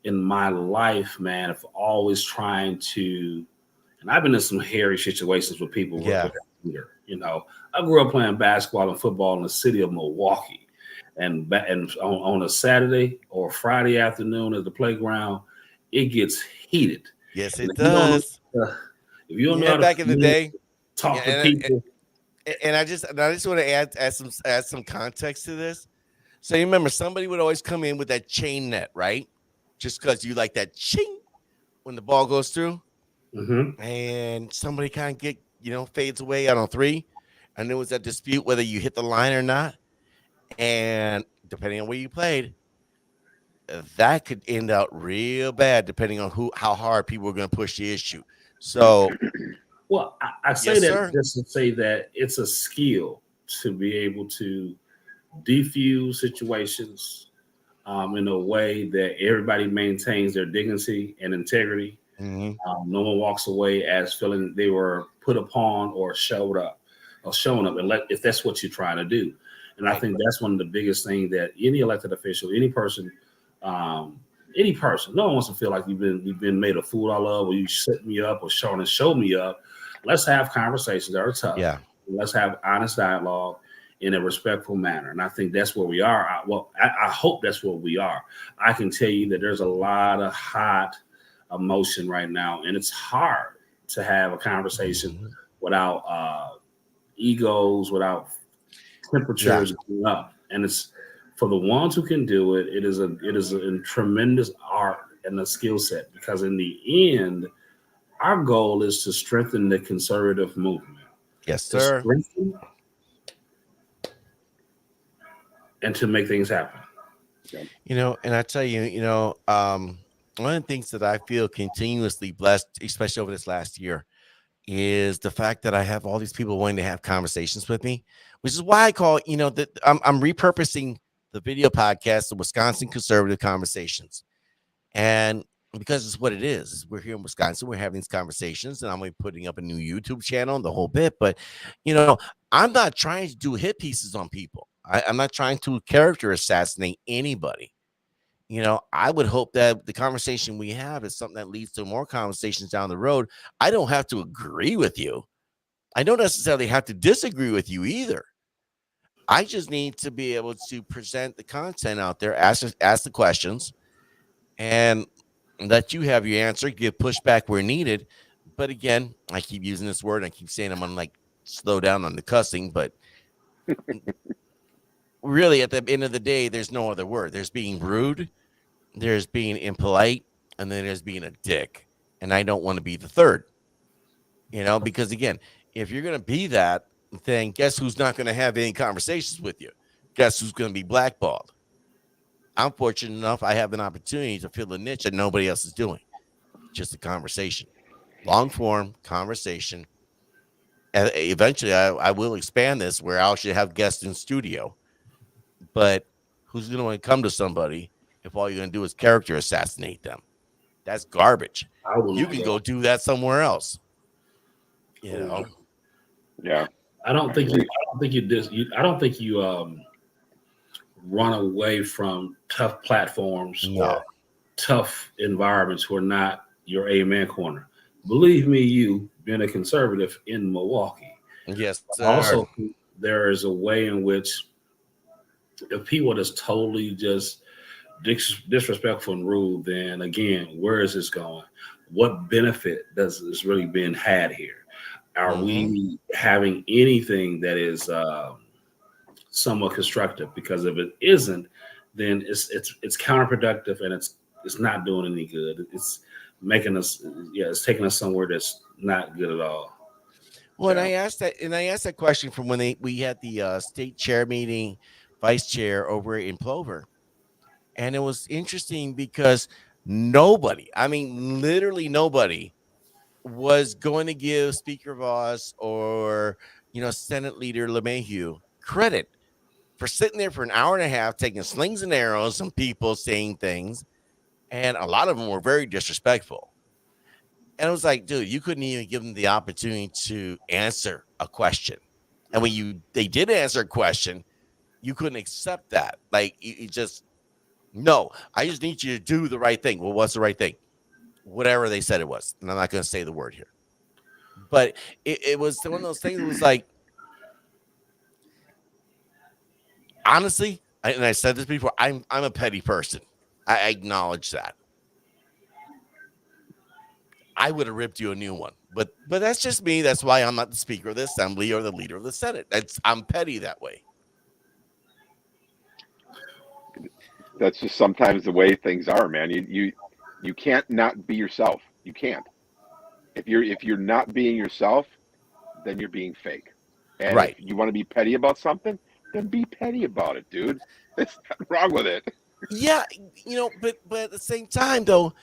in my life, man, of always trying to. And I've been in some hairy situations with people. Yeah. I grew up playing basketball and football in the city of Milwaukee, and on a Saturday or Friday afternoon at the playground, it gets heated. Yes, And it does. If you don't know how to back in the day, talk to people. And I just want to add some context to this. So you remember somebody would always come in with that chain net, right? Just because you like that ching when the ball goes through. And somebody kind of fades away out on three, and there was that dispute whether you hit the line or not, and depending on where you played, that could end out real bad depending on how hard people were going to push the issue. So, well, I say yes, that sir. just to say that it's a skill to be able to defuse situations in a way that everybody maintains their dignity and integrity. No one walks away as feeling they were put upon or showing up, if that's what you're trying to do. And I think that's one of the biggest things that any elected official, any person, no one wants to feel like you've been made a fool out of, or you set me up or show me up. Let's have conversations that are tough. Yeah. Let's have honest dialogue in a respectful manner. And I think that's where we are. I hope that's where we are. I can tell you that there's a lot of hot emotion right now, and it's hard to have a conversation without egos, without temperatures going up. And it's for the ones who can do it. It is a tremendous art and a skill set, because in the end, our goal is to strengthen the conservative movement. Yes, sir. And to make things happen. And I tell you, one of the things that I feel continuously blessed, especially over this last year, is the fact that I have all these people wanting to have conversations with me, which is why I call, that I'm repurposing the video podcast, the Wisconsin Conservative Conversations. And because it's what it is, we're here in Wisconsin, we're having these conversations, and I'm going to be putting up a new YouTube channel and the whole bit. But, I'm not trying to do hit pieces on people. I'm not trying to character assassinate anybody. I would hope that the conversation we have is something that leads to more conversations down the road. I don't have to agree with you. I don't necessarily have to disagree with you either. I just need to be able to present the content out there, ask the questions, and let you have your answer, give pushback where needed. But again, I keep using this word. I keep saying I'm going to slow down on the cussing, but really at the end of the day, there's no other word. There's being rude, there's being impolite, and then there's being a dick. And I don't want to be the third, because again, if you're going to be that, then guess who's not going to have any conversations with you? Guess who's going to be blackballed? I'm fortunate enough, I have an opportunity to fill a niche that nobody else is doing. Just a conversation, long form conversation. And eventually I will expand this where I'll actually have guests in studio. But who's going to want to come to somebody if all you're going to do is character assassinate them? That's garbage. You can go do that somewhere else. Yeah. I don't think you run away from tough platforms No. or tough environments who are not your amen corner. Believe me, you being a conservative in Milwaukee. Yes, sir. Also, there is a way in which if people just totally just disrespectful and rude, then again, where is this going? What benefit is really being had here? Are we having anything that is somewhat constructive? Because if it isn't, then it's counterproductive and it's not doing any good. It's making us, it's taking us somewhere that's not good at all. Well, and I asked that question from when we had the state chair meeting, vice chair over in Plover, and it was interesting because nobody, I mean, literally nobody, was going to give Speaker Voss or Senate Leader LeMahieu credit for sitting there for an hour and a half, taking slings and arrows, and people saying things, and a lot of them were very disrespectful. And it was like, dude, you couldn't even give them the opportunity to answer a question. And when they did answer a question, you couldn't accept that. Like, you just, no, I just need you to do the right thing. Well, what's the right thing? Whatever they said it was. And I'm not going to say the word here. But it was one of those things that was like, honestly, and I said this before, I'm a petty person. I acknowledge that. I would have ripped you a new one, but that's just me. That's why I'm not the Speaker of the Assembly or the Leader of the Senate. I'm petty that way. That's just sometimes the way things are, man. You can't not be yourself. You can't. If you're not being yourself, then you're being fake. And right. If you want to be petty about something, then be petty about it, dude. There's nothing wrong with it. Yeah, but at the same time, though,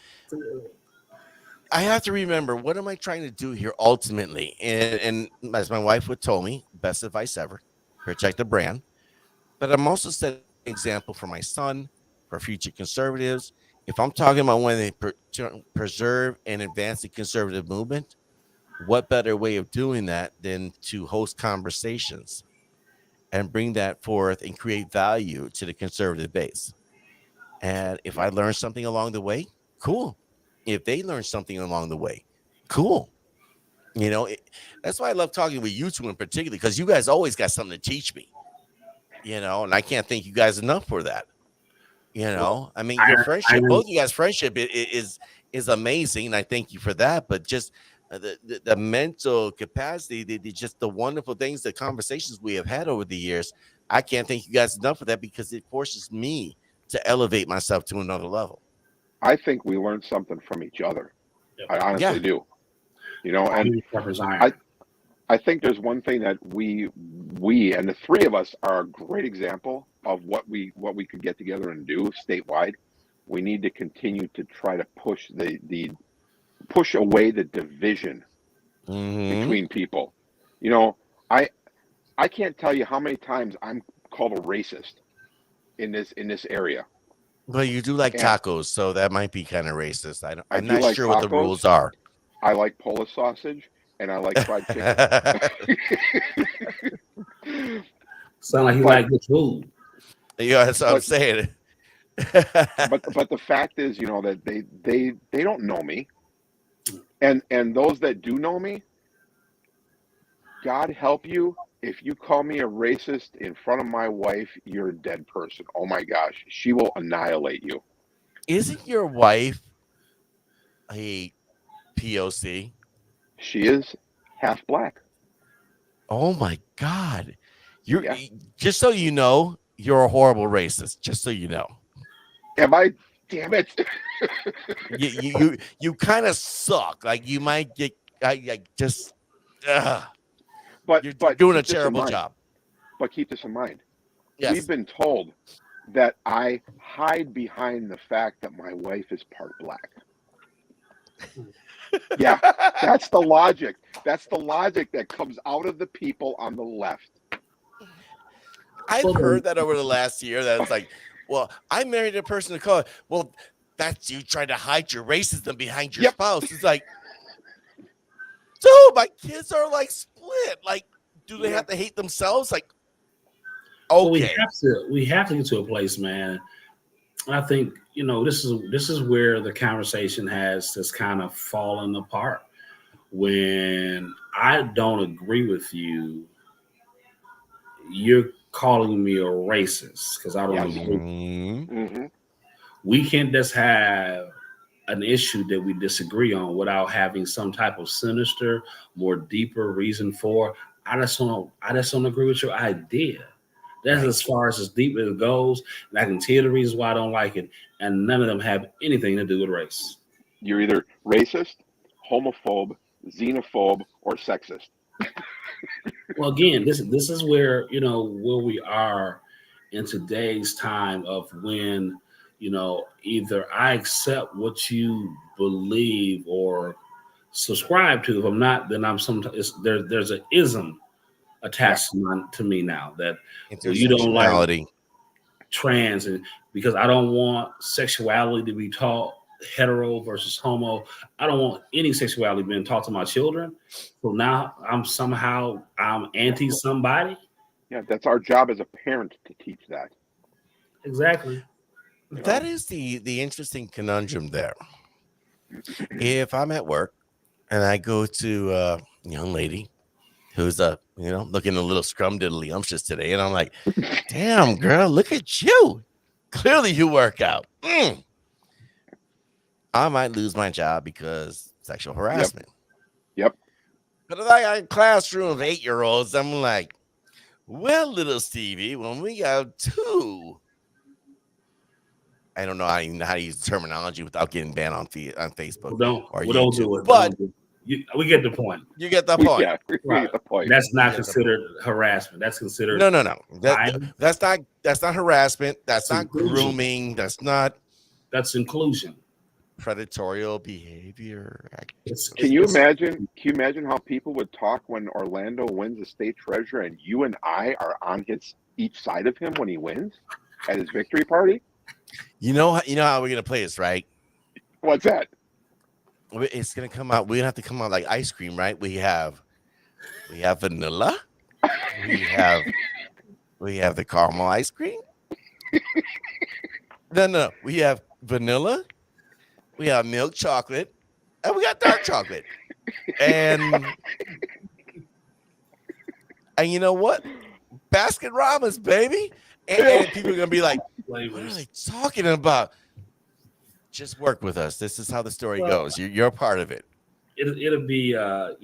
I have to remember, what am I trying to do here ultimately? And as my wife would tell me, best advice ever, protect the brand. But I'm also setting an example for my son, for future conservatives. If I'm talking about when they preserve and advance the conservative movement, what better way of doing that than to host conversations and bring that forth and create value to the conservative base? And if I learn something along the way, cool. If they learn something along the way, cool. That's why I love talking with you two in particular, because you guys always got something to teach me, and I can't thank you guys enough for that. I mean, your friendship, both you guys' friendship is amazing, and I thank you for that. But just the mental capacity, just the wonderful things, the conversations we have had over the years, I can't thank you guys enough for that, because it forces me to elevate myself to another level. I think we learned something from each other. Yep. I honestly do. And I think there's one thing that we and the three of us are a great example of what we could get together and do statewide. We need to continue to try to push push away the division between people. I can't tell you how many times I'm called a racist in this area. Well, you do like tacos, so that might be kind of racist. I'm not like sure tacos. What the rules are. I like Polish sausage, and I like fried chicken. Sound like you like good food. Yeah, that's what I'm saying. but the fact is, that they don't know me, and those that do know me, God help you. If you call me a racist in front of my wife, you're a dead person. Oh my gosh, she will annihilate you. Isn't your wife a POC? She is half black. Oh my God. Just so you know, you're a horrible racist. Just so you know. Am I? Damn it. you kind of suck. Like, you might get just But you're doing a terrible job. But keep this in mind. Yes. We've been told that I hide behind the fact that my wife is part black. Yeah, that's the logic. That's the logic that comes out of the people on the left. I've heard that over the last year. That it's like, well, I married a person of color. Well, that's you trying to hide your racism behind your spouse. It's like, dude, my kids are like split. Like, do they have to hate themselves? Like, But we Okay. have to get to a place, man. And I think this is where the conversation has just kind of fallen apart. When I don't agree with you, you're calling me a racist because I don't Yes. agree. Mhm. Mm-hmm. We can't just have an issue that we disagree on without having some type of sinister, more deeper reason for. I just don't agree with your idea. That's Right. as far as deep as it goes. And I can tell you the reasons why I don't like it. And none of them have anything to do with race. You're either racist, homophobe, xenophobe, or sexist. Well, again, this is where where we are in today's time of when either I accept what you believe or subscribe to. If I'm not, then I'm there's an ism attached to me now that you don't like Intersectionality. trans, and because I don't want sexuality to be taught hetero versus homo. I don't want any sexuality being taught to my children. So now I'm anti somebody. Yeah, that's our job as a parent to teach that. Exactly. That is the interesting conundrum there. If I'm at work and I go to a young lady who's looking a little scrumdiddlyumptious today, and I'm like, damn girl, look at you. Clearly you work out. I might lose my job because sexual harassment. Yep. But if I got a classroom of 8-year-olds, I'm like, well, little Stevie, when we got two, I don't know how to use terminology without getting banned on Facebook or We don't YouTube. do it. But we get the point. you get the point. Yeah, we Right. get the point. That's not get the considered harassment. That's considered No. lying. That's not harassment. That's not inclusion. grooming. That's not That's inclusion. predatorial behavior. Can you imagine how people would talk when Orlando wins the state treasure and you and I are on each side of him when he wins at his victory party? You know how we're gonna play this, right? What's that? It's gonna come out. We're gonna have to come out like ice cream, right? We have vanilla. We have the caramel ice cream. No. We have vanilla. We have milk chocolate, and we got dark chocolate. And you know what? Baskin Robbins, baby. And people are gonna be like, what are they talking about? Just work with us. This is how the story goes. You're a part of it. It'll be a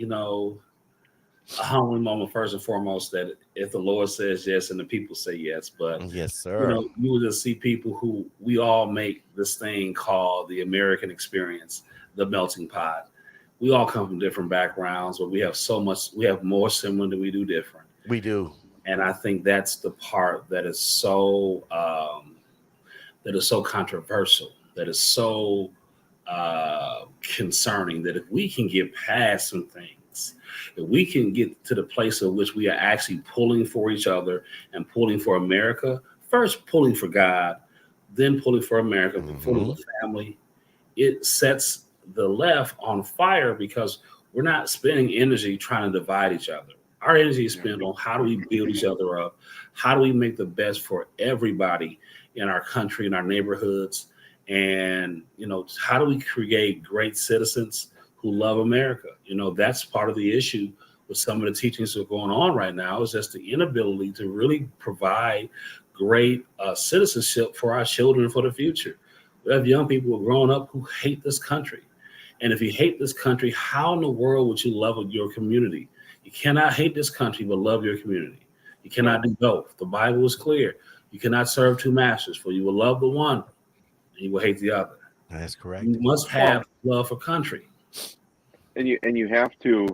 humbling moment first and foremost that if the Lord says yes and the people say yes, but yes, sir. You will just see people who we all make this thing called the American experience, the melting pot. We all come from different backgrounds, but we have more similar than we do different. We do. And I think that's the part that is so controversial, that is so concerning, that if we can get past some things, if we can get to the place of which we are actually pulling for each other and pulling for America, first pulling for God, then pulling for America, pulling for family, it sets the left on fire because we're not spending energy trying to divide each other. Our energy is spent on how do we build each other up? How do we make the best for everybody in our country, in our neighborhoods? And, how do we create great citizens who love America? That's part of the issue with some of the teachings that are going on right now, is just the inability to really provide great citizenship for our children for the future. We have young people who are growing up who hate this country. And if you hate this country, how in the world would you love your community? You cannot hate this country but love your community. You cannot do both. The Bible is clear. You cannot serve two masters, for you will love the one and you will hate the other. That's correct. You must have love for country. And you have to.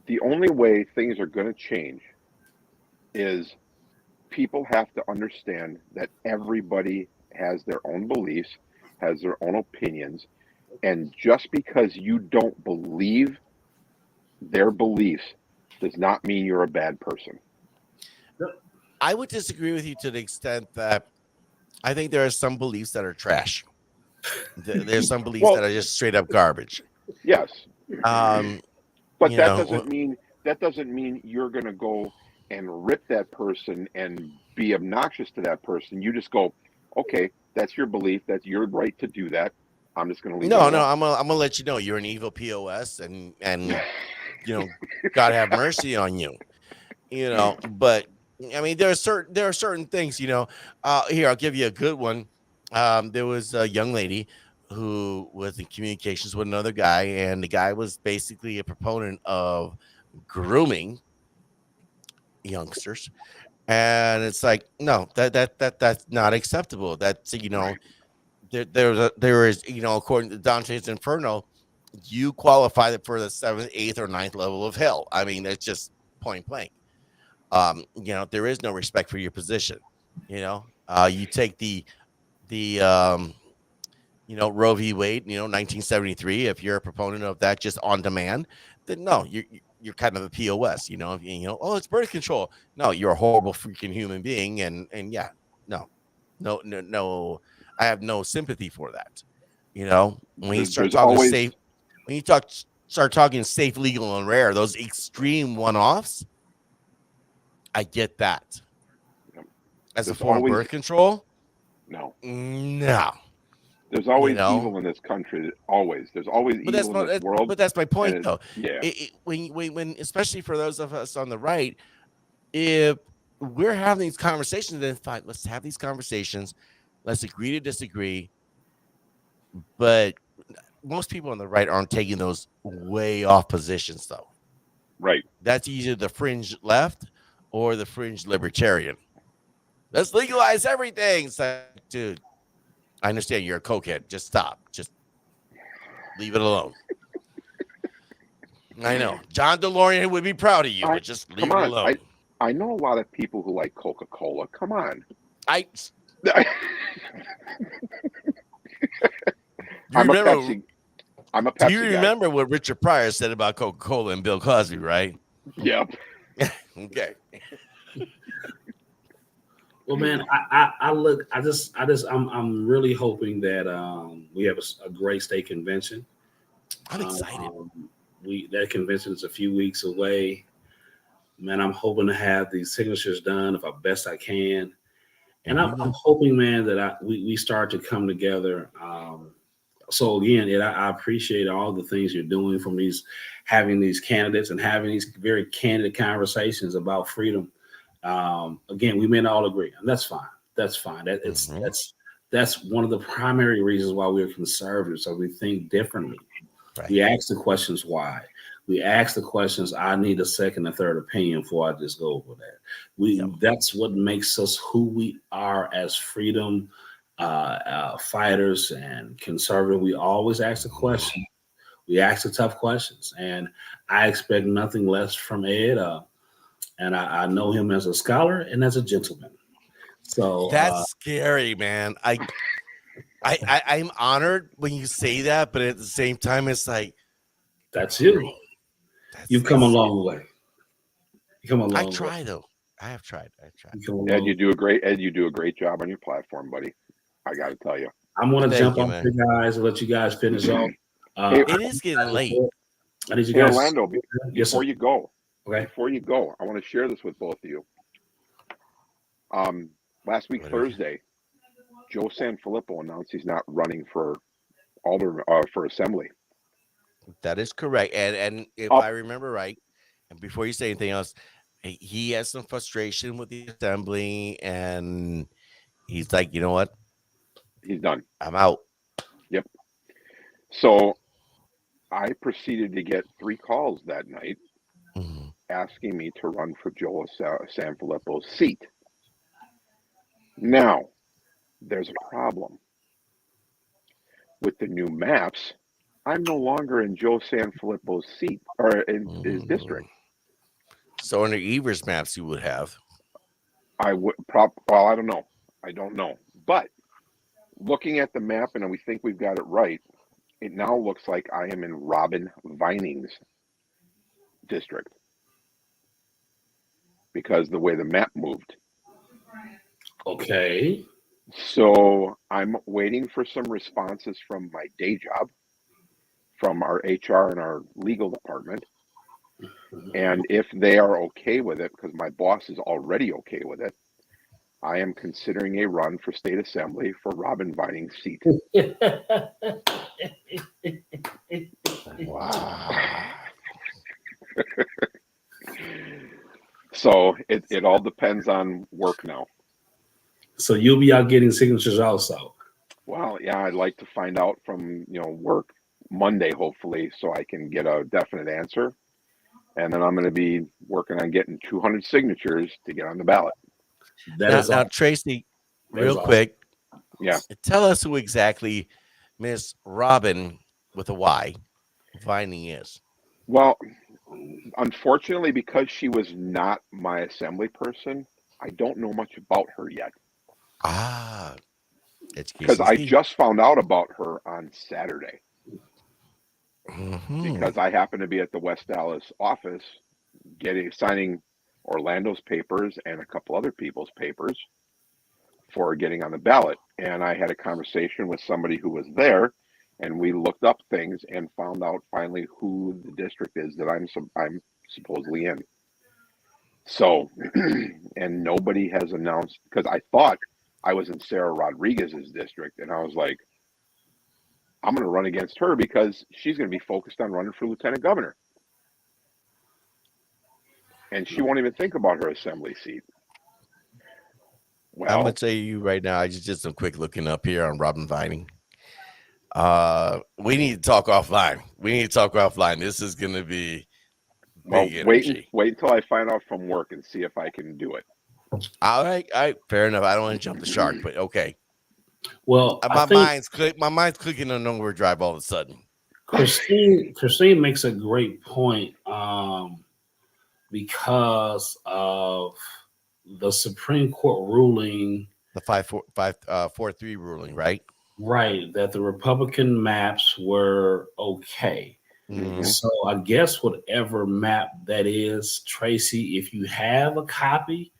The only way things are going to change is people have to understand that everybody has their own beliefs, has their own opinions, and just because you don't believe their beliefs does not mean you're a bad person. I would disagree with you to the extent that I think there are some beliefs that are trash. There's some beliefs that are just straight up garbage. Yes. But that know, doesn't mean you're going to go and rip that person and be obnoxious to that person. You just go, okay, that's your belief. That's your right to do that. I'm just going to leave it No, alone. no, I'm gonna let you know you're an evil POS, and God have mercy on you. But I mean, there are certain things. Here, I'll give you a good one. There was a young lady who was in communications with another guy, and the guy was basically a proponent of grooming youngsters. And it's like, no, that's not acceptable. That's Right. there is, according to Dante's Inferno, you qualify for the 7th, 8th, or 9th level of hell. I mean, that's just point blank. There is no respect for your position. You take the Roe v. Wade, 1973. If you're a proponent of that just on demand, then no, you're kind of a POS. Oh, it's birth control. No, you're a horrible freaking human being, and yeah, no, no, no, no. I have no sympathy for that. When you start There's talking always safe, when you start talking safe, legal, and rare, those extreme one-offs, I get that. As a there's form of always birth control, no. no. There's always You know, evil in this country. Always. There's always but that's evil in this world. but that's my point, though. Yeah. When especially for those of us on the right, if we're having these conversations, then fine, let's have these conversations. Let's agree to disagree. But most people on the right aren't taking those way off positions, though. Right. That's either the fringe left or the fringe libertarian. Let's legalize everything. It's like, dude, I understand you're a cokehead. Just stop. Just leave it alone. I know. John DeLorean would be proud of you, but just leave it Come on. alone. I know a lot of people who like Coca-Cola. Come on. You I'm remember, a Pepsi. I'm a Pepsi do you remember what Richard Pryor said about Coca-Cola and Bill Cosby, right? Yep. Okay. Well, man, I'm really hoping that we have a great state convention. I'm excited. That convention is a few weeks away. Man, I'm hoping to have these signatures done if I best I can, and I'm hoping, man, that we start to come together. So again, I appreciate all the things you're doing from having these candidates and having these very candid conversations about freedom. Again, we may not all agree, and that's fine. That's fine. That's one of the primary reasons why we're conservatives. So we think differently. Right. We ask the questions why. We ask the questions. I need a second and third opinion before I just go over that. That's what makes us who we are as freedom fighters and conservative. We always ask the question. We ask the tough questions, and I expect nothing less from Ed. And I know him as a scholar and as a gentleman. So that's scary, man. I'm honored when you say that, but at the same time, it's like that's you. You've come a long way. You come a long way. I try though. I have tried. Ed, you do a great job on your platform, buddy. I got to tell you. I'm going to jump off you guys and let you guys finish off. It is getting late. I need you guys. Orlando, before you go, okay. Before you go, I want to share this with both of you. Last week Thursday, Joe Sanfilippo announced he's not running for for assembly. That is correct, and if I remember right, and before you say anything else, he has some frustration with the assembly, and he's like, you know what? He's done. I'm out. Yep. So I proceeded to get 3 calls that night asking me to run for Joe Sanfilippo's seat. Now, there's a problem. With the new maps, I'm no longer in Joe Sanfilippo's seat or in his district. So under Evers maps, you would have. I would well, I don't know. I don't know. But looking at the map, and we think we've got it right, it now looks like I am in Robin Vining's district because the way the map moved. Okay. So I'm waiting for some responses from my day job, from our HR and our legal department, And if they are okay with it, because my boss is already okay with it, I am considering a run for state assembly for Robin Vining's seat. Wow. So it all depends on work now. So you'll be out getting signatures also. Well, yeah, I'd like to find out from work Monday, hopefully, so I can get a definite answer. And then I'm going to be working on getting 200 signatures to get on the ballot. Now, Tracy, real quick, Yeah, tell us who exactly Miss Robin with a Y Vining is. well, unfortunately, because she was not my assembly person, I don't know much about her yet. Ah, Because education. I just found out about her on Saturday. Mm-hmm. Because I happened to be at the West Dallas office signing Orlando's papers and a couple other people's papers for getting on the ballot. And I had a conversation with somebody who was there, and we looked up things and found out finally who the district is that I'm supposedly in. So, and nobody has announced, because I thought I was in Sarah Rodriguez's district, and I was like, I'm going to run against her because she's going to be focused on running for lieutenant governor. And she won't even think about her assembly seat. Well, I'm going to tell you right now, I just did some quick looking up here on Robin Vining. We need to talk offline. This is going to be big energy. Wait until I find out from work and see if I can do it. All right. Fair enough. I don't want to jump the shark, but okay. Well, my mind's clicking on overdrive all of a sudden. Christine makes a great point because of the Supreme Court ruling, the 5-4-3 ruling, right? Right, that the Republican maps were okay. Mm-hmm. So I guess whatever map that is, Tracy, if you have a copy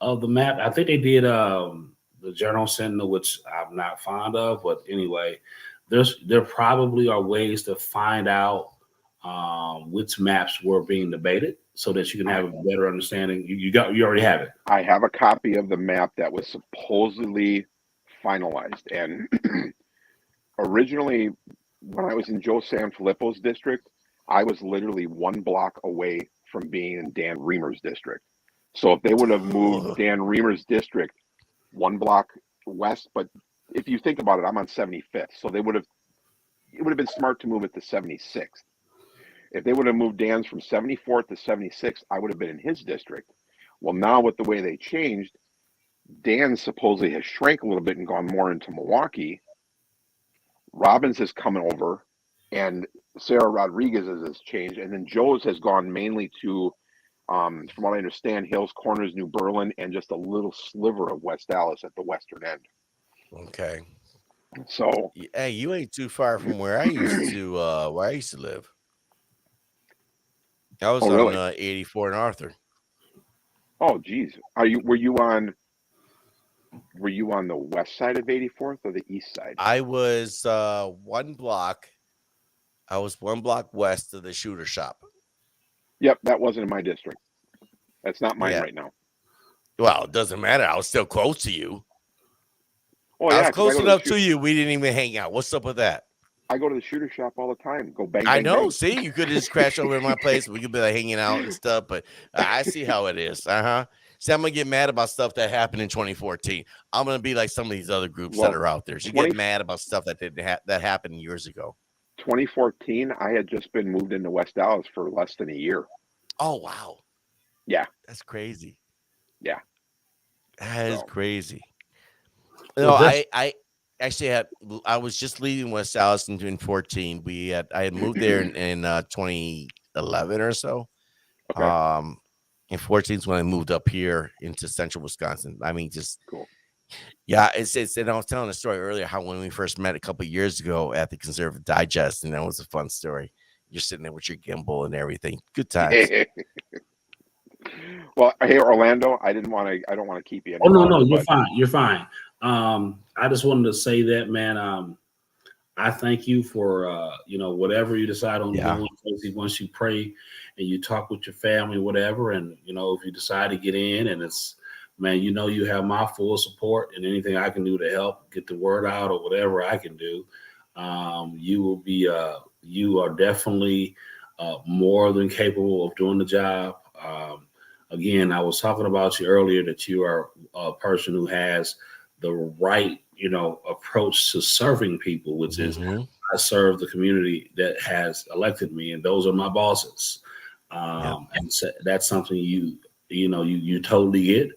of the map, I think they did the Journal Sentinel, which I'm not fond of, but anyway, there probably are ways to find out which maps were being debated so that you can have a better understanding. You already have it. I have a copy of the map that was supposedly finalized, and originally when I was in Joe Sanfilippo's district, I was literally 1 block away from being in Dan Reamer's district. So if they would have moved Dan Reamer's district 1 block west, but if you think about it, I'm on 75th, so it would have been smart to move it to 76th. If they would have moved Dan's from 74th to 76th, I would have been in his district. Well, now with the way they changed, Dan supposedly has shrank a little bit and gone more into Milwaukee. Robbins has come over, and Sarah Rodriguez's has changed, and then Joe's has gone mainly to, from what I understand, Hills Corners, New Berlin, and just a little sliver of West Dallas at the western end. Okay. So, hey, you ain't too far from where I used to live. I was really? on 84 and Arthur. Oh, geez. Were you on the west side of 84th or the east side? I was 1 block. I was 1 block west of the shooter shop. Yep, that wasn't in my district. That's not mine right now. Well, it doesn't matter. I was still close to you. Oh, I yeah, was close enough to you. We didn't even hang out. What's up with that? I go to the shooter shop all the time. Go bang, I bang, know. bang. See, you could just crash over at my place. We could be like hanging out and stuff, but I see how it is. See, I'm going to get mad about stuff that happened in 2014. I'm going to be like some of these other groups that are out there. So you get mad about stuff that that happened years ago. 2014, I had just been moved into West Dallas for less than a year. Oh, wow. Yeah. That's crazy. Yeah. That is crazy. Well, no, I actually I was just leaving West Dallas in 2014. I had moved there in 2011 or so. Okay. And 14 is when I moved up here into central Wisconsin. I mean, just cool. Yeah, it's and I was telling a story earlier how when we first met a couple of years ago at the Conservative Digest, and that was a fun story. You're sitting there with your gimbal and everything. Good times. Well, hey Orlando, I don't want to keep you. Oh no, you're fine. You're fine. I just wanted to say that, man. I thank you for whatever you decide on Yeah. doing. Once you pray and you talk with your family, whatever, and if you decide to get in, and it's man, you have my full support, and anything I can do to help get the word out or whatever I can do, you are definitely more than capable of doing the job. Again, I was talking about you earlier that you are a person who has the right, approach to serving people, which is Mhm. I serve the community that has elected me, and those are my bosses. Yeah. And so that's something you totally get.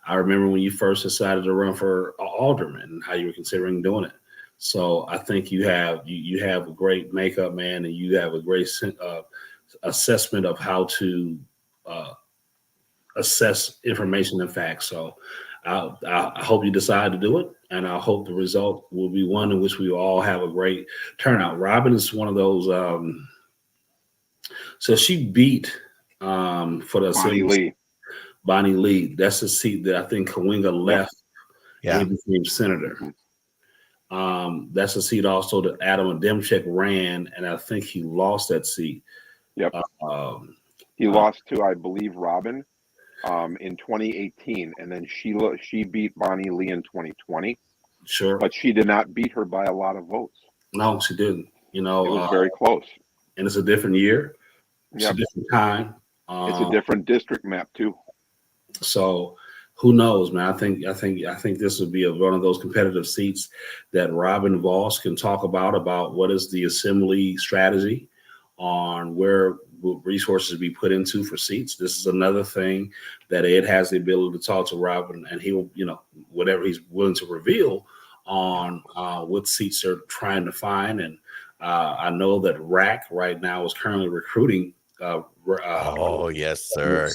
I remember when you first decided to run for alderman and how you were considering doing it. So I think you have a great makeup, man, and you have a great assessment of how to uh, assess information and facts. So I hope you decide to do it, and I hope the result will be one in which we all have a great turnout. Robin is one of those. So she beat for the Bonnie Lee. Bonnie Lee. That's the seat that I think Kawinga left, Yeah. and he became senator. That's a seat also that Adam Adamczyk ran, and I think he lost that seat. Yep. Um, He lost to, I believe, Robin in 2018, and then she beat Bonnie Lee in 2020, sure. but she did not beat her by a lot of votes. No, she didn't. It was very close. And it's a different year. It's Yep. a different time. It's a different district map too. So who knows, man? I think this would be one of those competitive seats that Robin Voss can talk about what is the assembly strategy on where will resources be put into for seats. This is another thing that Ed has the ability to talk to Robin, and he'll, whatever he's willing to reveal on what seats they're trying to find. And I know that RAC right now is currently recruiting Oh, yes, sir.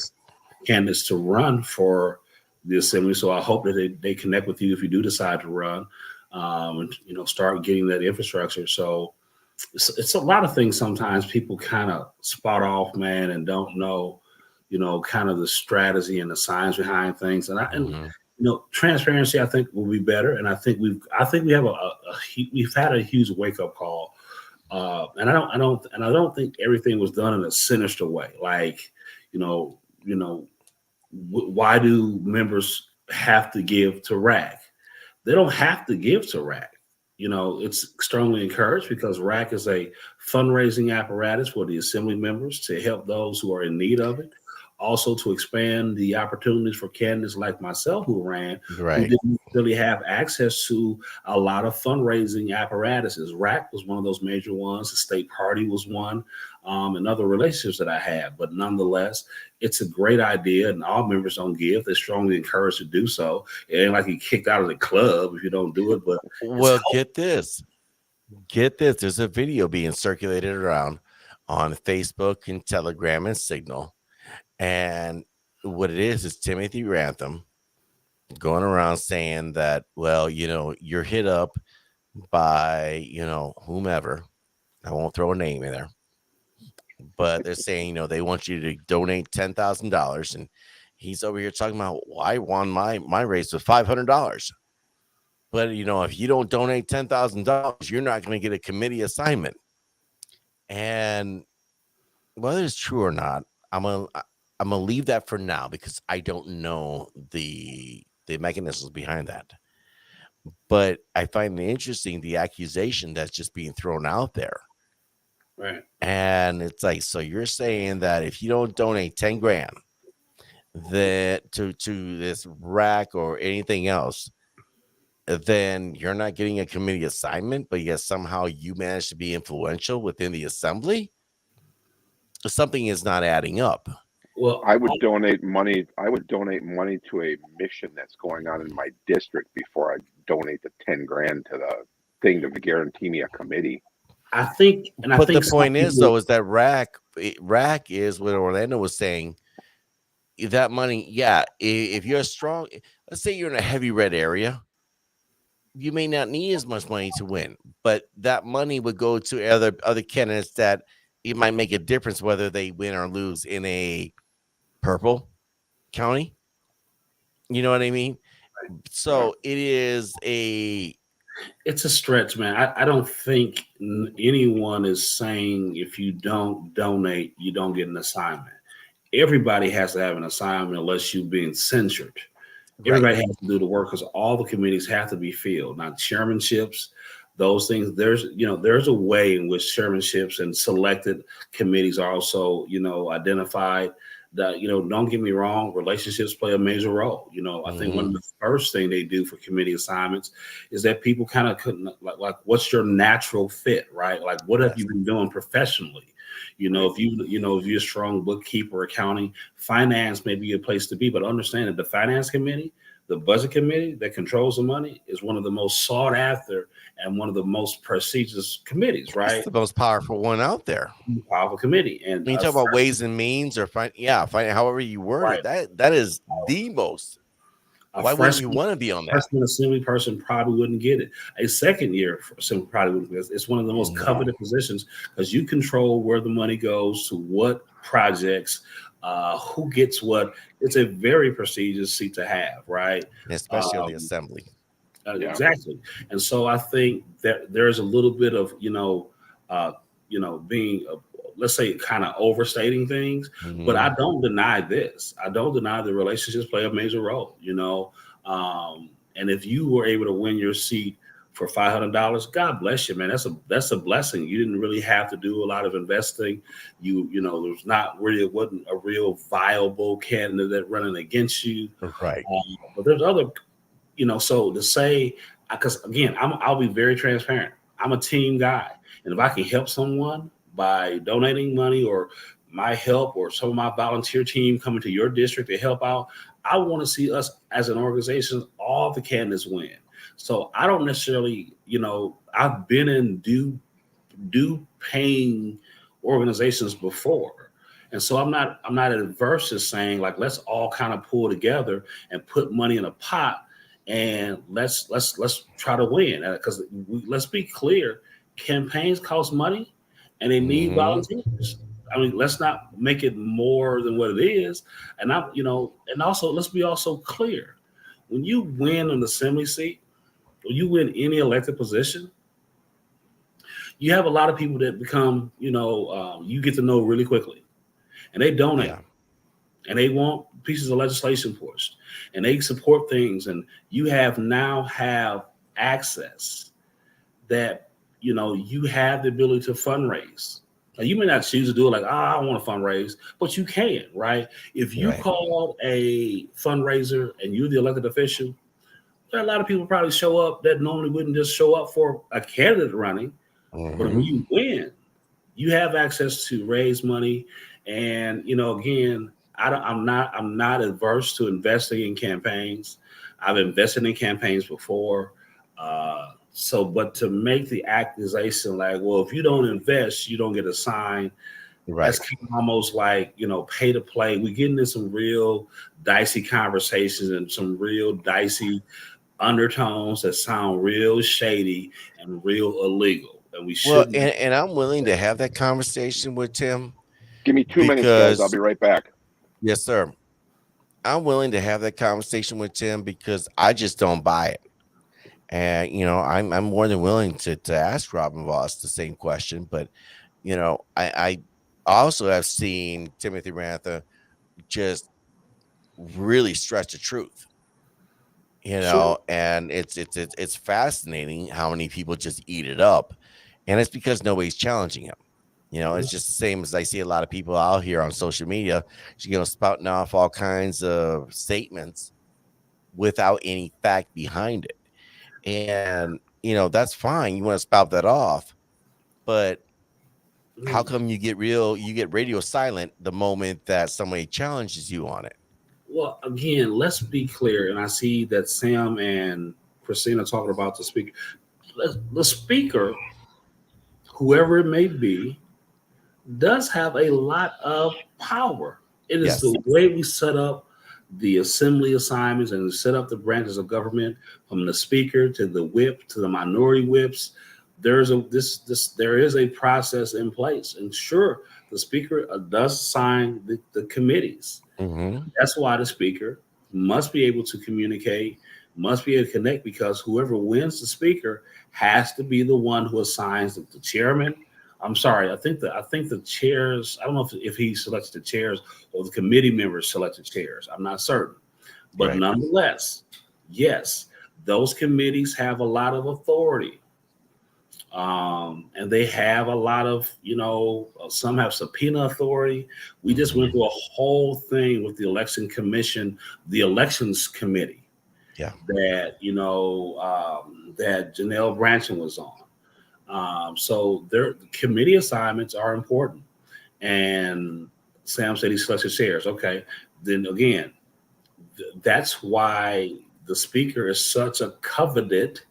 candidates to run for the assembly. So I hope that they connect with you if you do decide to run, and start getting that infrastructure. So it's a lot of things. Sometimes people kind of spot off, man, and don't know, kind of the strategy and the science behind things. And transparency, I think, will be better. And I think we have we've had a huge wake up call. And I don't think everything was done in a sinister way. Like, why do members have to give to RAC? They don't have to give to RAC. It's strongly encouraged because RAC is a fundraising apparatus for the assembly members to help those who are in need of it. Also to expand the opportunities for candidates like myself who ran, Right. who didn't really have access to a lot of fundraising apparatuses. RAC was one of those major ones. The state party was one, and other relationships that I had. But nonetheless, it's a great idea, and all members don't give. They're strongly encouraged to do so. It ain't like you kicked out of the club if you don't do it. But Well, get this. There's a video being circulated around on Facebook and Telegram and Signal. And what it is Timothy Rantham going around saying that, well, you're hit up by, whomever. I won't throw a name in there. But they're saying, they want you to donate $10,000. And he's over here talking about, well, I won my race with $500. But, if you don't donate $10,000, you're not going to get a committee assignment. And whether it's true or not, I'm gonna leave that for now because I don't know the mechanisms behind that. But I find it interesting the accusation that's just being thrown out there. right. And it's like, so you're saying that if you don't donate 10 grand that to this RAC or anything else, then you're not getting a committee assignment, but yet somehow you manage to be influential within the assembly? Something is not adding up. Well, I would donate money to a mission that's going on in my district before I donate the 10 grand to the thing to guarantee me a committee. I think, and I But think the point is, though, is that RAC is what Orlando was saying. That money, yeah, if you're strong, let's say you're in a heavy red area, you may not need as much money to win, but that money would go to other candidates that it might make a difference whether they win or lose in a purple county. You know what I mean? So it is It's a stretch, man. I don't think anyone is saying if you don't donate, you don't get an assignment. Everybody has to have an assignment unless you're being censored. Everybody has to do the work because all the committees have to be filled. Now, chairmanships, those things, there's a way in which chairmanships and selected committees are also, identified. That, don't get me wrong, relationships play a major role. I think one of the first thing they do for committee assignments is that people kind of couldn't like what's your natural fit, right? Like, what have you been doing professionally? If you're a strong bookkeeper, accounting, finance may be a place to be, but understand that the finance committee, the budget committee that controls the money is one of the most sought after and one of the most prestigious committees, right? It's the most powerful one out there. Powerful committee. And when you talk about ways and means or however you word it, that is the most. Why wouldn't you want to be on that? Freshman assembly person probably wouldn't get it. A second year assembly probably wouldn't get it. It's one of the most coveted positions because you control where the money goes to what projects, who gets what. It's a very prestigious seat to have, right? Especially on the assembly. Exactly. And so I think that there's a little bit of, being, let's say, kind of overstating things, but I don't deny this. I don't deny the relationships play a major role, and if you were able to win your seat for $500, God bless you, man. That's a blessing. You didn't really have to do a lot of investing. There's not really, it wasn't a real viable candidate running against you. Right. But there's other, so to say, because again, I'll be very transparent. I'm a team guy. And if I can help someone by donating money or my help or some of my volunteer team coming to your district to help out, I want to see us as an organization, all the candidates win. So I don't necessarily, I've been in due paying organizations before. And so I'm not adverse to saying, like, let's all kind of pull together and put money in a pot and let's try to win. Because let's be clear, campaigns cost money and they need volunteers. I mean, let's not make it more than what it is. And and also let's be also clear. When you win an assembly seat, when you win any elected position, you have a lot of people that become, you get to know really quickly, and they donate, and they want pieces of legislation pushed, and they support things, and you now have access that, you have the ability to fundraise. Now, you may not choose to do it like, I want to fundraise, but you can, right? If you call a fundraiser and you're the elected official, there are a lot of people probably show up that normally wouldn't just show up for a candidate running. But when you win, you have access to raise money. And, again, I'm not adverse to investing in campaigns. I've invested in campaigns before. But to make the accusation like, well, if you don't invest, you don't get assigned. Right. That's kind of almost like, pay to play. We get into some real dicey conversations and some real dicey undertones that sound real shady and real illegal. And we should. Well, and I'm willing to have that conversation with Tim. Give me 2 minutes, guys. I'll be right back. Yes, sir. I'm willing to have that conversation with Tim because I just don't buy it. And, I'm more than willing to ask Robin Voss the same question. But, I also have seen Timothy Rantha just really stretch the truth, Sure. and it's fascinating how many people just eat it up. And it's because nobody's challenging him. It's just the same as I see a lot of people out here on social media, spouting off all kinds of statements without any fact behind it. And, that's fine. You want to spout that off, but how come you get radio silent the moment that somebody challenges you on it? Well, again, let's be clear. And I see that Sam and Christina talking about the speaker. The speaker, whoever it may be, does have a lot of power. It is the way we set up the assembly assignments and set up the branches of government, from the speaker to the whip to the minority whips. There is a process in place, and sure, the speaker does assign the committees. That's why the speaker must be able to communicate must be able to connect, because whoever wins the speaker has to be the one who assigns the chairman. I'm sorry, I think the chairs. I don't know if he selects the chairs or the committee members select the chairs. I'm not certain, but Right. nonetheless, yes, those committees have a lot of authority. And they have a lot of, some have subpoena authority. We just went through a whole thing with the election commission, the elections committee. Yeah. That, that Janelle Branson was on. So their committee assignments are important. And Sam said he selected chairs. Okay. Then again, that's why the speaker is such a coveted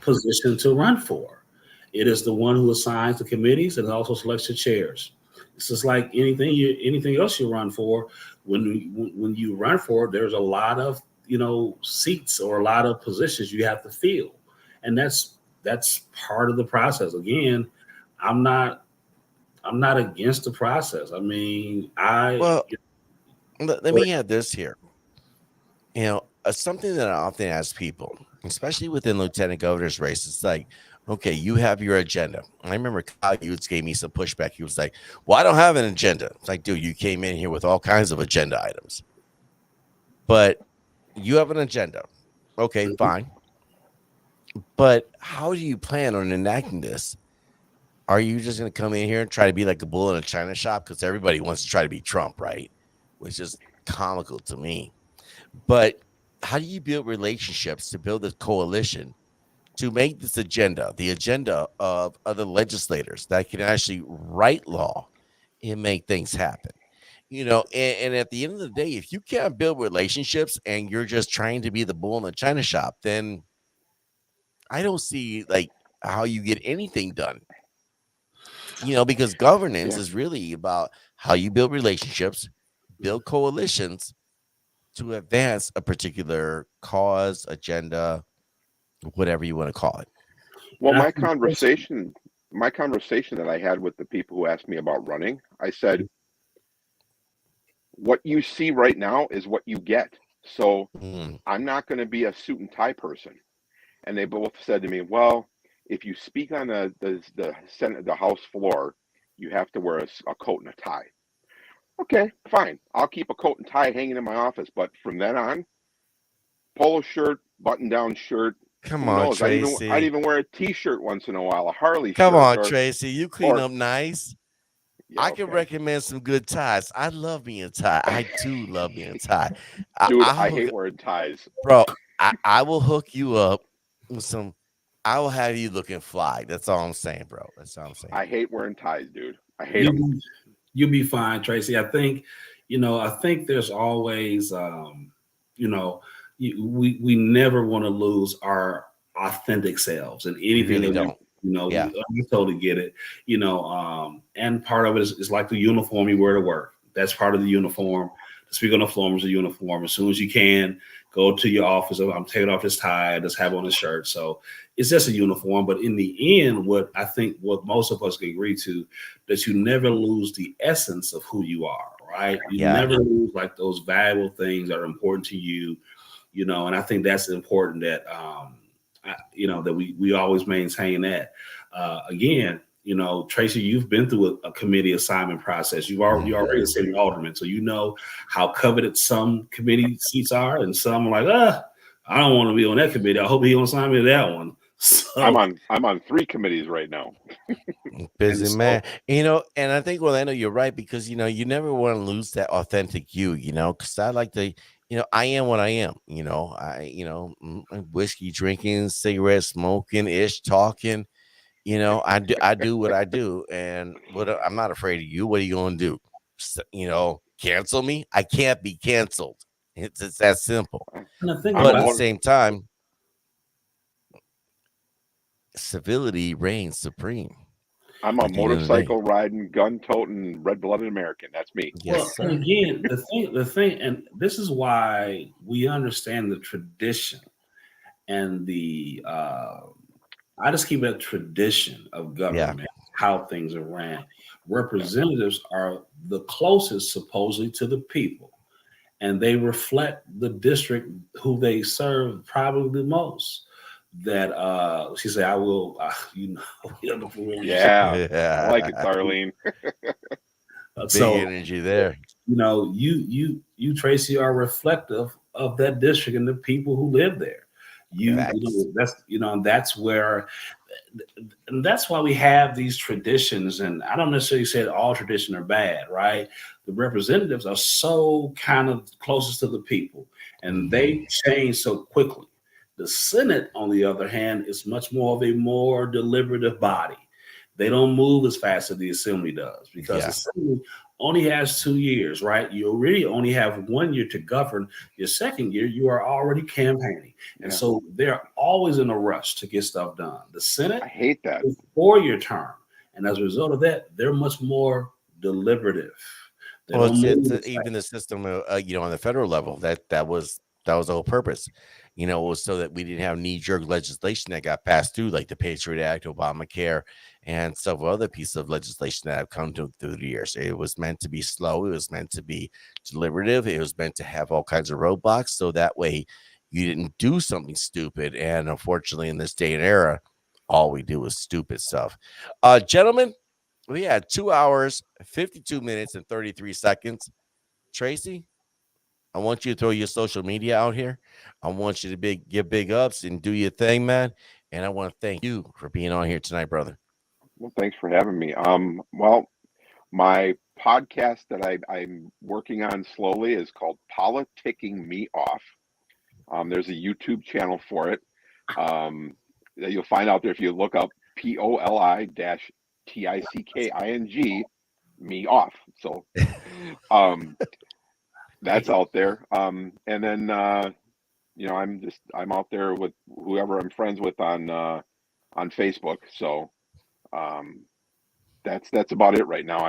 position to run for. It is the one who assigns the committees and also selects the chairs. It's just like anything else you run for. When you run for it, there's a lot of seats or a lot of positions you have to fill, and that's part of the process. Again, I'm not against the process. I mean, let me add this here. Something that I often ask people, especially within lieutenant governor's race, it's like, okay, you have your agenda. I remember Kyle Utes gave me some pushback. He was like, well, I don't have an agenda. It's like, dude, you came in here with all kinds of agenda items. But you have an agenda. Okay, fine. But how do you plan on enacting this? Are you just going to come in here and try to be like a bull in a china shop? Because everybody wants to try to be Trump, right? Which is comical to me. But how do you build relationships to build a coalition to make this agenda, the agenda of other legislators that can actually write law and make things happen? And at the end of the day, if you can't build relationships and you're just trying to be the bull in the china shop, then I don't see how you get anything done. Because governance is really about how you build relationships, build coalitions to advance a particular cause, agenda, whatever you want to call it. Well, my conversation that I had with the people who asked me about running, I said, what you see right now is what you get. So I'm not going to be a suit and tie person. And they both said to me, well, if you speak on the Senate, the House floor, you have to wear a coat and a tie. Okay, fine. I'll keep a coat and tie hanging in my office. But from then on, polo shirt, button-down shirt. Come on, Tracy. I'd even wear a T-shirt once in a while, a Harley Come shirt. on, Tracy. You clean up nice. Yeah, I can recommend some good ties. I love me a tie. I do love me a tie. Dude, I hate wearing ties. Bro, I will hook you up with some. I will have you looking fly. That's all I'm saying, bro. That's all I'm saying. I hate wearing ties, dude. I hate them. You'll be fine, Tracy. I think there's always, we never want to lose our authentic selves and anything really that we totally get it, and part of it is like the uniform you wear to work. That's part of the uniform. The speaker on the floor is a uniform. As soon as you can, go to your office. I'm taking off this tie, just have on a shirt. So it's just a uniform. But in the end, what most of us can agree to, that you never lose the essence of who you are, right? You never lose like those valuable things that are important to you, and I think that's important that, that we always maintain that. Again, Tracy, you've been through a committee assignment process. You're already a city alderman, so you know how coveted some committee seats are, and some are like, I don't want to be on that committee. I hope he don't assign me to that one. So, I'm on 3 committees right now. Busy man, and I think Orlando, you're right, because you never want to lose that authentic you, because I like to, I am what I am, whiskey drinking, cigarette smoking, talking. I do what I do, and I'm not afraid of you. What are you going to do? Cancel me? I can't be canceled. It's that simple. But at the same time, civility reigns supreme. I'm a motorcycle riding, gun toting, red-blooded American. That's me. Yes, well, again, the thing, and this is why we understand the tradition and the. I just keep that tradition of government, how things are ran. Representatives are the closest, supposedly, to the people. and they reflect the district who they serve probably the most. That she said, "I will." You know, Yeah, I like it, Yeah. Darlene. Big so energy there. you Tracy are reflective of that district and the people who live there. Facts. That's where, and that's why we have these traditions. And I don't necessarily say that all traditions are bad, right? The representatives are so kind of closest to the people, and they change so quickly. The Senate, on the other hand, is much more of a more deliberative body. They don't move as fast as the assembly does because the Yeah. assembly only has 2 years, right? You really only have 1 year to govern. Your second year, you are already campaigning. And Yeah. so they're always in a rush to get stuff done. The Senate I hate that. is 4 year term. And as a result of that, they're much more deliberative. They Well, don't it's move as even the fast. system, on the federal level. That was the whole purpose. It was so that we didn't have knee-jerk legislation that got passed through, like the Patriot Act, Obamacare, and several other pieces of legislation that have come through the years. It was meant to be slow. It was meant to be deliberative. It was meant to have all kinds of roadblocks, so that way you didn't do something stupid. And unfortunately, in this day and era, all we do is stupid stuff. Gentlemen, we had 2 hours, 52 minutes, and 33 seconds. Tracy, I want you to throw your social media out here. I want you to give big ups and do your thing, man. And I want to thank you for being on here tonight, brother. Well, thanks for having me. Well, my podcast that I'm working on slowly is called Politicking Me Off. There's a YouTube channel for it that you'll find out there if you look up POLI-TICKING me off. So that's out there. And then I'm out there with whoever I'm friends with on Facebook. So that's about it right now.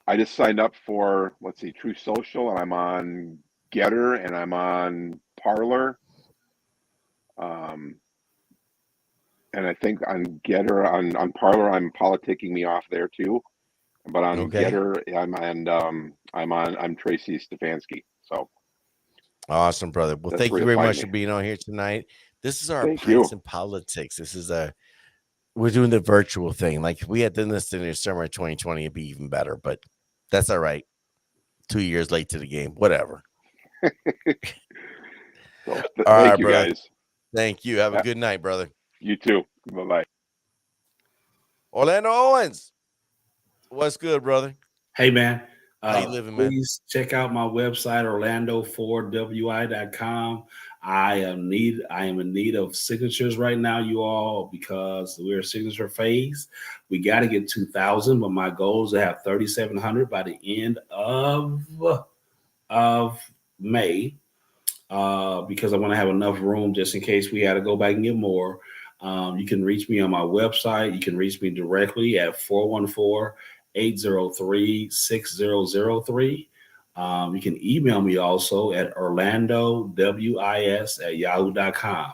I just signed up for, let's see, True Social, and I'm on Getter, and I'm on Parlor. And I think on Getter, on Parlor, I'm politicking me off there too. But on Okay. Getter, I'm Tracy Stefanski. So Awesome, brother. Well, that's thank where you you'll very find much me. for being on here tonight. This is our Thank Pints you. and Politics. We're doing the virtual thing. Like if we had done this in the summer of 2020, it'd be even better, but that's all right. 2 years late to the game. Whatever. So All thank right, you brother. guys. Thank you. Have a Yeah, good night, brother. you too. Bye bye. Orlando Owens. What's good, brother? Hey, man. How you living, man? Please check out my website, orlando4wi.com. I am in need of signatures right now, you all, because we're a signature phase. We got to get 2,000, but my goal is to have 3,700 by the end of May, because I want to have enough room just in case we had to go back and get more. You can reach me on my website. You can reach me directly at 414-803-6003. You can email me also at orlandowis@yahoo.com.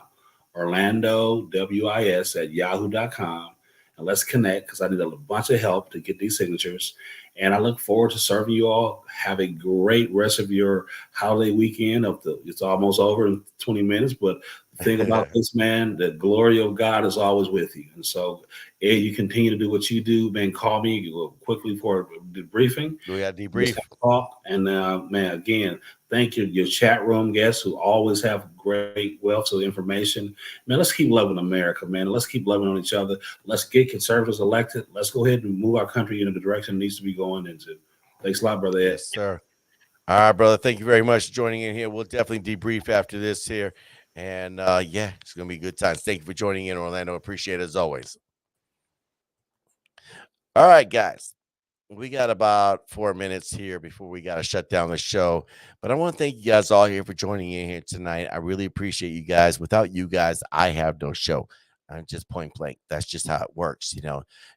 orlandowis@yahoo.com. And let's connect because I need a bunch of help to get these signatures. And I look forward to serving you all. Have a great rest of your holiday weekend. It's almost over in 20 minutes, but the thing about this, man, the glory of God is always with you. And so, Ed, you continue to do what you do, man. Call me, you go quickly for the briefing. We got Let's debrief. have a talk. And man, again, thank you, your chat room guests who always have great wealth of information. Man, let's keep loving America, man. Let's keep loving on each other. Let's get conservatives elected. Let's go ahead and move our country in the direction it needs to be going into. Thanks a lot, brother Ed. Yes, sir. All right, brother. Thank you very much for joining in here. We'll definitely debrief after this here. And yeah, it's going to be good times. Thank you for joining in, Orlando. Appreciate it as always. All right, guys. We got about 4 minutes here before we got to shut down the show. But I want to thank you guys all here for joining in here tonight. I really appreciate you guys. Without you guys, I have no show. I'm just point blank. That's just how it works.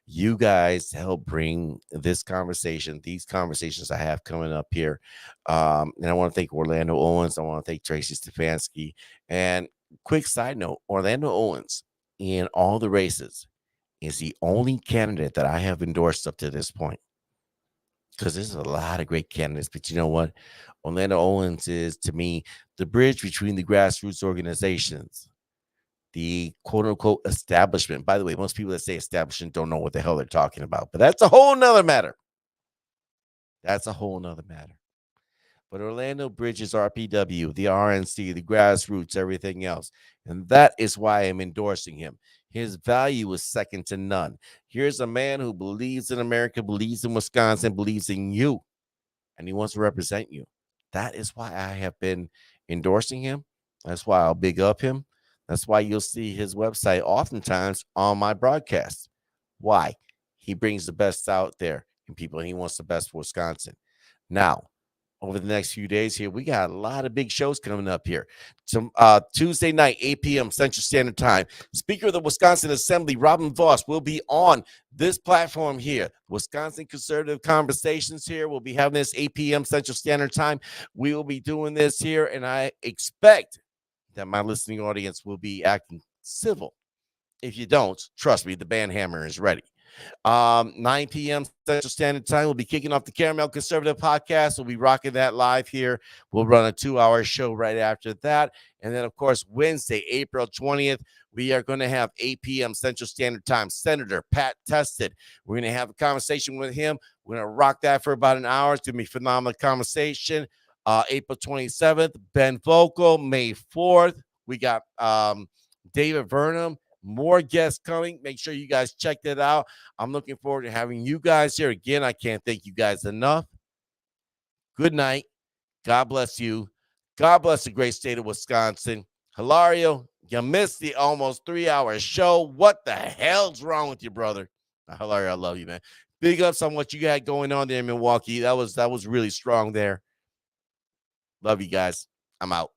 You guys help bring this conversation, these conversations I have coming up here. And I want to thank Orlando Owens. I want to thank Tracy Stefanski. And quick side note, Orlando Owens in all the races is the only candidate that I have endorsed up to this point. because there's a lot of great candidates. But you know what? Orlando Owens is, to me, the bridge between the grassroots organizations, the quote unquote establishment. By the way, most people that say establishment don't know what the hell they're talking about, but that's a whole nother matter. That's a whole nother matter. But Orlando bridges RPW, the RNC, the grassroots, everything else. And that is why I'm endorsing him. His value is second to none. Here's a man who believes in America, believes in Wisconsin, believes in you, and he wants to represent you. That is why I have been endorsing him. That's why I'll big up him. That's why you'll see his website oftentimes on my broadcast. Why? He brings the best out there in people, and he wants the best for Wisconsin. Now, over the next few days here, we got a lot of big shows coming up here. Some Tuesday night, 8 p.m. Central Standard Time. Speaker of the Wisconsin Assembly, Robin Voss, will be on this platform here. Wisconsin Conservative Conversations here. We'll be having this 8 p.m. Central Standard Time. We will be doing this here, and I expect that my listening audience will be acting civil. If you don't, trust me, the band hammer is ready. 9 p.m. Central Standard Time. We'll be kicking off the Caramel Conservative Podcast. We'll be rocking that live here. We'll run a 2-hour show right after that. And then, of course, Wednesday, April 20th, we are going to have 8 p.m. Central Standard Time. Senator Pat Tested. We're going to have a conversation with him. We're going to rock that for about an hour. It's going to be a phenomenal conversation. April 27th, Ben Vocal. May 4th, we got David Burnham. More guests coming. Make sure you guys check that out. I'm looking forward to having you guys here. Again, I can't thank you guys enough. Good night. God bless you. God bless the great state of Wisconsin. Hilario, you missed the almost 3-hour show. What the hell's wrong with you, brother? Hilario, I love you, man. Big ups on what you got going on there in Milwaukee. That was really strong there. Love you guys. I'm out.